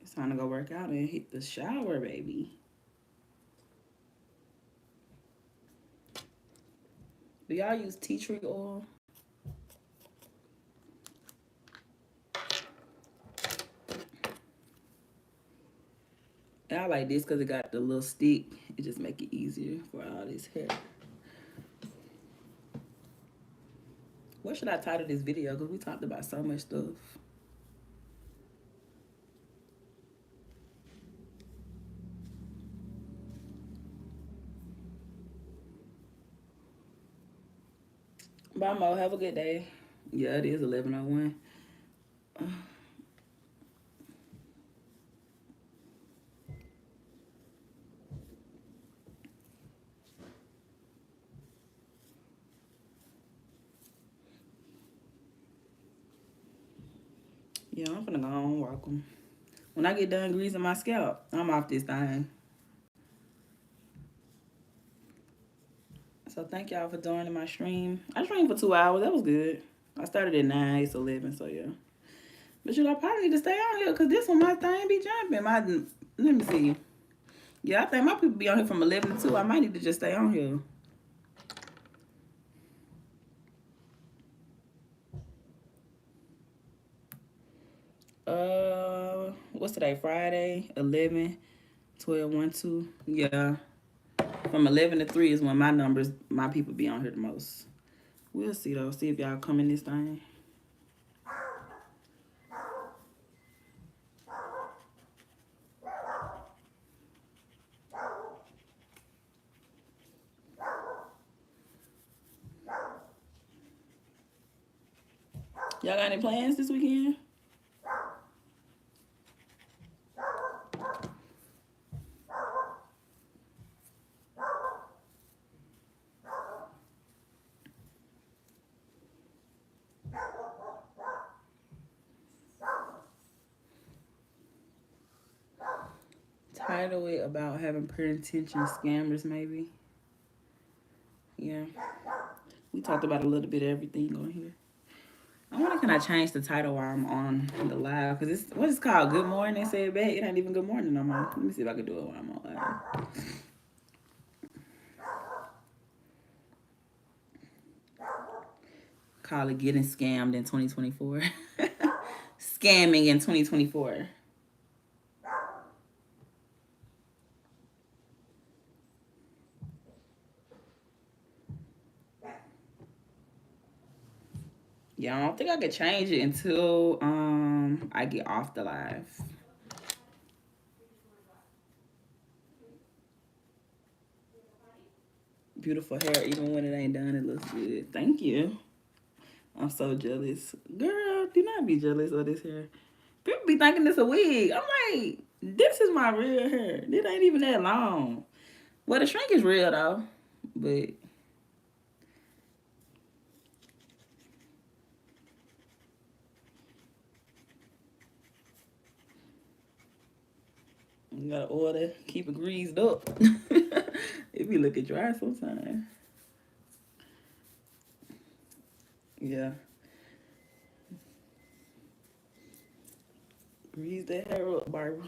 It's time to go work out and hit the shower, baby. Do y'all use tea tree oil? And I like this because it got the little stick. It just make it easier for all this hair. What should I title this video? Because we talked about so much stuff. Bye, Mo. Have a good day. Yeah, it is 11:01. Yeah, I'm finna go on and walk them. When I get done greasing my scalp, I'm off this thing. So thank y'all for joining my stream. I streamed for 2 hours. That was good. I started at 9, it's 11, so yeah. But I probably need to stay on here because this one, my thing be jumping. Let me see. Yeah, I think my people be on here from 11 to 2. I might need to just stay on here. What's today? Friday, 11, 12, 1, 2. Yeah. From 11 to 3 is when my people be on here the most. We'll see though. See if y'all come in this thing. Y'all got any plans this weekend? Title it about having pre-intention scammers, maybe. Yeah. We talked about a little bit of everything on here. I wonder, can I change the title while I'm on the live? Because it's, what is it called? Good morning, say it back. It ain't even good morning no more. Let me see if I can do it while I'm on live. Call it getting scammed in 2024. Scamming in 2024. Yeah, I don't think I could change it until I get off the live. Beautiful hair, even when it ain't done, it looks good. Thank you. I'm so jealous. Girl, do not be jealous of this hair. People be thinking it's a wig. I'm like, this is my real hair. This ain't even that long. Well, the shrink is real though, but you gotta order, keep it greased up. It be looking dry sometimes. Yeah. Grease that hair up, Barbara.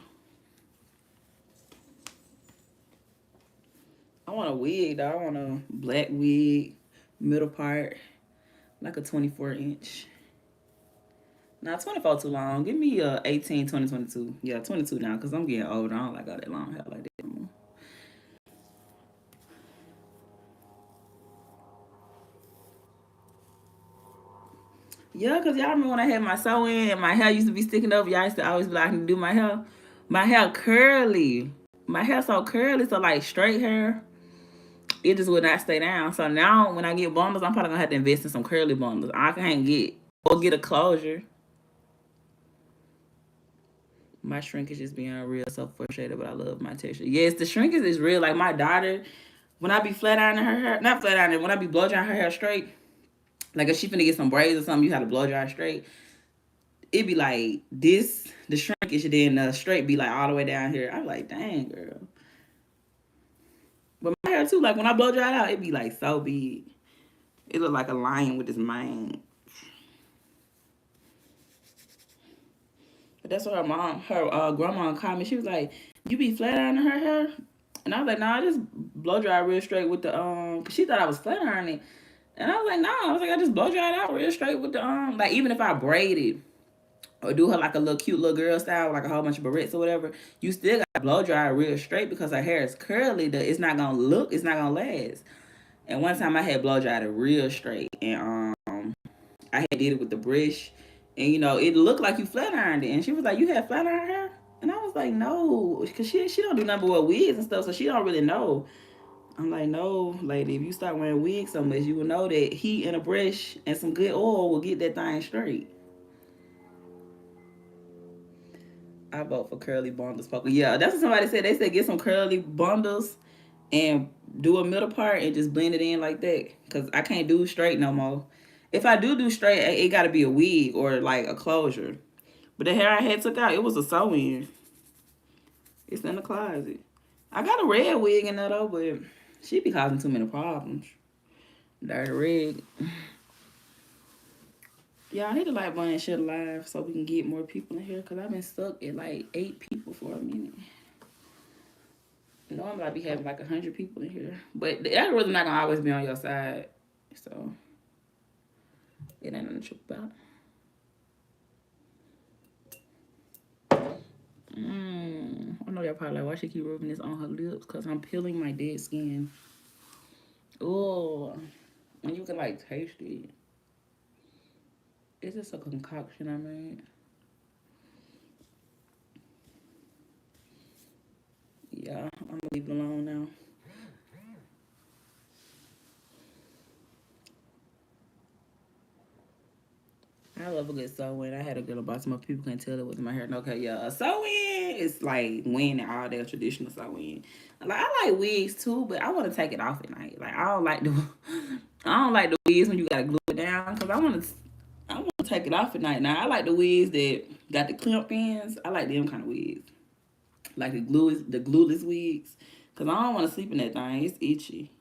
I want a wig though. I want a black wig, middle part, like a 24-inch. Nah, 24 too long. Give me a 18, 20, 22. Yeah, 22 now, because I'm getting older. I don't like all that long hair like that anymore. Yeah, because y'all remember when I had my sew-in and my hair used to be sticking up? Y'all used to always be like, I can do my hair. My hair curly. My hair so curly, so like straight hair, it just would not stay down. So now when I get bundles, I'm probably going to have to invest in some curly bundles. I can't get a closure. My shrinkage is being real so frustrated, but I love my texture. Yes, the shrinkage is real. Like my daughter, when I be flat ironing her hair, not flat ironing, when I be blow drying her hair straight, like if she finna get some braids or something, you have to blow dry straight. It be like this, the shrinkage, and then the straight be like all the way down here. I'm like, dang, girl. But my hair too, like when I blow dry it out, it be like so big. It look like a lion with his mane. But that's what her grandma called me. She was like, "You be flat ironing her hair?" And I was like, "Nah, I just blow dry real straight with the cause she thought I was flat ironing it." And I was like, "Nah," I was like, "I just blow dry it out real straight with the like even if I braid it or do her like a little cute little girl style, like a whole bunch of barrettes or whatever, you still gotta blow dry it real straight because her hair is curly. It's not gonna look, it's not gonna last." And one time I had blow dried it real straight, and I had did it with the brush, and it looked like you flat ironed it. And she was like, "You had flat iron hair?" And I was like, "No," because she don't do nothing but wear wigs and stuff, so she don't really know. I'm like, "No, lady, if you start wearing wigs so much, you will know that heat and a brush and some good oil will get that thing straight." I vote for curly bundles, poker. Yeah, that's what somebody said. They said get some curly bundles and do a middle part and just blend it in like that. Cause I can't do straight no more. If I do straight, it got to be a wig or like a closure. But the hair I had took out, it was a sew-in. It's in the closet. I got a red wig in there though, but she be causing too many problems. Dirty red. Yeah, I need to like buying shit live so we can get more people in here. Cause I've been stuck at like 8 people for a minute. Normally I be having like 100 people in here, but the algorithm not gonna always be on your side, so it ain't nothing to trip about. I know y'all probably like, why she keep rubbing this on her lips? Cause I'm peeling my dead skin. Oh, and you can like taste it. It's just a concoction I made. Yeah, I'm gonna leave it alone now. I love a good sew-in. I had a girl about some people can't tell it was my hair. Okay, yeah, a sew-in is like winning all their traditional sew-in. Like I like wigs too, but I want to take it off at night. Like I don't like the I don't like the wigs when you gotta glue it down because I want to take it off at night. Now I like the wigs that got the clamp ends. I like them kind of wigs, like the glueless wigs, because I don't want to sleep in that thing. It's itchy.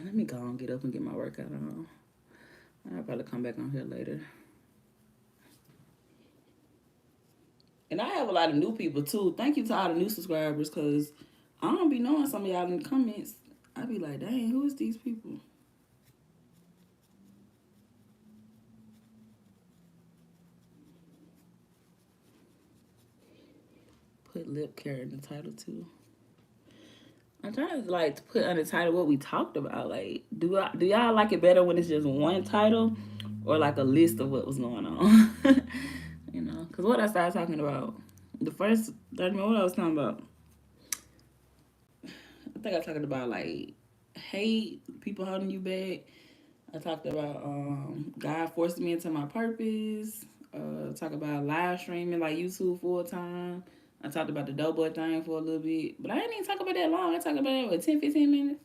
Let me go and get up and get my workout on. I'll probably come back on here later. And I have a lot of new people too. Thank you to all the new subscribers, because I don't be knowing some of y'all in the comments. I be like, dang, who is these people? Put lip care in the title too. I'm trying to like to put on the title what we talked about. Like, do y'all like it better when it's just one title, or like a list of what was going on? Because what I started talking about, the first 30 minutes, what I was talking about, I think I was talking about like hate, people holding you back. I talked about God forced me into my purpose. Talk about live streaming like YouTube full time. I talked about the Doughboy thing for a little bit, but I didn't even talk about that long. I talked about it for 10, 15 minutes.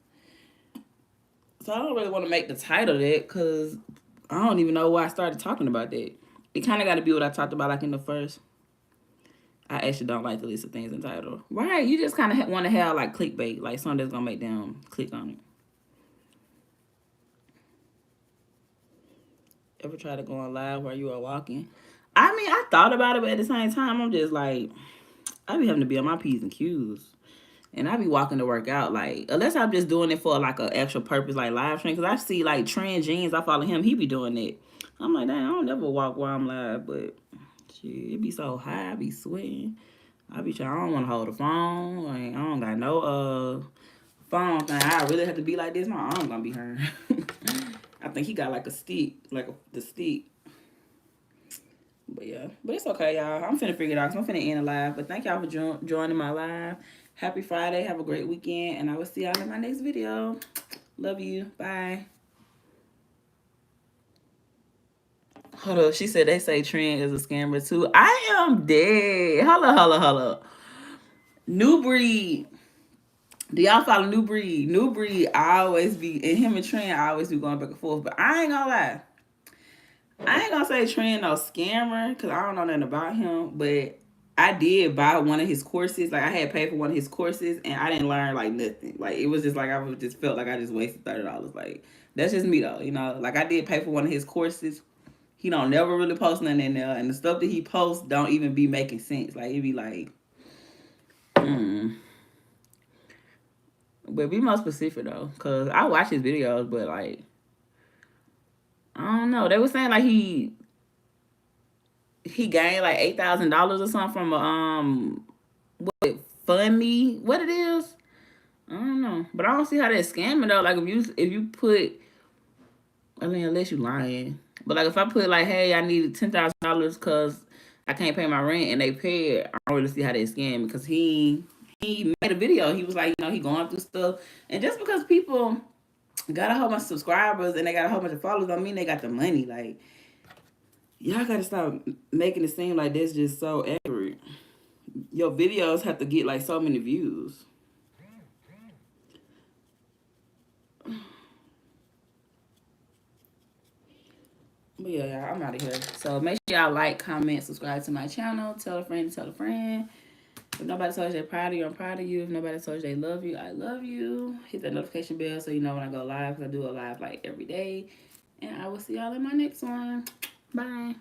So I don't really want to make the title that, because I don't even know why I started talking about that. It kind of got to be what I talked about like in the first. I actually don't like the list of things in title. Right, you just kind of want to have like clickbait, like something that's going to make them click on it. Ever try to go on live while you are walking? I mean, I thought about it, but at the same time, I'm just like, I be having to be on my P's and Q's. And I be walking to work out, like, unless I'm just doing it for like an actual purpose, like live stream. Because I see like Trend Jeans, I follow him, he be doing it. I'm like, dang, I don't never walk while I'm live, but shit, it be so high, I be sweating. I be trying, I don't want to hold a phone. Like, I don't got no phone thing. I really have to be like this, my arm gonna be hurt. I think he got like a stick, like the stick. But yeah, but it's okay, y'all. I'm finna figure it out, because I'm finna end the live. But thank y'all for joining my live. Happy Friday. Have a great weekend. And I will see y'all in my next video. Love you. Bye. Hold up. She said they say Trend is a scammer too. I am dead. Hold up. New Breed. Do y'all follow New Breed? New Breed, I always be, and him and Trend, I always be going back and forth. But I ain't gonna lie. I ain't gonna say Trend no scammer, because I don't know nothing about him. But I did buy one of his courses. Like I had paid for one of his courses, and I didn't learn like nothing. Like it was just like I just felt like I just wasted $30. Like that's just me though, you know. Like I did pay for one of his courses. He don't never really post nothing in there, and the stuff that he posts don't even be making sense. Like it be like, but be more specific though, cause I watch his videos, but like I don't know. They were saying like he gained like $8,000 or something from a what fund me what it is. I don't know, but I don't see how that's scamming though. Like if you put, I mean, unless you lying, but like if I put like, hey, I needed $10,000 because I can't pay my rent and they pay it, I don't really see how they scam because he made a video. He was like, you know, he going through stuff, and just because people got a whole bunch of subscribers and they got a whole bunch of followers don't mean they got the money. Like y'all gotta stop making it seem like that's just so accurate. Your videos have to get like so many views. But yeah, y'all, I'm out of here. So make sure y'all like, comment, subscribe to my channel. Tell a friend, tell a friend. If nobody told you they're proud of you, I'm proud of you. If nobody told you they love you, I love you. Hit that notification bell so you know when I go live, because I do a live like every day. And I will see y'all in my next one. Bye.